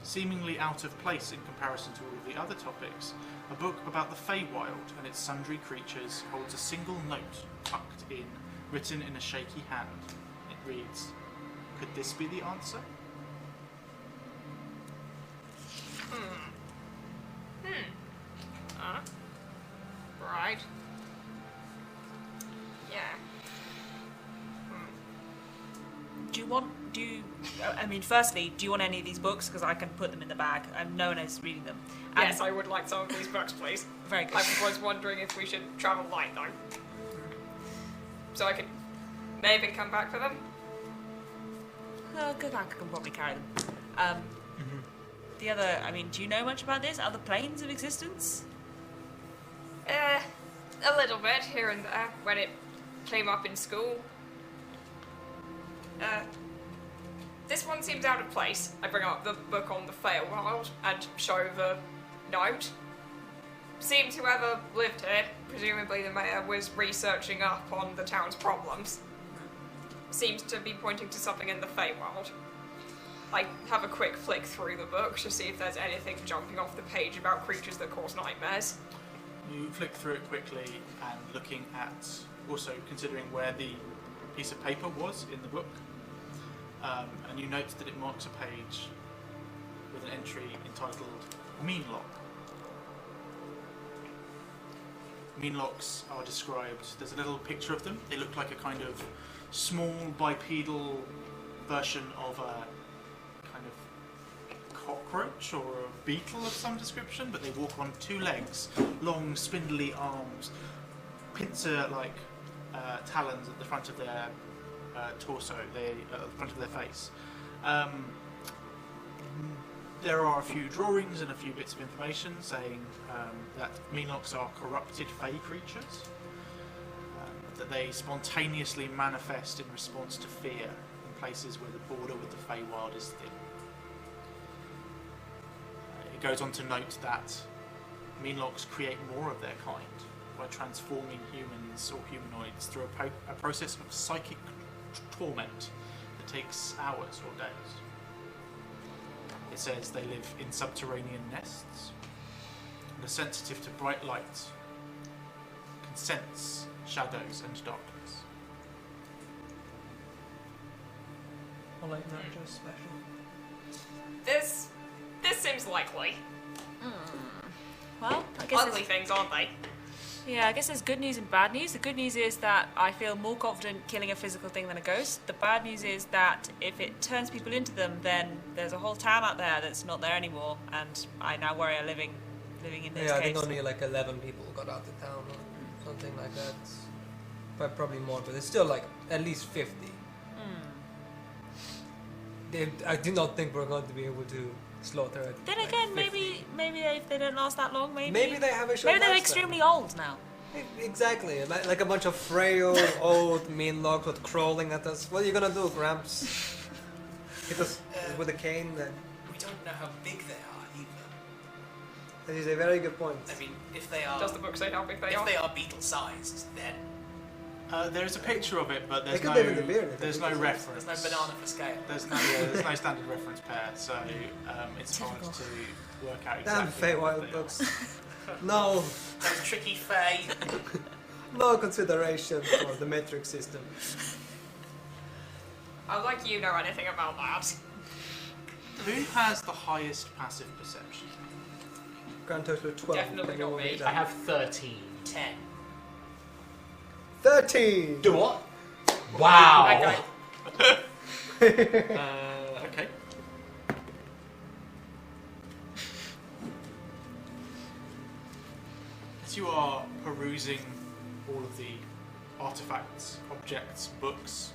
Seemingly out of place in comparison to all of the other topics, a book about the Feywild and its sundry creatures holds a single note tucked in, written in a shaky hand. It reads, "Could this be the answer?" Right. Yeah. Firstly, do you want any of these books? Because I can put them in the bag. No one is reading them. And Yes, I would like some of these books, please. Very good. I was wondering if we should travel light, though. So I could maybe come back for them? Good, I can probably carry them. The other, do you know much about this? Other planes of existence? A little bit, here and there, when it came up in school. This one seems out of place. I bring up the book on the Feywild and show the note. Seems whoever lived here, presumably the mayor, was researching up on the town's problems. Seems to be pointing to something in the Feywild. I have a quick flick through the book to see if there's anything jumping off the page about creatures that cause nightmares. You flick through it quickly and looking at, also considering where the piece of paper was in the book, and you note that it marks a page with an entry entitled Meanlock. Meanlocks are described, there's a little picture of them. They look like a kind of small bipedal version of a kind of cockroach or a beetle of some description, but they walk on two legs, long spindly arms, pincer-like talons at the front of their torso, at the front of their face. There are a few drawings and a few bits of information saying that Meanlocks are corrupted fey creatures, that they spontaneously manifest in response to fear in places where the border with the Feywild is thin. It goes on to note that Meanlocks create more of their kind by transforming humans or humanoids through a process of psychic torment that takes hours or days. It says they live in subterranean nests and are sensitive to bright light, can sense shadows and darkness. Or like not just special. This seems likely. Well, I guess Ugly things, aren't they? I guess there's good news and bad news. The good news is that I feel more confident killing a physical thing than a ghost. The bad news is that if it turns people into them, then there's a whole town out there that's not there anymore, and I now worry are living in this Yeah, I case. think only like 11 people got out of town or something like that. Probably more, but it's still like at least 50. I do not think we're going to be able to slaughter it. Then like, again, 50. maybe they don't last that long. Maybe they have a short maybe they're lifespan. extremely old now. Exactly, like a bunch of frail old Meanlocks with crawling at us. What are you gonna do, Gramps? Hit us with a cane then? We don't know how big they are either. That is a very good point. I mean, if they are, Does the book say how big they are? if they are beetle-sized, then There's a picture of it, but They there's could no, live in the beer if they there's did no this. reference. There's no banana for scale. There's no standard reference pair, so it's hard Typical. to work out Damn exactly. Fate what Wild they are. books. No, Those tricky Fae. no consideration for the metric system. I'd like you know anything about that. Who has the highest passive perception? Grand total of 12. Definitely Anyone not me. beat I that? have 13. 10. 13! Do what? Wow. Okay. Okay. As you are perusing all of the artifacts, objects, books,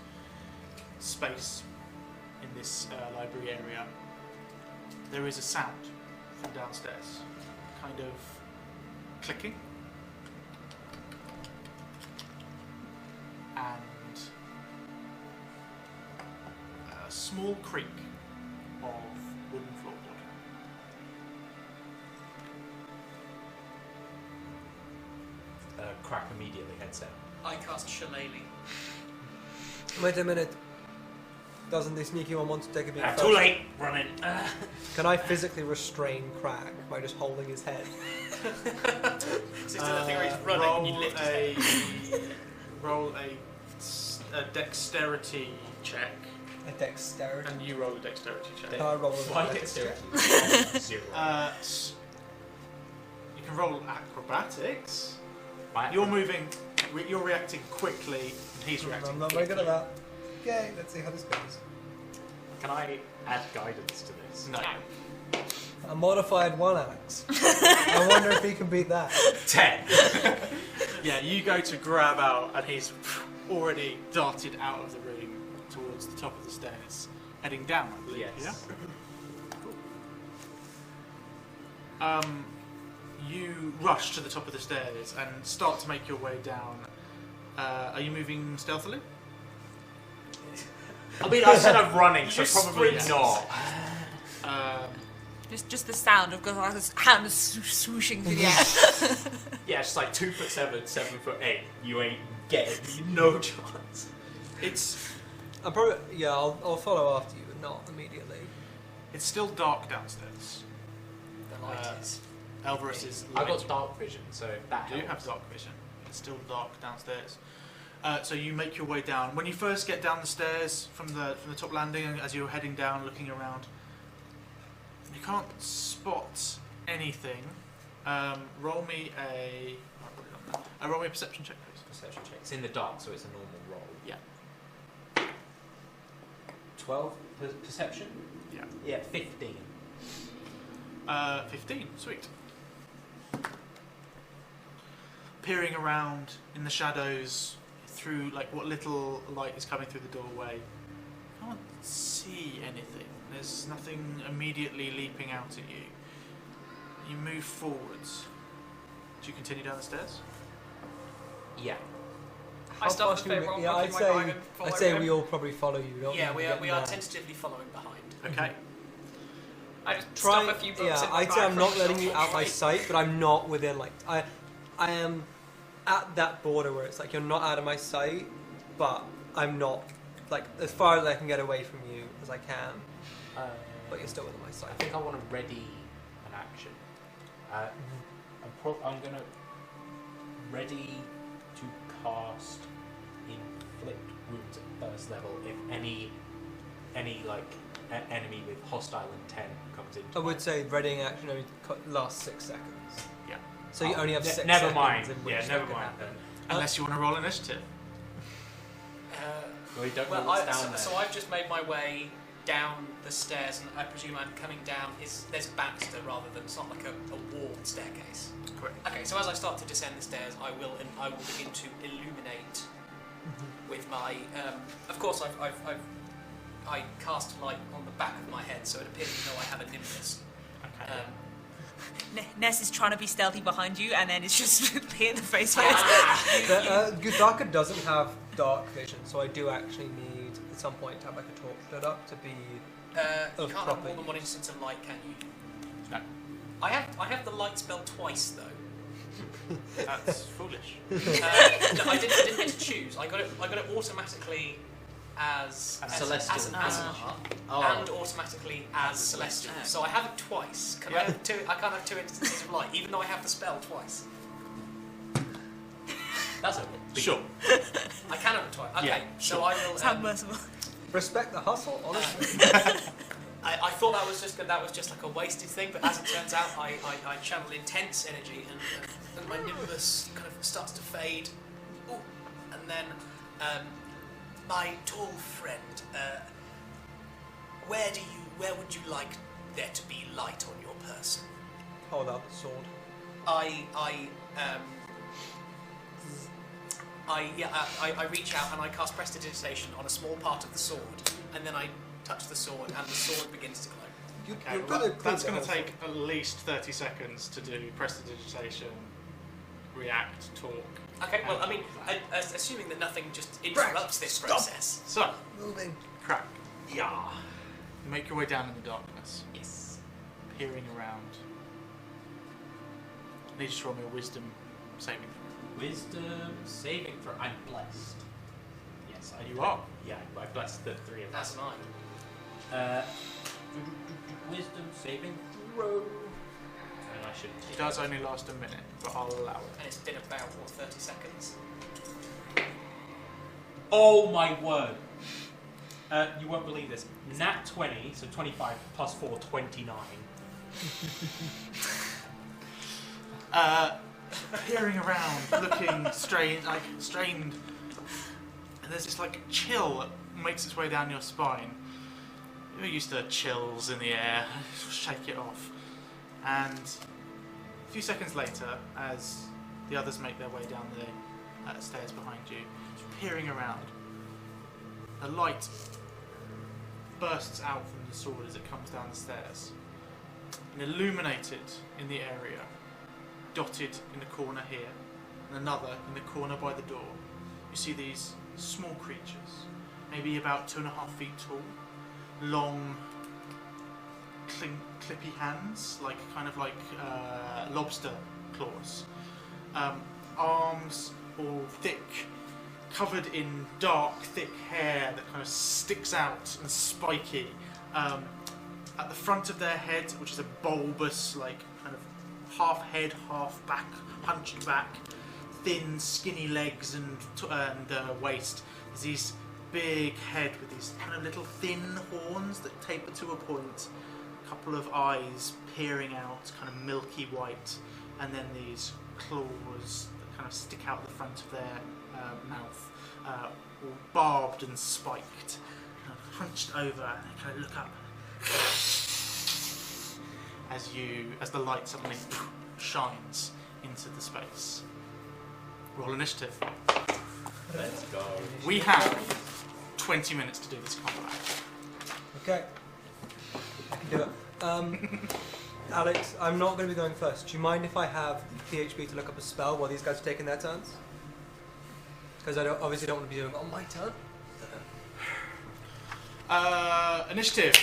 space in this library area, there is a sound from downstairs, kind of clicking, and a small creak of wooden floorboard. Crack immediately, headset. I cast Shillelagh. Wait a minute. Doesn't the sneaky one want to take a beat Too first? late, running. Can I physically restrain Crack by just holding his head? So he's doing that thing where he's running and you lift his head. Roll a dexterity check, A dexterity. and you roll a dexterity check. Can I roll a Why dexterity? dexterity? 0. You can roll acrobatics. My You're moving, you're reacting quickly, and he's reacting I'm not very good at quickly. that. Okay, let's see how this goes. Can I add guidance to this? No. A modified 1 axe. I wonder if he can beat that. 10. Yeah, you go to grab out, and he's already darted out of the room towards the top of the stairs, heading down, I believe. Yes. Yeah? Cool. You rush to the top of the stairs and start to make your way down. Are you moving stealthily? I mean, I said I'm running, so Just probably sprint. not. Just the sound of Goliath's hands swooshing through the air. Yeah, it's like 2'7", 7'8". You ain't getting no chance. It's I'm probably I'll follow after you, but not immediately. it's still dark downstairs. The light is. Elvarus's I've light. got dark vision, so that You do helps. have dark vision. It's still dark downstairs. So you make your way down. When you first get down the stairs from the top landing, and as you're heading down, looking around, you can't spot anything. Roll me a perception check, please. Perception check. It's in the dark, so it's a normal roll. Yeah. 12 perception? Yeah. Yeah, 15. 15. Sweet. Peering around in the shadows through like what little light is coming through the doorway, can't see anything. There's nothing immediately leaping out at you. You move forwards. Do you continue down the stairs? Yeah. I start with far should we- favour. yeah, I'd say we all probably follow you. Don't Yeah, we are Get tentatively following behind. Okay. I just Try, stuff a few books yeah, in my I'd bag say I'm from not the letting shop you on out the my way. sight, but I'm not within like I am at that border where it's like you're not out of my sight, but I'm not like as far as I can get away from you as I can, but you're still within my sight. I think I want to ready an action. I'm going to ready to cast inflict wounds at first level if any like enemy with hostile intent comes in. I would say readying action only lasts 6 seconds. Yeah. So you only have 6 Never seconds. mind. In which Yeah, that never could mind. happen. Unless you want to roll initiative. Well, you don't know Well, what's down there. so I've just made my way down the stairs, and I presume I'm coming down. There's banister rather than it's not like a walled staircase. Correct. Okay, so as I start to descend the stairs, I will begin to illuminate with my. Of course, I cast light on the back of my head, so it appears as though I have a nimbus. Okay. Ness is trying to be stealthy behind you, and then it's just in the face. Gudaka doesn't have dark vision, so I do actually need at some point to have like a torch lit up to be. You Of can't have proper more than use. one instance of light, can you? No. I have the light spell twice though. That's foolish. No, I didn't get to choose. I got it automatically as Celestial. as an Azamar, Oh. and automatically as Celestial. So I have it twice. Can I have two? I can't have two instances of light, even though I have the spell twice. That's a big Sure. I can have it twice. Okay, Yeah, so sure. I will. How merciful. Respect the hustle, honestly. I thought that was just like a wasted thing, but as it turns out, I channel intense energy, and my nimbus kind of starts to fade. Ooh, and then my tall friend, where would you like there to be light on your person? Hold out the sword. I reach out and I cast Prestidigitation on a small part of the sword, and then I touch the sword, and the sword begins to glow. Okay, well, that's going to take at least 30 seconds to do prestidigitation, react, talk. Okay, well, I mean, assuming that nothing just interrupts this process. So, Moving. crack. Yeah. You make your way down in the darkness, Yes. peering around. I need you to roll me a wisdom saving throw. Wisdom saving throw. I'm blessed. Yes, You are. Yeah, I blessed the three of us. That's mine. Wisdom saving throw. And I should. It does only last a minute, but I'll allow it. And it's been about, 30 seconds? Oh my word! You won't believe this. Nat 20, so 25 plus 4, 29. Peering around, looking strained, and there's this like chill that makes its way down your spine. You're used to chills in the air. Shake it off, and a few seconds later, as the others make their way down the stairs behind you, peering around, a light bursts out from the sword as it comes down the stairs, and illuminated in the area, dotted in the corner here, and another in the corner by the door. You see these small creatures, maybe about 2.5 feet tall, long, clippy hands, like lobster claws, arms all thick, covered in dark, thick hair that kind of sticks out and spiky. At the front of their head, which is a bulbous, like kind of half head, half back, hunched back, thin, skinny legs and waist. There's these big head with these kind of little thin horns that taper to a point, a couple of eyes peering out, kind of milky white, and then these claws that kind of stick out the front of their mouth, all barbed and spiked, kind of hunched over, and they kind of look up as the light suddenly shines into the space. Roll initiative. Let's go. We have 20 minutes to do this combat. Okay. I can do it. Alex, I'm not going to be going first. Do you mind if I have PHP to look up a spell while these guys are taking their turns? Because I obviously don't want to be doing it on my turn. Initiative.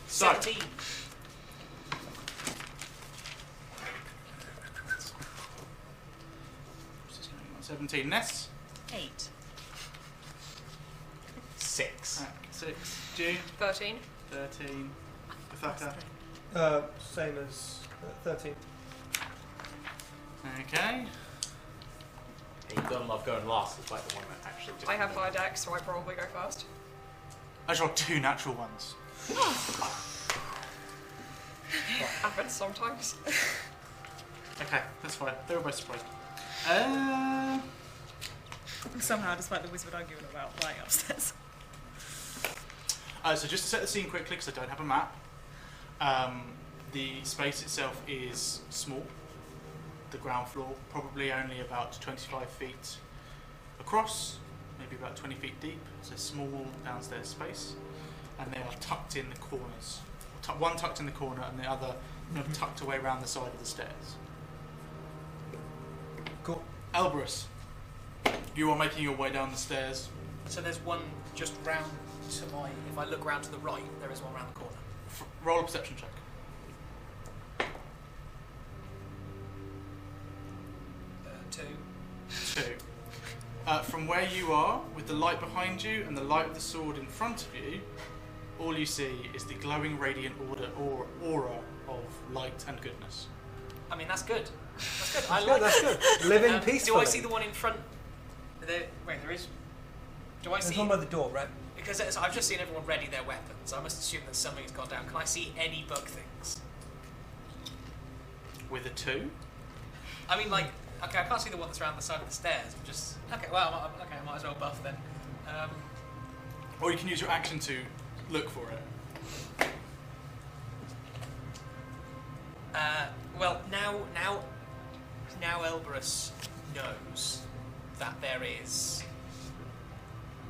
So, 17. 17. Ness. 8. 6. 6. June. 13. 13. Ithaka. Same as 13. Okay. You don't love going last. It's like the one that actually just. I have high dex, so I probably go first. I just rolled 2 natural ones. Happens sometimes. Okay, that's fine. They were both surprised. Somehow, despite the wizard arguing about lying upstairs. So just to set the scene quickly, because I don't have a map, the space itself is small. The ground floor, probably only about 25 feet across, maybe about 20 feet deep. It's a small downstairs space, and they are tucked in the corners. One tucked in the corner, and the other tucked away around the side of the stairs. Cool. Elbrus, you are making your way down the stairs. So there's one just round to my... If I look round to the right, there is one round the corner. Roll a perception check. From where you are, with the light behind you and the light of the sword in front of you, all you see is the glowing radiant aura of light and goodness. I mean, that's good. That's good. I That's like good, that's good. Living Do peacefully. I see the one in front? There is. Do I There's see? one by the door, right? Because I've just seen everyone ready their weapons. I must assume that something's gone down. Can I see any bug things? With a 2? I mean, like, okay, I can't see the one that's around the side of the stairs. I'm just okay. Well, okay, I might as well buff then. Or you can use your action to look for it. Well, now Elberus knows that there is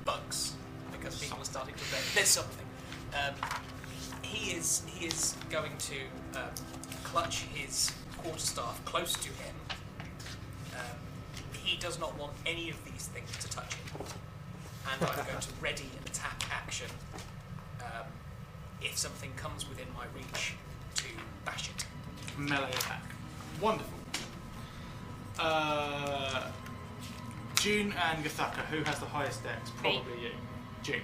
bugs because people are starting to read. There's something. He is going to clutch his quarterstaff close to him. He does not want any of these things to touch him, and I'm going to ready an attack action if something comes within my reach to bash it. Melee attack. Wonderful. June and Gathaka, who has the highest dex? Probably you. June.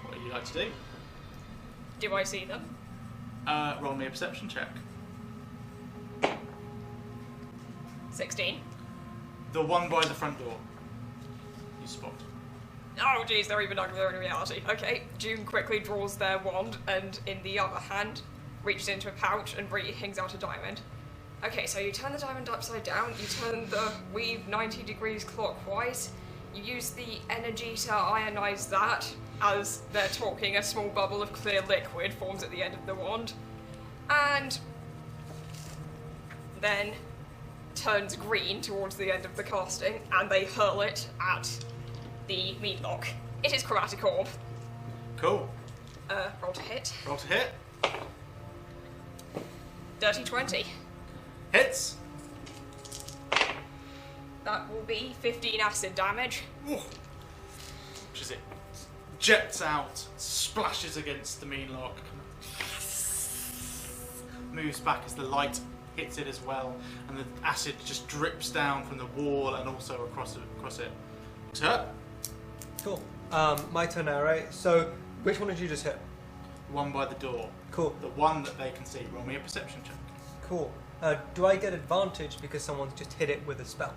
What would you like to do? Do I see them? Roll me a perception check. 16. The one by the front door. You spot. Oh jeez, they're even uglier in reality. Okay, June quickly draws their wand and in the other hand reaches into a pouch and brings out a diamond. Okay, so you turn the diamond upside down, you turn the weave 90 degrees clockwise, you use the energy to ionize that. As they're talking, a small bubble of clear liquid forms at the end of the wand, and then turns green towards the end of the casting, and they hurl it at the meatlock. It is chromatic orb. Cool. Roll to hit. Roll to hit. Dirty 20. Hits. That will be 15 acid damage. Ooh. Which is it? Jets out, splashes against the meanlock, moves back as the light hits it as well, and the acid just drips down from the wall and also across it. Hurt. Cool. My turn now, right? So, which one did you just hit? One by the door. Cool. The one that they can see. Roll me a perception check. Cool. Do I get advantage because someone's just hit it with a spell?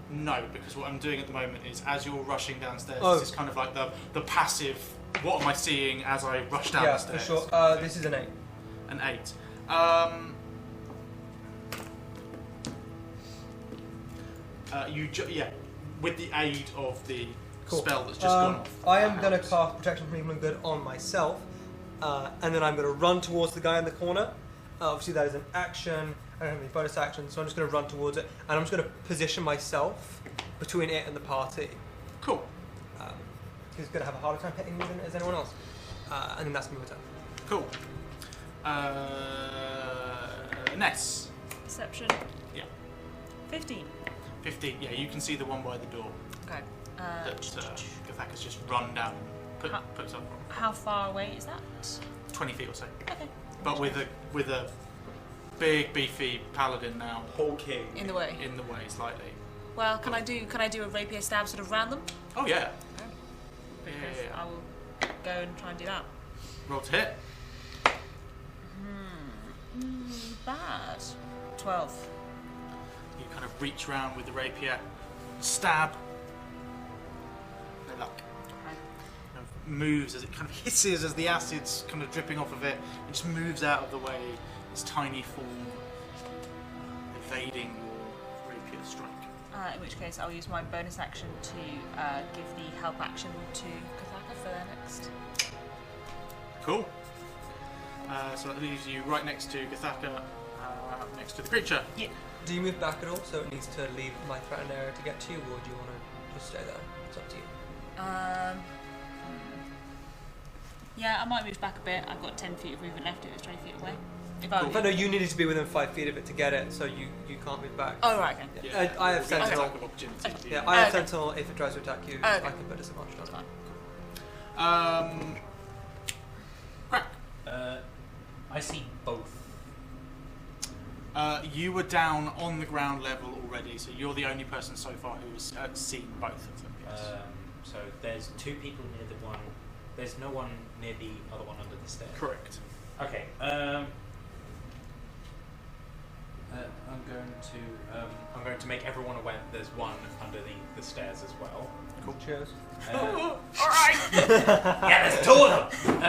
No, because what I'm doing at the moment is, as you're rushing downstairs, Oh. this is kind of like the passive, what am I seeing as I rush down Yeah, the stairs? for sure. This is an 8. An 8. With the aid of the Cool. spell that's just gone off. I am that going to helps. cast Protection from Evil and Good on myself, and then I'm going to run towards the guy in the corner. Obviously, that is an action. I don't have any bonus action, so I'm just going to run towards it, and I'm just going to position myself between it and the party. Cool. He's going to have a harder time hitting me than as anyone else, and then that's my turn. Cool. Ness. Perception. Yeah. 15. 15. Yeah, you can see the one by the door Okay. that Gathaka's just run down and puts up on. How far away is that? 20 feet or so. Okay. But with a big beefy paladin now Hawking. In the way. in the way slightly. Well, can I do a rapier stab sort of round them? Oh yeah. Because Yeah. I will go and try and do that. Roll to hit. Bad. 12. You kind of reach round with the rapier, stab. No luck. Okay. Kind of moves as it kind of hisses as the acid's kind of dripping off of it. It just moves out of the way. This tiny form evading your rapier strike. In which case, I'll use my bonus action to give the help action to Kathaka for their next. Cool. So that leaves you right next to Gathaka, next to the creature. Yeah. Do you move back at all, so it needs to leave my threatened area to get to you, or do you want to just stay there? It's up to you. Yeah, I might move back a bit. I've got 10 feet of movement left. It was 20 feet away. If I Cool. But no, you needed to be within 5 feet of it to get it, so you can't move back. Oh, right, okay. Yeah, I have You'll get an Sentinel. attack of opportunity. to Yeah, you. I have Okay. Sentinel. If it tries to attack you, Okay. I can put disadvantage on That's it. fine. Crack. I see both. You were down on the ground level already, so you're the only person so far who has seen both of them. Yes. So there's 2 people near the one. There's no one near the other one under the stairs. Correct. Okay. I'm going to make everyone aware that there's one under the stairs as well. Cool. Cheers. All right. Yeah, there's 2 of them.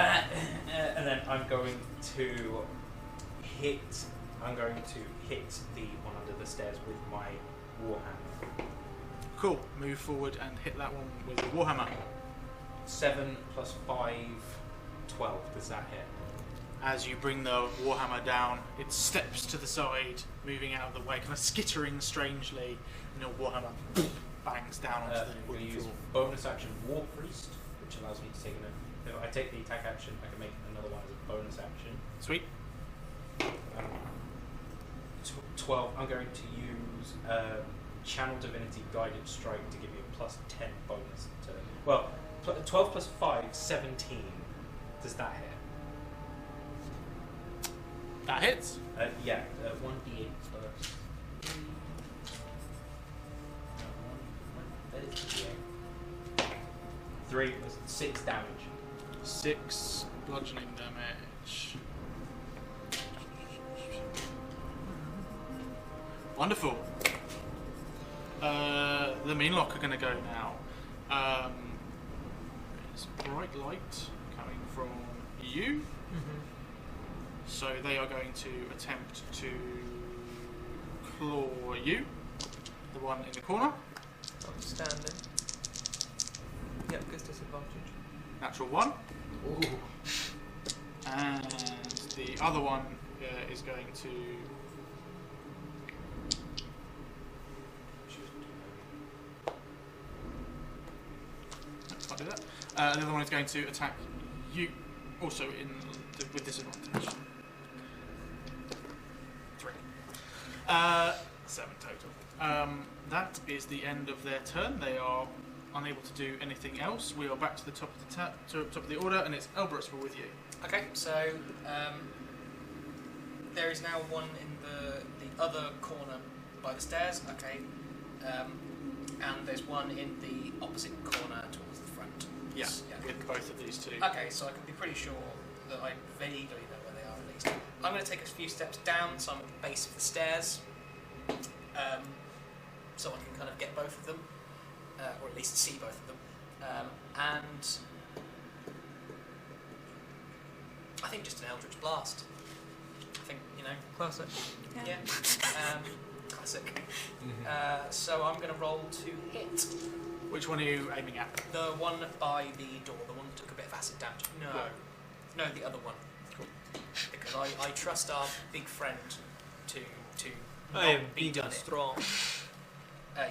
And then I'm going to hit the one under the stairs with my warhammer. Cool. Move forward and hit that one with your warhammer. 7 plus 5, 12. Does that hit? As you bring the warhammer down, it steps to the side, moving out of the way, kind of skittering strangely, and your warhammer bangs down onto the I'm wooden going to use floor. bonus action War Priest, which allows me to take if I take the attack action, I can make another one as a bonus action. Sweet. 12. I'm going to use Channel Divinity Guided Strike to give you a plus 10 bonus. 12 plus 5, 17. Does that hit? That hits. Yeah, 1d8 plus. That is d8. 3 plus 6 damage. 6 bludgeoning damage. Wonderful. The Meanlock are going to go now. There's bright light coming from you. So they are going to attempt to claw you, the one in the corner. Outstanding. Yep, good disadvantage. Natural 1. Ooh. And the other one is going to... Can't do that. The other one is going to attack you, also with disadvantage. 3. 7 total. That is the end of their turn. They are unable to do anything else. We are back to the top of the order, and it's Elbrus, we're with you. Okay, so there is now one in the other corner by the stairs. Okay, and there's one in the opposite corner towards the front. Yeah, with both of these two. Okay, so I can be pretty sure that I vaguely know where they are at least. I'm going to take a few steps down, so I'm at the base of the stairs, so I can kind of get both of them, or at least see both of them. And I think just an Eldritch Blast. I think, Classic. yeah. Classic. So I'm going to roll to hit. Which one are you aiming at? The one by the door, the one that took a bit of acid damage. No, the other one. Cool. Because I trust our big friend to I not am be big done and it. strong.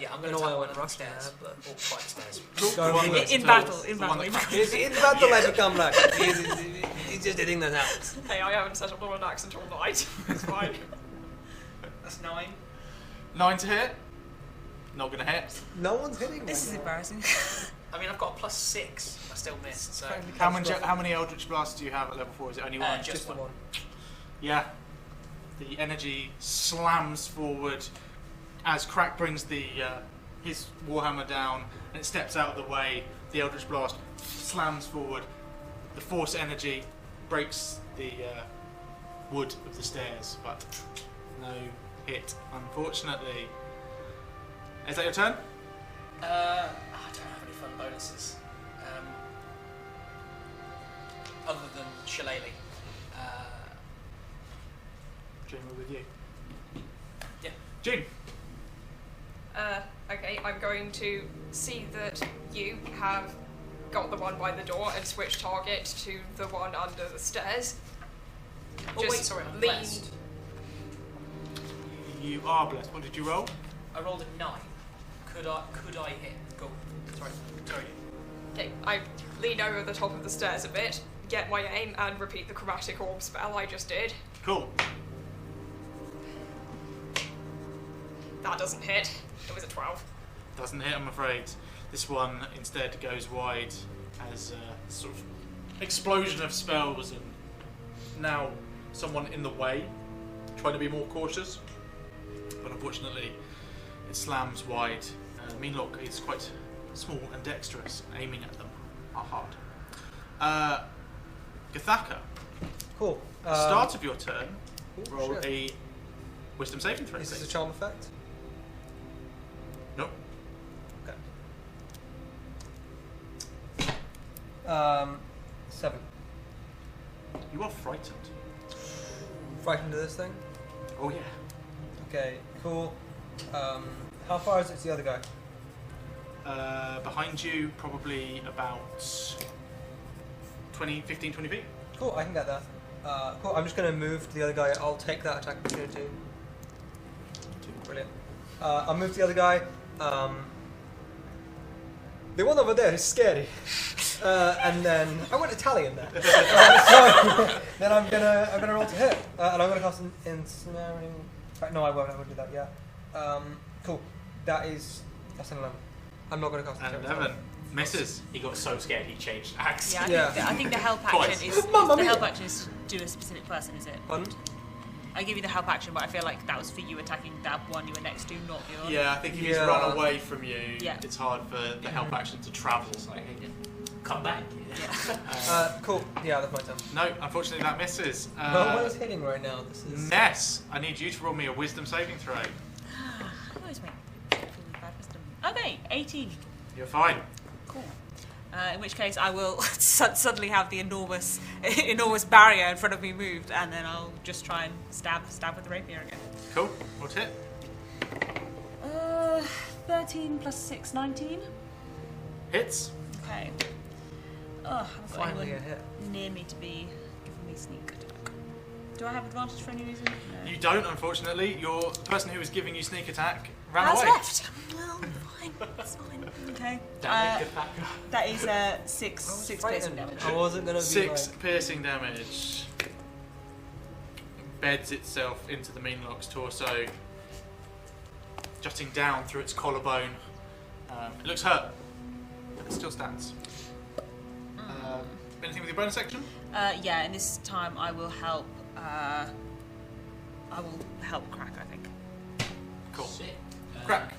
Yeah, I'm I going know to I attack one went of the Russian stairs. there, but- Or quite stairs. Cool. Go The one for that's it. In the- battle, the in one battle. that- In battle, I become like he's just hitting that out. Hey, I haven't settled on an accent all night. It's fine. That's 9. 9 to hit. Not going to hit. No one's hitting. This is right now. embarrassing. I mean, I've got a plus 6. I still missed. So How many Eldritch Blasts do you have at level 4? Is it only one? just Just the one. one. Yeah. The energy slams forward as Crack brings his warhammer down and it steps out of the way. The Eldritch Blast slams forward. The force energy breaks the wood of the stairs, but no hit, unfortunately. Is that your turn? I don't have any fun bonuses. Other than Shillelagh. Jim, we're with you. Yeah. Jim. Okay, I'm going to see that you have got the one by the door and switch target to the one under the stairs. Oh wait, Just sorry, I'm lean. blessed. You are blessed. What did you roll? I rolled a 9. Could I hit? Go. Sorry. Okay, I lean over the top of the stairs a bit, get my aim, and repeat the chromatic orb spell I just did. Cool. That doesn't hit. It was a 12. Doesn't hit, I'm afraid. This one instead goes wide as a sort of explosion of spells and now someone in the way, trying to be more cautious. but unfortunately it slams wide. Meanlock is quite small and dexterous, aiming at them are hard. Gathaka, Cool. start of your turn, Oh, roll shit. a wisdom saving throw. Is this a please. charm effect? Nope. Okay. 7. You are frightened. Frightened of this thing? Oh yeah. Okay, cool. How far is it to the other guy? Behind you, probably about 15, 20 feet. Cool, I can get that. Cool, I'm just going to move to the other guy. I'll take that attack opportunity. Brilliant. I'll move to the other guy. The one over there is scary. And then I went Italian there. So then I'm gonna roll to hit, and I'm gonna cast an ensnaring. No, I won't do that. Yeah. Cool. That's an 11. I'm not gonna cast And an 11 misses. He got so scared he changed axe. Yeah, Yeah. I think the help Twice. action is Mamma the mia. help action is to a specific person, is it? Pardon? I give you the help action, but I feel like that was for you attacking that one you were next to, not your. Yeah, I think if he's Yeah. run away from you, Yeah. it's hard for the help action to travel. It's like, hey, come back. Cool. Yeah, that's my turn. No, unfortunately that misses. No one is hitting right now. This is. Ness, I need you to roll me a wisdom saving throw. I always make bad wisdom. Okay, 18. You're fine. Cool. In which case, I will suddenly have the enormous barrier in front of me moved, and then I'll just try and stab with the rapier again. Cool. What's hit? 13 plus 6, 19. Hits. Okay. I haven't got Finally anyone a hit. near me to be giving me sneak attack. Do I have advantage for any reason? No. You don't, unfortunately. The person who was giving you sneak attack ran Has away. left. Well, fine. It's fine. Okay. Damn it, Gathaka. That is 6 piercing Frightened. damage. I wasn't gonna be 6 like. piercing damage. Beds itself into the Meanlock's torso, jutting down through its collarbone. It looks hurt, but it still stands. Anything with your bonus action? Yeah, and this time I will help. Crack. I think. Cool. Sick. Crack.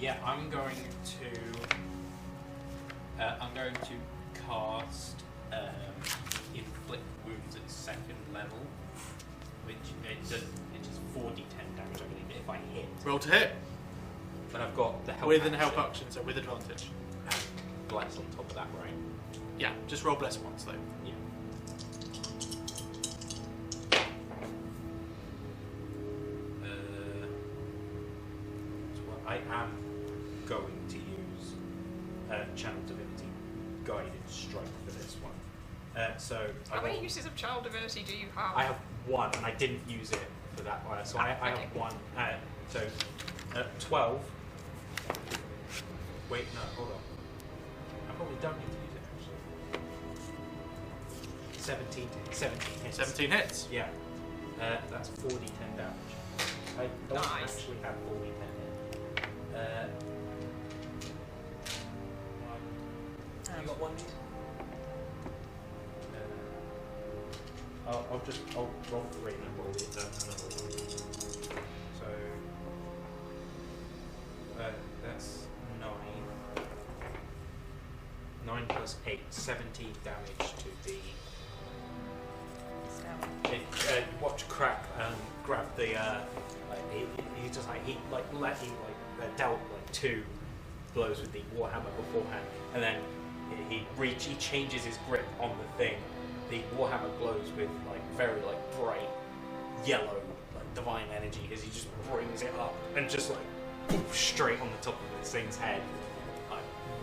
Yeah, I'm going to cast inflict wounds at 2nd level, which it does 4d10 damage, I believe, if I hit. Roll to hit. But I've got the help With action. an help action, so with advantage. Bless on top of that, right? Yeah, just roll bless once though. Yeah. I am going to use Channel Divinity Guided Strike for this one. So How I many got- uses of child divinity do you have? I have one, and I didn't use it for that one. So I have okay. one. So 12. Wait, no, hold on. I probably don't need to use it actually. 17 hits. 17 hits. Yeah. That's 4d10 damage. I don't Nice. actually have 4d10 here. You got one? I'll roll 3 and then roll another one. So that's 9. 9 plus 8, 17 damage to the. You watch Crack grab the. He just dealt 2 blows with the warhammer beforehand, and then he changes his grip on the thing. The warhammer glows with very bright yellow divine energy as he just brings it up and just poof, straight on the top of this thing's head,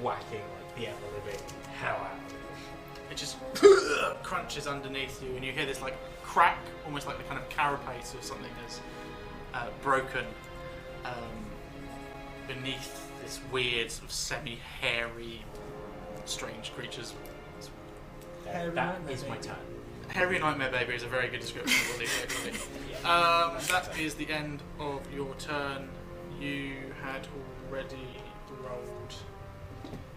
whacking the ever living hell out of it. It just crunches underneath you, and you hear this crack, almost like the kind of carapace of something has broken beneath this weird, sort of semi-hairy, strange creatures. Hairy That nightmare is my baby. turn. Hairy Nightmare Baby is a very good description of what they do. That is the end of your turn. You had already rolled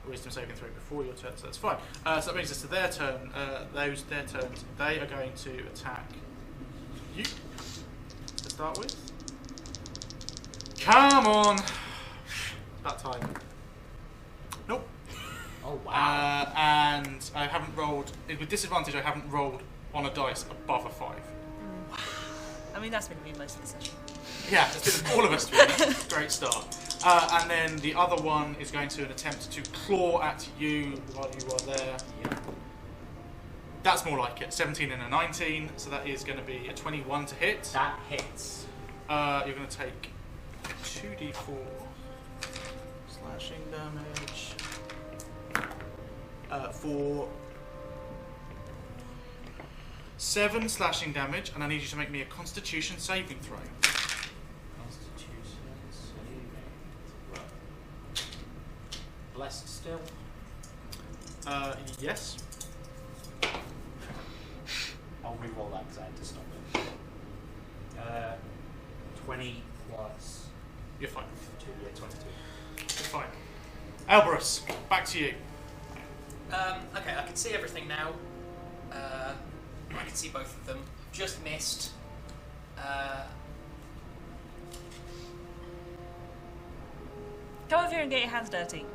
a wisdom saving throw before your turn, so that's fine. So that brings us to their turn. Their turns. They are going to attack you to start with. Come on. About time. Nope. Oh wow. And I haven't rolled, with disadvantage, I haven't rolled on a dice above a 5. I mean, that's been me most of the session. Yeah, it's been all of us doing it. Great start. And then the other one is going to attempt to claw at you while you are there. Yeah. That's more like it. 17 and a 19, so that is going to be a 21 to hit. That hits. You're going to take 2d4 slashing damage for 7 slashing damage, and I need you to make me a Constitution saving throw. Constitution saving throw. Blessed still. Yes. I'll re-roll that because I had to stop it. 20 plus You're fine. 2, yeah, 22. You're fine. Elbrus, back to you. Okay, I can see everything now. I can see both of them. Just missed. Go over here and get your hands dirty.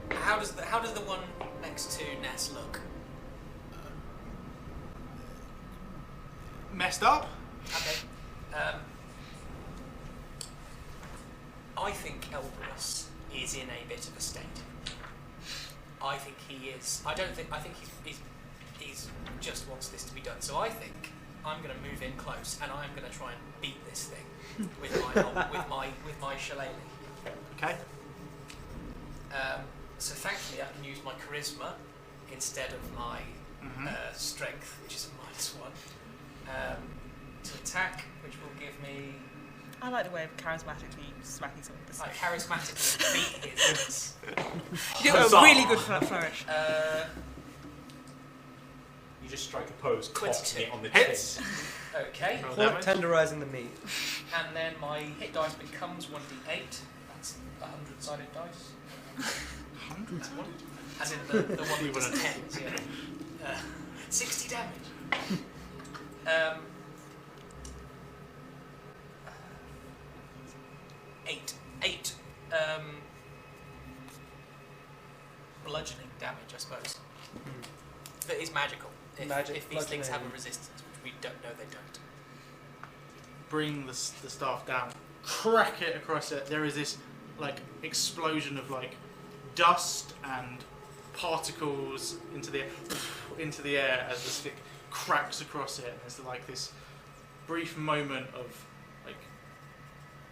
How does the one next to Ness look? Messed up? Okay. I think Elbrus is in a bit of a state. I think he is. I think he's just wants this to be done. So I think I'm going to move in close and I'm going to try and beat this thing with my shillelagh. Okay. So thankfully I can use my charisma instead of my strength, which is a -1, to attack, which will give me. I like the way of charismatically smacking someone with the I stick. charismatically beat his. You do a really good flourish. You just strike a pose, cocking 22. it on the Hits. chin. Okay. Roll Pork damage. tenderizing the meat. And then my hit dice becomes 1d8. That's a 100-sided dice. 100? As in the one You with wouldn't. tens, yeah. 60 damage. 8 bludgeoning damage, I suppose. That is magical. If these things have a bludgeoning. resistance, which we don't know they don't. Bring the staff down, crack it across it. There is this like explosion of like dust and particles into the air as the stick cracks across it. And there's like this brief moment of like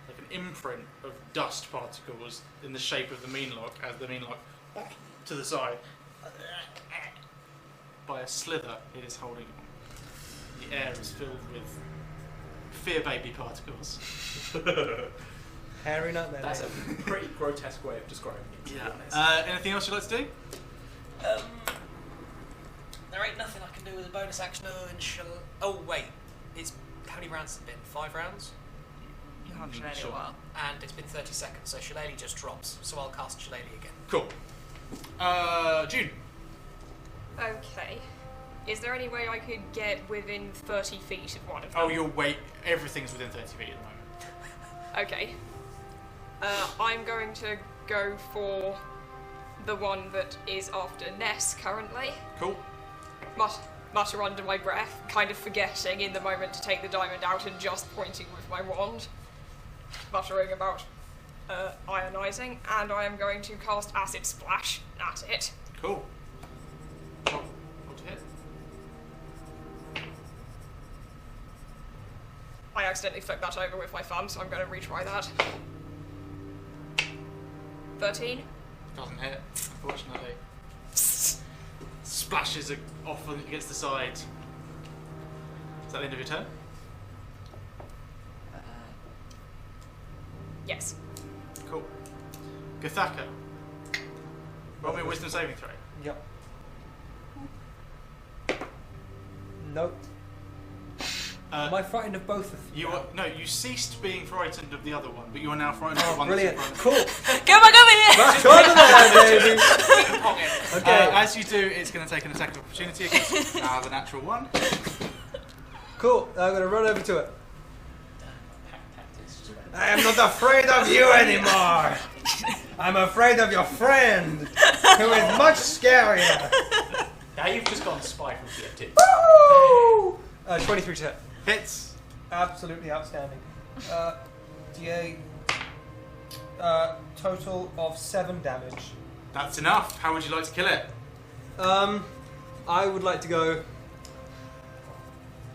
an imprint of dust particles in the shape of the meanlock as the meanlock to the side. By a slither, it is holding on. The air is filled with fear baby particles. Hairy nut, That's a pretty grotesque way of describing it, to be honest. Anything else you'd like to do? There ain't nothing I can do with a bonus action. Oh wait, it's how many rounds has it been? 5 rounds, You haven't shown Sure. a while. and it's been 30 seconds. So Shillelagh just drops. So I'll cast Shillelagh again. Cool. June. Okay. Is there any way I could get within 30 feet of one of them? Oh, you'll wait. Everything's within 30 feet at the moment. Okay. I'm going to go for the one that is after Ness currently. Cool. Mutter under my breath, kind of forgetting in the moment to take the diamond out and just pointing with my wand. Muttering about ionizing, and I am going to cast Acid Splash at it. Cool. Roll to hit. I accidentally flipped that over with my thumb, so I'm going to retry that. 13. Doesn't hit, unfortunately. Splashes off against the side. Is that the end of your turn? Yes. Cool. Gathaka. Roll me a wisdom saving throw. Yep. Nope. Am I frightened of both of You are, no, you ceased being frightened of the other one, but you are now frightened of Oh, the one brilliant. that's in Cool. Go back over here! Back over there, baby. Okay. As you do, it's going to take an attack of opportunity against you. The natural one. Cool. I'm going to run over to it. I am not afraid of you anymore. I'm afraid of your friend, who is much scarier. Now you've just gone spy from TF2. Woo! 23 to hit. Hits. Absolutely outstanding. DA. Total of 7 damage. That's enough. How would you like to kill it? I would like to go.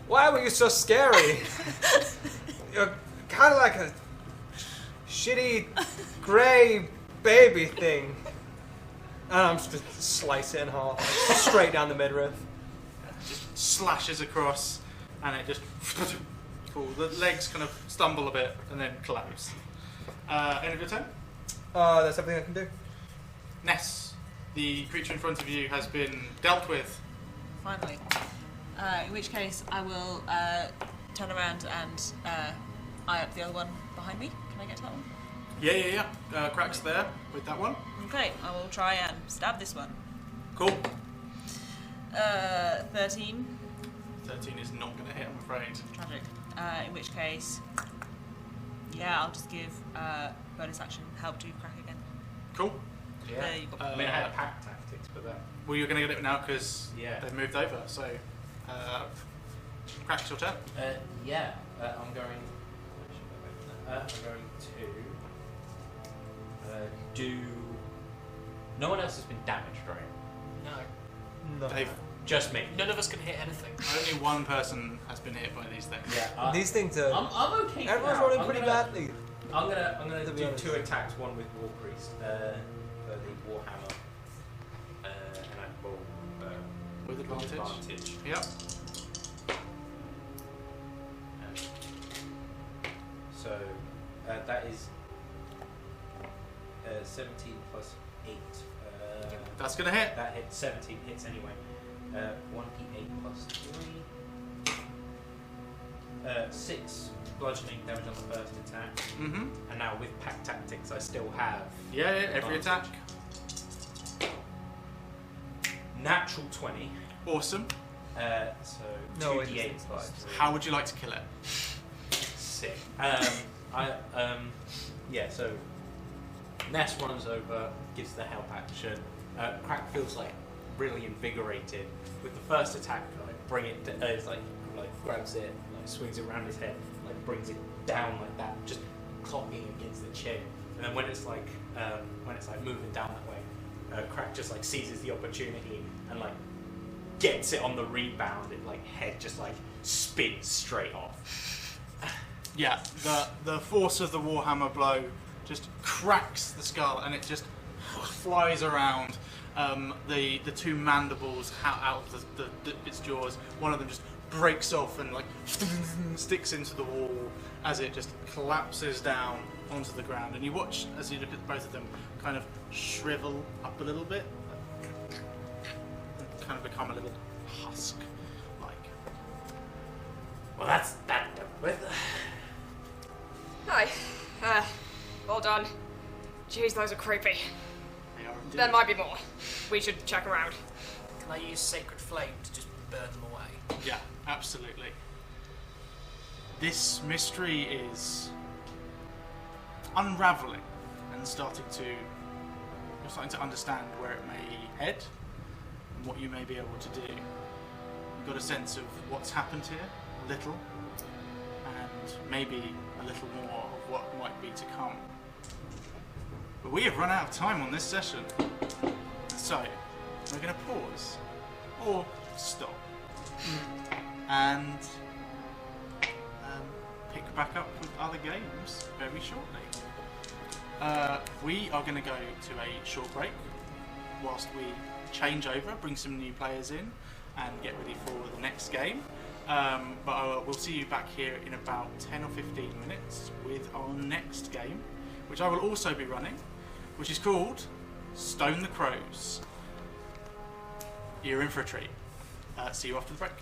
Why were you so scary? You're kind of like a shitty grey baby thing. And I'm just gonna slice it in half, like, straight down the midriff. Just slashes across, and it just. Cool. The legs kind of stumble a bit and then collapse. End of your turn. That's everything I can do. Ness, the creature in front of you has been dealt with. Finally. In which case, I will turn around and eye up the other one behind me. Can I get to that one? Yeah. Crack's there with that one. Okay, I will try and stab this one. Cool. 13. 13 is not going to hit, I'm afraid. Tragic. In which case, yeah, I'll just give bonus action help to crack again. Cool. Yeah. There you go. I mean, I had pack tactics, but that. Well, you're going to get it now because Yeah. they've moved over. So, Crack, it's your turn. Yeah. I'm going. I'm going to do. No one else has been damaged, right? No. No. Dave, Just me. None of us can hit anything. only one person has been hit by these things. Yeah. These things are. I'm okay. Everyone's now. running I'm pretty gonna- badly. I'm gonna To be do honest. 2 attacks, one with War Priest for the Warhammer, and I roll With advantage. advantage. Yep. So that is 17 plus 8. That's going to hit. That hits 17 hits anyway. 1d8 plus 3. 6 bludgeoning damage on the first attack. Mm-hmm. And now with pack tactics, I still have Yeah, every attack. natural 20. Awesome. So No, 2d8 it's plus five. 3. How would you like to kill it? Sick. Yeah, so Ness runs over, gives the help action. Crack feels like really invigorated. With the first attack, like bring it, it's like grabs it, like swings it around his head, like brings it down like that, just clocking against the chin. And then when it's like moving down that way, Crack just like seizes the opportunity and like gets it on the rebound. It like head just like spins straight off. Yeah, the force of the Warhammer blow just cracks the skull and it just flies around. The 2 mandibles out of its jaws. One of them just breaks off and like sticks into the wall as it just collapses down onto the ground. And you watch as you look at both of them kind of shrivel up a little bit, and kind of become a little husk-like. Well, that's that done with. Hi. Well done. Jeez, those are creepy. They are indeed. There might be more. We should check around. Can I use Sacred Flame to just burn them away? Yeah, absolutely. This mystery is unraveling and you're starting to understand where it may head and what you may be able to do. You've got a sense of what's happened here, a little, and maybe a little more of what might be to come. But we have run out of time on this session, so we're going to pause or stop and pick back up with other games very shortly. We are going to go to a short break whilst we change over, bring some new players in and get ready for the next game. But we'll see you back here in about 10 or 15 minutes with our next game, which I will also be running, which is called Stone the Crows. You're in for a treat. See you after the break.